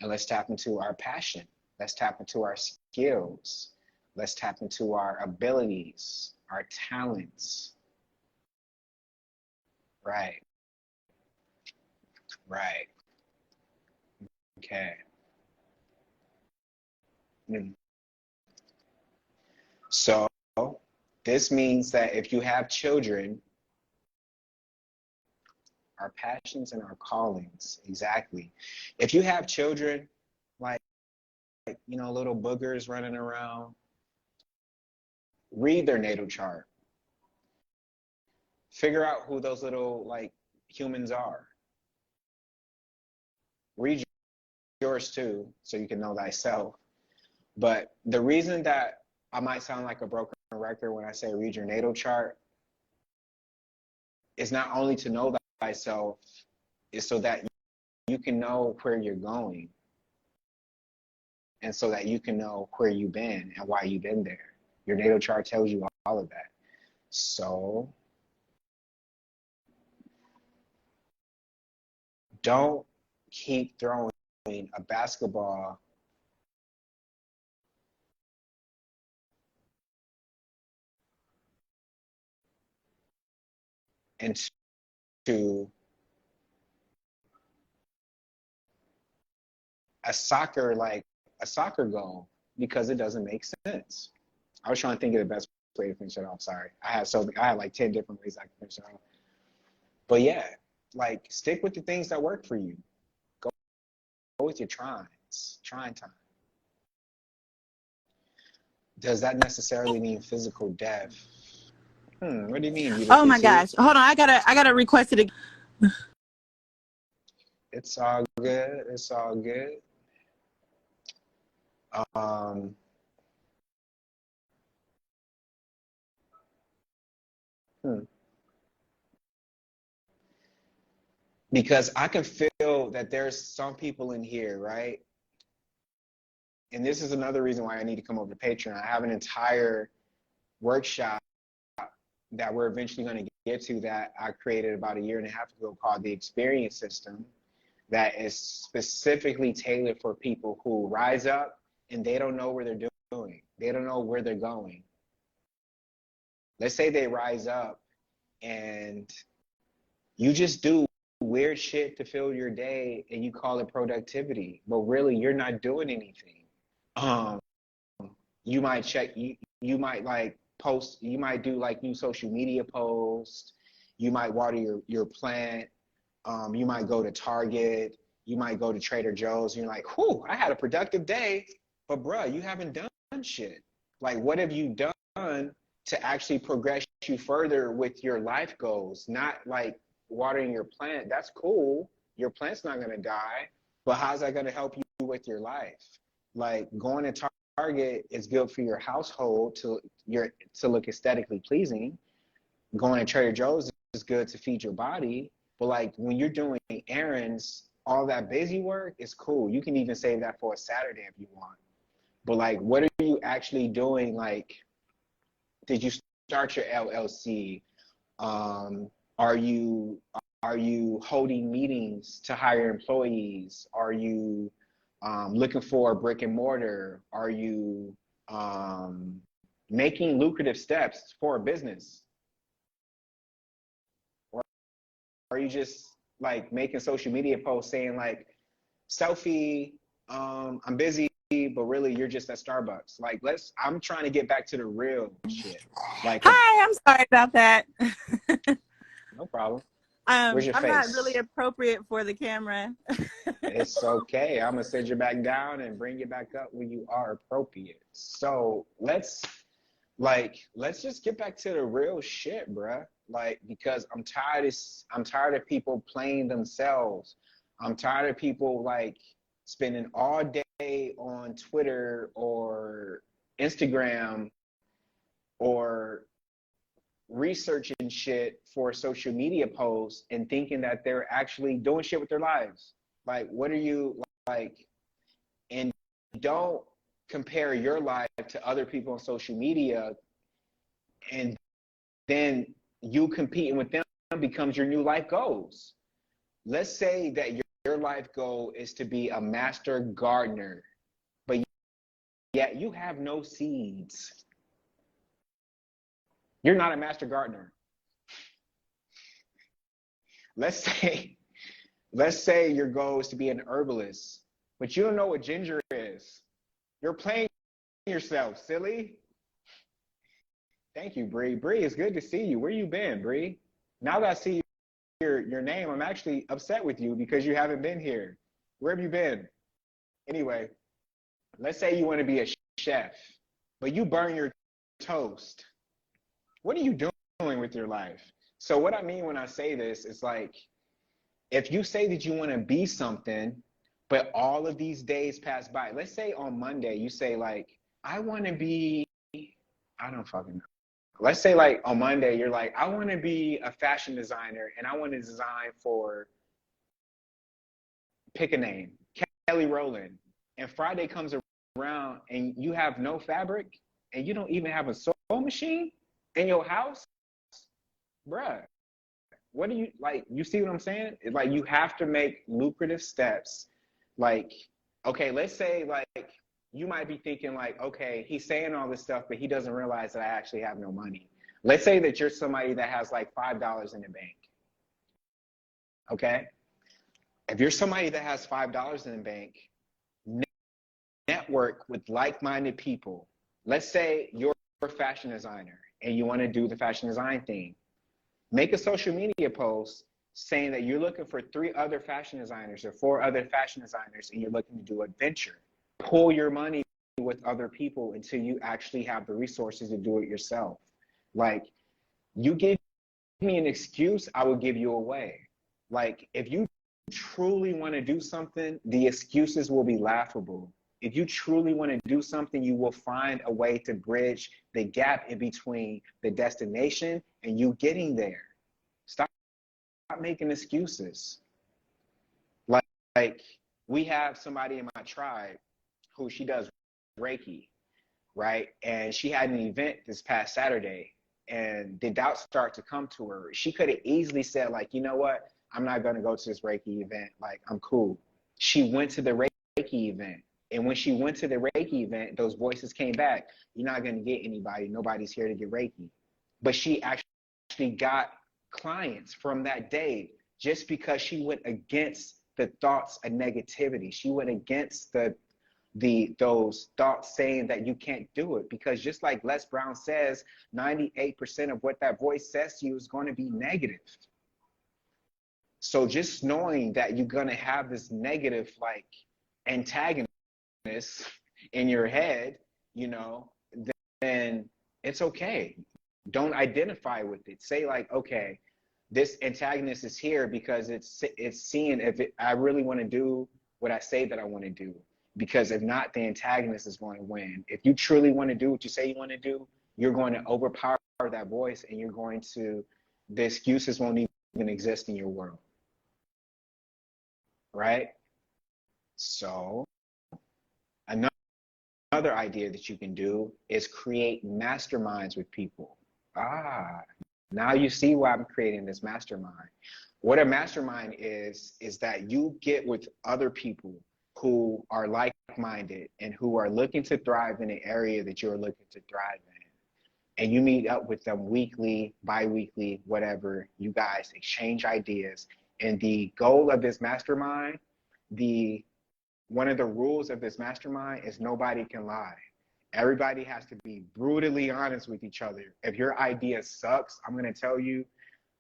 and let's tap into our passion. Let's tap into our skills. Let's tap into our abilities, our talents. Right. Right. Okay. So this means that if you have children, our passions and our callings, exactly. If you have children, like little boogers running around, read their natal chart. Figure out who those little humans are. Read yours too, so you can know thyself. But the reason that I might sound like a broken record when I say read your natal chart is not only to know thyself, is so that you can know where you're going. and so that you can know where you've been and why you've been there. Your natal chart tells you all of that. So don't keep throwing a basketball into a soccer goal because it doesn't make sense. I was trying to think of the best way to finish it off. Sorry. I had like 10 different ways I could finish it off. But yeah, like stick with the things that work for you. Go with your trying time. Does that necessarily mean physical death? What do you mean? You the Oh my PT? gosh. Hold on, I gotta request it again. It's all good. It's all good. Because I can feel that there's some people in here, right? And this is another reason why I need to come over to Patreon. I have an entire workshop that we're eventually going to get to that I created about 1.5 years ago called the Experience System, that is specifically tailored for people who rise up and they don't know where they're doing. They don't know where they're going. Let's say they rise up and you just do weird shit to fill your day and you call it productivity, but really you're not doing anything. You might check, you might like post, you might do like new social media posts, you might water your plant, you might go to Target, you might go to Trader Joe's, and you're like, whew, I had a productive day, but bruh, you haven't done shit. Like, what have you done to actually progress you further with your life goals? Not like watering your plant, that's cool, your plant's not gonna die, but how's that gonna help you with your life? Like going to Target is good for your household to look aesthetically pleasing. Going to Trader Joe's is good to feed your body, but like when you're doing errands, all that busy work is cool. You can even save that for a Saturday if you want. But like, what are you actually doing? Like, did you start your LLC? Are you holding meetings to hire employees? Are you looking for a brick and mortar? Are you making lucrative steps for a business? Or are you just like making social media posts saying like, selfie, I'm busy, but really you're just at Starbucks. Like, I'm trying to get back to the real shit. Like, Hi, I'm sorry about that. no problem. Where's your I'm not face? really appropriate for the camera. It's okay. I'm gonna send you back down and bring you back up when you are appropriate. So let's just get back to the real shit, bruh. Like, because I'm tired of people playing themselves. I'm tired of people like spending all day on Twitter or Instagram or researching shit for social media posts and thinking that they're actually doing shit with their lives. Like, what are you like? And don't compare your life to other people on social media, and then you competing with them becomes your new life goals. Let's say that your life goal is to be a master gardener, but yet you have no seeds. You're not a master gardener. Let's say your goal is to be an herbalist, but you don't know what ginger is. You're playing yourself, silly. Thank you, Bree. Bree, it's good to see you. Where you been, Bree? Now that I see your name, I'm actually upset with you because you haven't been here. Where have you been? Anyway, let's say you want to be a chef, but you burn your toast. What are you doing with your life? So what I mean when I say this is like, if you say that you want to be something, but all of these days pass by, let's say on Monday, you say like, I want to be, I don't fucking know. Let's say like on Monday, you're like, I want to be a fashion designer and I want to design for, pick a name, Kelly Rowland. And Friday comes around and you have no fabric and you don't even have a sewing machine in your house, bruh, what do you like? You see what I'm saying? It's like you have to make lucrative steps. Like, okay, let's say like you might be thinking like, okay, he's saying all this stuff, but he doesn't realize that I actually have no money. Let's say that you're somebody that has like $5 in the bank. Okay? If you're somebody that has $5 in the bank, network with like-minded people. Let's say you're a fashion designer and you want to do the fashion design thing. Make a social media post saying that you're looking for 3 other fashion designers or 4 other fashion designers and you're looking to do a venture. Pull your money with other people until you actually have the resources to do it yourself. Like, you give me an excuse, I will give you away. Like, if you truly want to do something, the excuses will be laughable. If you truly want to do something, you will find a way to bridge the gap in between the destination and you getting there. Stop making excuses. Like we have somebody in my tribe who she does Reiki, right? And she had an event this past Saturday and the doubts start to come to her. She could have easily said like, you know what? I'm not going to go to this Reiki event. Like, I'm cool. She went to the Reiki event. And when she went to the Reiki event, those voices came back. You're not going to get anybody. Nobody's here to get Reiki. But she actually got clients from that day just because she went against the thoughts of negativity. She went against those thoughts saying that you can't do it. Because just like Les Brown says, 98% of what that voice says to you is going to be negative. So just knowing that you're going to have this negative like antagonist in your head, you know, then it's okay. Don't identify with it. Say like, okay, this antagonist is here because it's seeing if I really want to do what I say that I want to do. Because if not, the antagonist is going to win. If you truly want to do what you say you want to do, you're going to overpower that voice and you're going to, the excuses won't even exist in your world. Right? So another idea that you can do is create masterminds with people. Now you see why I'm creating this mastermind. What a mastermind is that you get with other people who are like-minded and who are looking to thrive in an area that you're looking to thrive in. And you meet up with them weekly, bi-weekly, whatever. You guys exchange ideas. And the goal of this mastermind, one of the rules of this mastermind is nobody can lie. Everybody has to be brutally honest with each other. If your idea sucks, I'm going to tell you,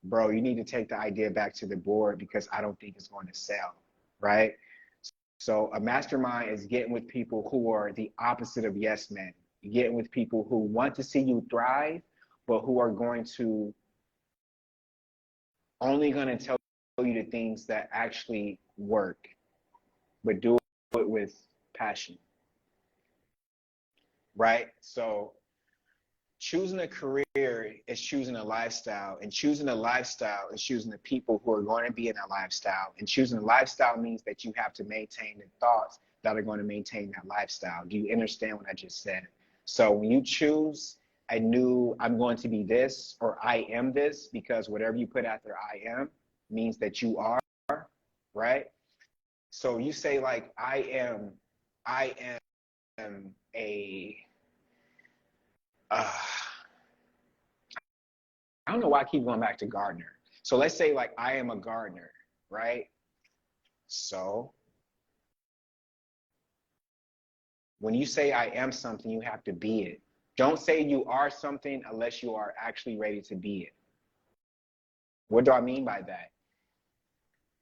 bro, you need to take the idea back to the board because I don't think it's going to sell, right? So a mastermind is getting with people who are the opposite of yes men. Getting with people who want to see you thrive, but who are going to only going to tell you the things that actually work, but do it with passion, right? So choosing a career is choosing a lifestyle, and choosing a lifestyle is choosing the people who are going to be in that lifestyle. And choosing a lifestyle means that you have to maintain the thoughts that are going to maintain that lifestyle. Do you understand what I just said? So when you choose a new, I'm going to be this, or I am this, because whatever you put after I am means that you are, right? So you say like, I am a, I don't know why I keep going back to gardener. So let's say like I am a gardener, right? So when you say I am something, you have to be it. Don't say you are something unless you are actually ready to be it. What do I mean by that?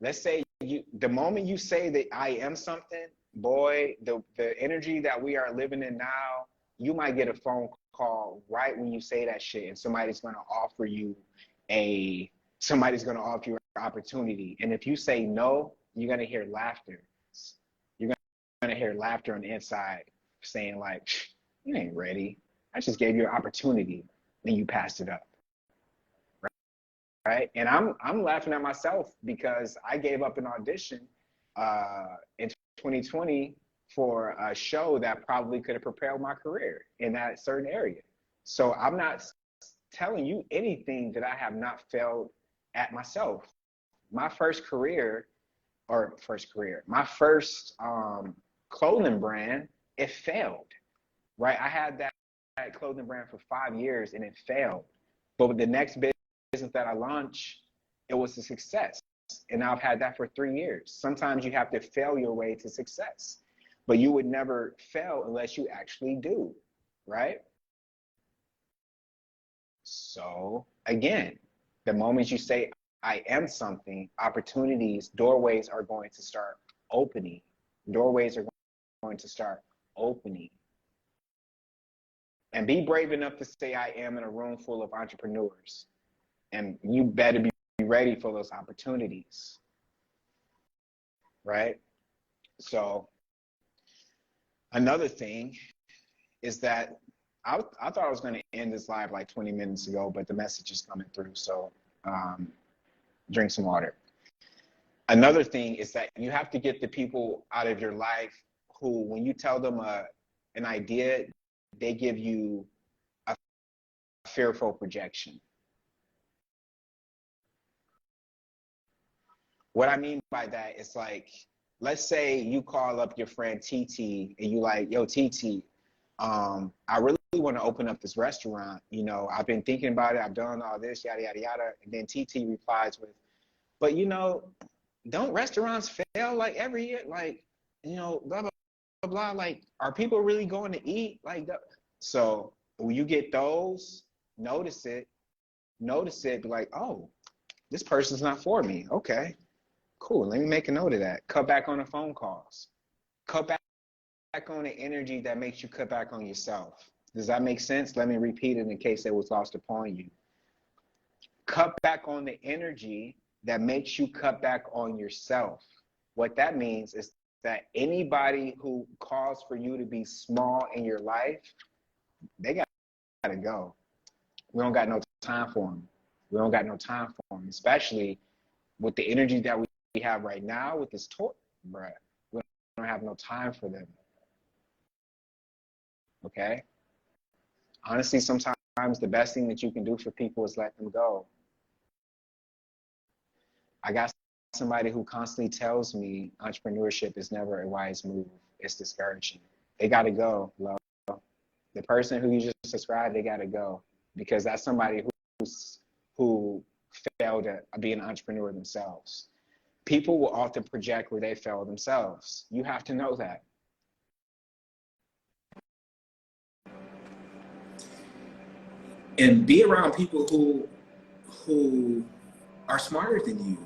Let's say the moment you say that I am something, boy, the energy that we are living in now, you might get a phone call right when you say that shit, and somebody's going to offer you an opportunity. And if you say no, you're going to hear laughter. You're going to hear laughter on the inside saying like, you ain't ready. I just gave you an opportunity and you passed it up. Right? And I'm laughing at myself because I gave up an audition in 2020 for a show that probably could have propelled my career in that certain area. So I'm not telling you anything that I have not failed at myself. My first clothing brand, it failed, right? I had that clothing brand for 5 years and it failed. But with the next business that I launched, it was a success. And I've had that for 3 years. Sometimes you have to fail your way to success, but you would never fail unless you actually do, right? So again, the moment you say, I am something, opportunities, doorways are going to start opening. Doorways are going to start opening. And be brave enough to say, I am, in a room full of entrepreneurs. And you better be ready for those opportunities, right? So another thing is that I thought I was going to end this live like 20 minutes ago, but the message is coming through. So drink some water. Another thing is that you have to get the people out of your life who, when you tell them an idea, they give you a fearful projection. What I mean by that is, like, let's say you call up your friend TT and you like, yo, TT, I really want to open up this restaurant. You know, I've been thinking about it. I've done all this, yada, yada, yada. And then TT replies with, but you know, don't restaurants fail like every year? Like, you know, blah, blah, blah, blah. Like, are people really going to eat like that? So when you get those, notice it, be like, oh, this person's not for me. Okay, cool. Let me make a note of that. Cut back on the phone calls. Cut back on the energy that makes you cut back on yourself. Does that make sense? Let me repeat it in case it was lost upon you. Cut back on the energy that makes you cut back on yourself. What that means is that anybody who calls for you to be small in your life, they got to go. We don't got no time for them. We don't got no time for them, especially with the energy that we have right now with this tour, bruh. We don't have no time for them. Okay? Honestly, sometimes the best thing that you can do for people is let them go. I got somebody who constantly tells me entrepreneurship is never a wise move. It's discouraging. They got to go, love. The person who you just described, they got to go, because that's somebody who failed at being an entrepreneur themselves. People will often project where they fail themselves. You have to know that. And be around people who are smarter than you,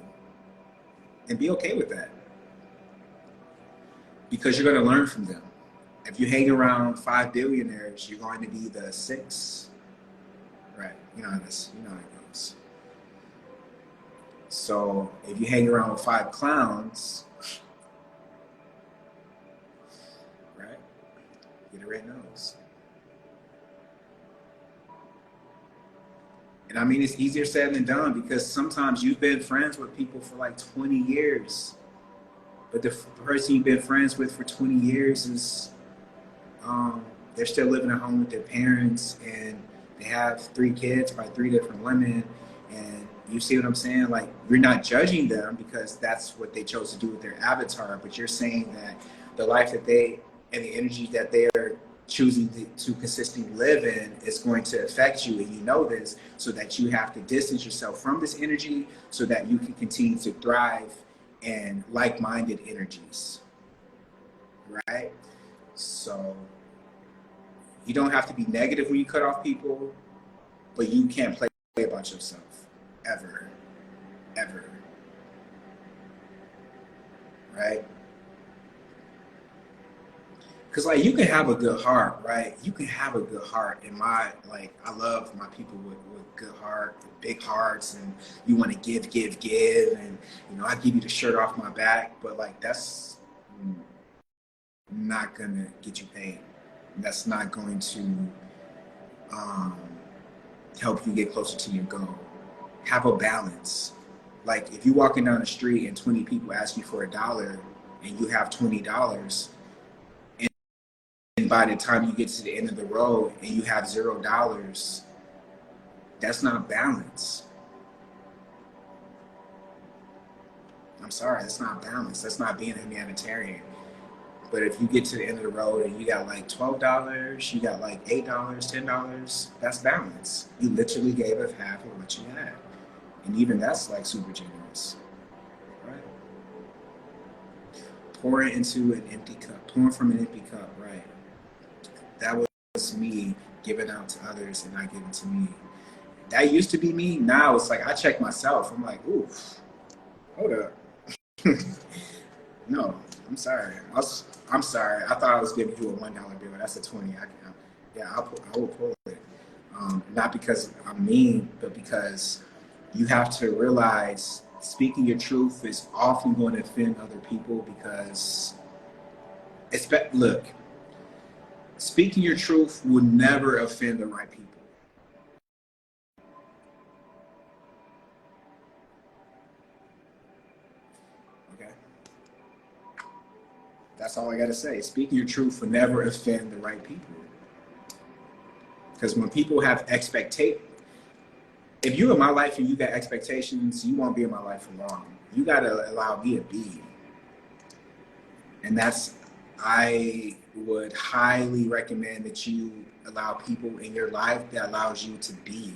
and be okay with that, because you're going to learn from them. If you hang around 5 billionaires, you're going to be the 6, right? You know how it goes. So if you hang around with 5 clowns, right, get a red nose. And I mean, it's easier said than done, because sometimes you've been friends with people for like 20 years, but the person you've been friends with for 20 years is, they're still living at home with their parents, and they have 3 kids by 3 different women. And you see what I'm saying? Like, you're not judging them because that's what they chose to do with their avatar, but you're saying that the life that they, and the energy that they are choosing to consistently live in is going to affect you, and you know this, so that you have to distance yourself from this energy so that you can continue to thrive in like-minded energies, right? So you don't have to be negative when you cut off people, but you can't play about yourself ever, right? Because, like, you can have a good heart, right? You can have a good heart. And I love my people with good heart, with big hearts, and you want to give, and, you know, I give you the shirt off my back, but, like, that's not gonna get you paid. That's not going to help you get closer to your goal. Have a balance. Like, if you're walking down the street and 20 people ask you for $1 and you have $20, by the time you get to the end of the road and you have $0, that's not balance. I'm sorry, that's not balance. That's not being a humanitarian. But if you get to the end of the road and you got like $12, you got like $8, $10, that's balance. You literally gave up half of what you had. And even that's like super generous, right? Pouring into an empty cup, pouring from an empty cup, right? That was me giving out to others and not giving to me. That used to be me. Now it's like I check myself. I'm like, oof, hold up. No, I'm sorry. I'm sorry. I thought I was giving you a $1 bill. That's a 20. I will pull it. Not because I'm mean, but because you have to realize speaking your truth is often going to offend other people because look, speaking your truth will never offend the right people. Okay? That's all I got to say. Speaking your truth will never offend the right people. Because when people have expectations, if you're in my life and you got expectations, you won't be in my life for long. You got to allow me to be. And I would highly recommend that you allow people in your life that allows you to be.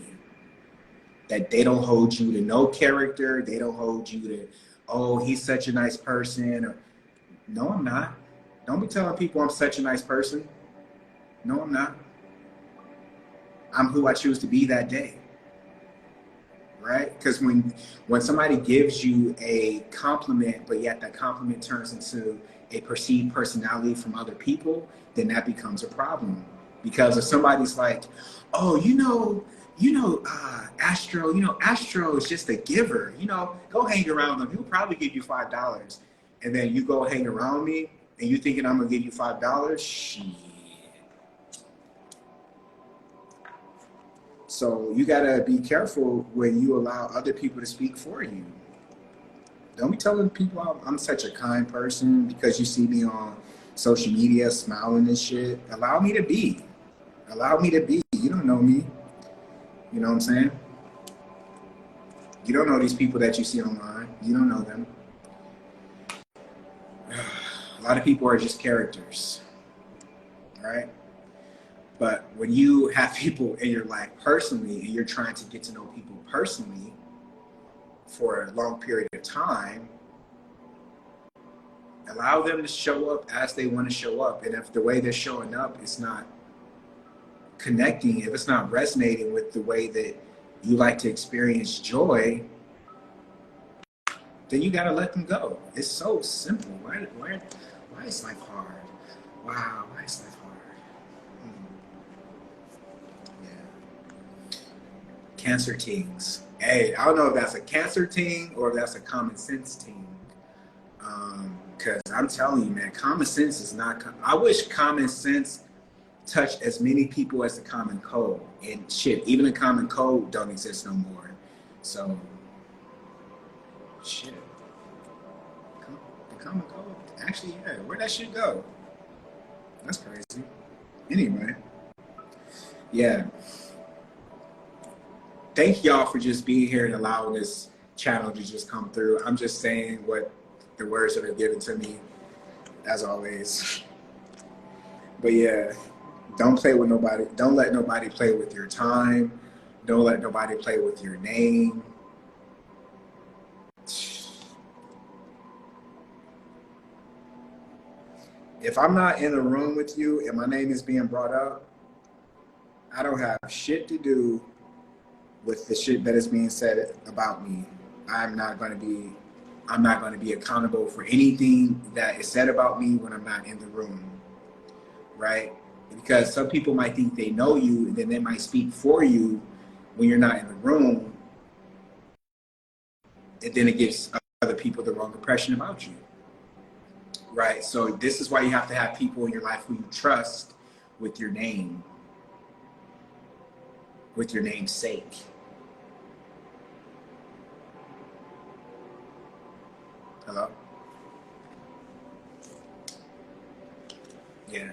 That they don't hold you to no character. They don't hold you to, oh, he's such a nice person. Or, no, I'm not. Don't be telling people I'm such a nice person. No, I'm not. I'm who I choose to be that day. Right? Because when somebody gives you a compliment, but yet that compliment turns into a perceived personality from other people, then that becomes a problem. Because if somebody's like, oh, Astro is just a giver. Go hang around him. He'll probably give you $5. And then you go hang around me and you thinking I'm gonna give you $5? Shit. So you gotta be careful when you allow other people to speak for you. Don't be telling people I'm such a kind person because you see me on social media smiling and shit. Allow me to be. Allow me to be. You don't know me. You know what I'm saying? You don't know these people that you see online. You don't know them. A lot of people are just characters. Right? But when you have people in your life personally and you're trying to get to know people personally for a long period of time, allow them to show up as they want to show up. And if the way they're showing up is not connecting, if it's not resonating with the way that you like to experience joy, then you got to let them go. It's so simple. Why is life hard? Wow, why is life hard? Cancer teens. Hey, I don't know if that's a cancer teen or if that's a common sense teen. Because I'm telling you, man, common sense is not. I wish common sense touched as many people as the common code. And shit, even the common code don't exist no more. So, shit. The common code. Actually, yeah, where'd that shit go? That's crazy. Anyway. Yeah. Thank y'all for just being here and allowing this channel to just come through. I'm just saying what the words that are given to me, as always. But yeah, don't play with nobody. Don't let nobody play with your time. Don't let nobody play with your name. If I'm not in a room with you and my name is being brought up, I don't have shit to do with the shit that is being said about me. I'm not going to be accountable for anything that is said about me when I'm not in the room, right? Because some people might think they know you and then they might speak for you when you're not in the room, and then it gives other people the wrong impression about you, right? So this is why you have to have people in your life who you trust with your name, with your name's sake. Hello? Yeah.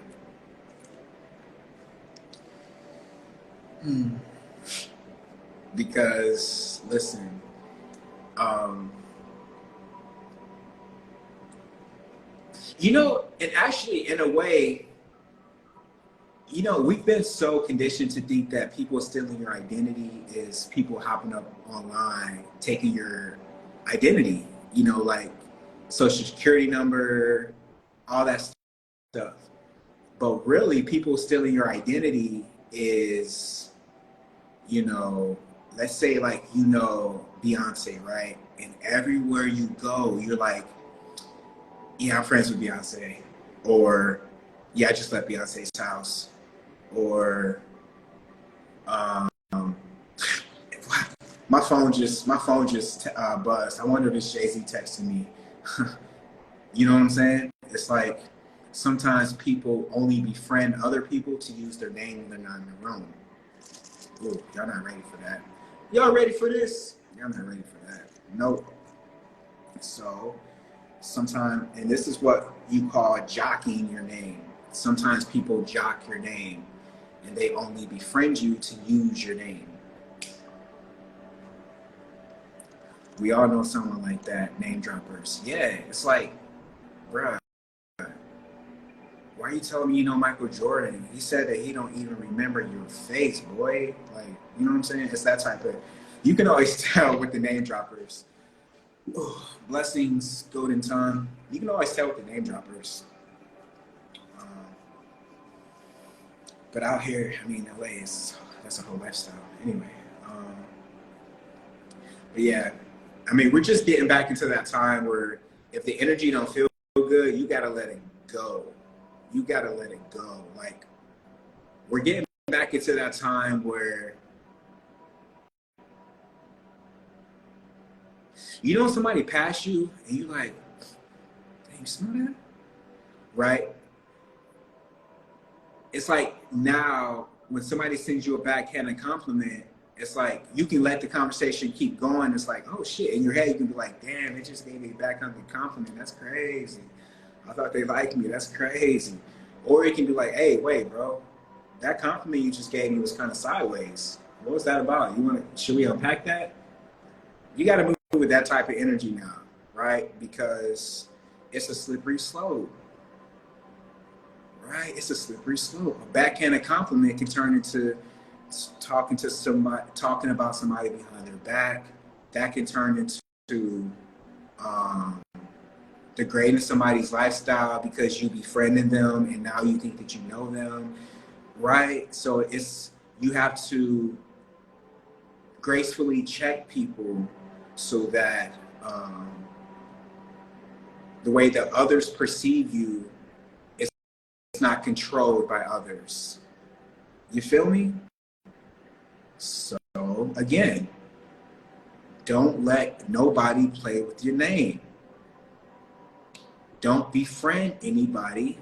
Because listen, you know, and actually, in a way, you know, we've been so conditioned to think that people stealing your identity is people hopping up online, taking your identity, you know, like social security number, all that stuff. But really, people stealing your identity is, you know, let's say like, you know, Beyonce, right? And everywhere you go, you're like, yeah, I'm friends with Beyonce. Or, yeah, I just left Beyonce's house. Or, um, my phone just buzzed. I wonder if it's Jay-Z texting me. You know what I'm saying? It's like sometimes people only befriend other people to use their name when they're not in the room. Ooh, y'all not ready for that. Y'all ready for this? Y'all not ready for that. Nope. So sometimes, and this is what you call jockeying your name. Sometimes people jock your name and they only befriend you to use your name. We all know someone like that, name droppers. Yeah, it's like, bruh, why are you telling me you know Michael Jordan? He said that he don't even remember your face, boy. Like, you know what I'm saying? It's that type of, you can always tell with the name droppers. Ooh, blessings, golden tongue. You can always tell with the name droppers. But out here, I mean, LA is, that's a whole lifestyle. Anyway, but yeah, I mean, we're just getting back into that time where if the energy don't feel good, you gotta let it go. You gotta let it go. Like, we're getting back into that time where, you know, somebody passed you and you like, hey, you smell that? Right? It's like now when somebody sends you a backhanded compliment, it's like you can let the conversation keep going. It's like, oh shit. In your head, you can be like, damn, they just gave me a backhanded compliment. That's crazy. I thought they liked me. That's crazy. Or it can be like, hey, wait, bro. That compliment you just gave me was kind of sideways. What was that about? Should we unpack that? You got to move with that type of energy now, right? Because it's a slippery slope. Right? It's a slippery slope. A backhanded compliment can turn into talking about somebody behind their back. That can turn into degrading somebody's lifestyle because you befriended them and now you think that you know them. Right? So you have to gracefully check people so that the way that others perceive you is not controlled by others. You feel me? So again, don't let nobody play with your name. Don't befriend anybody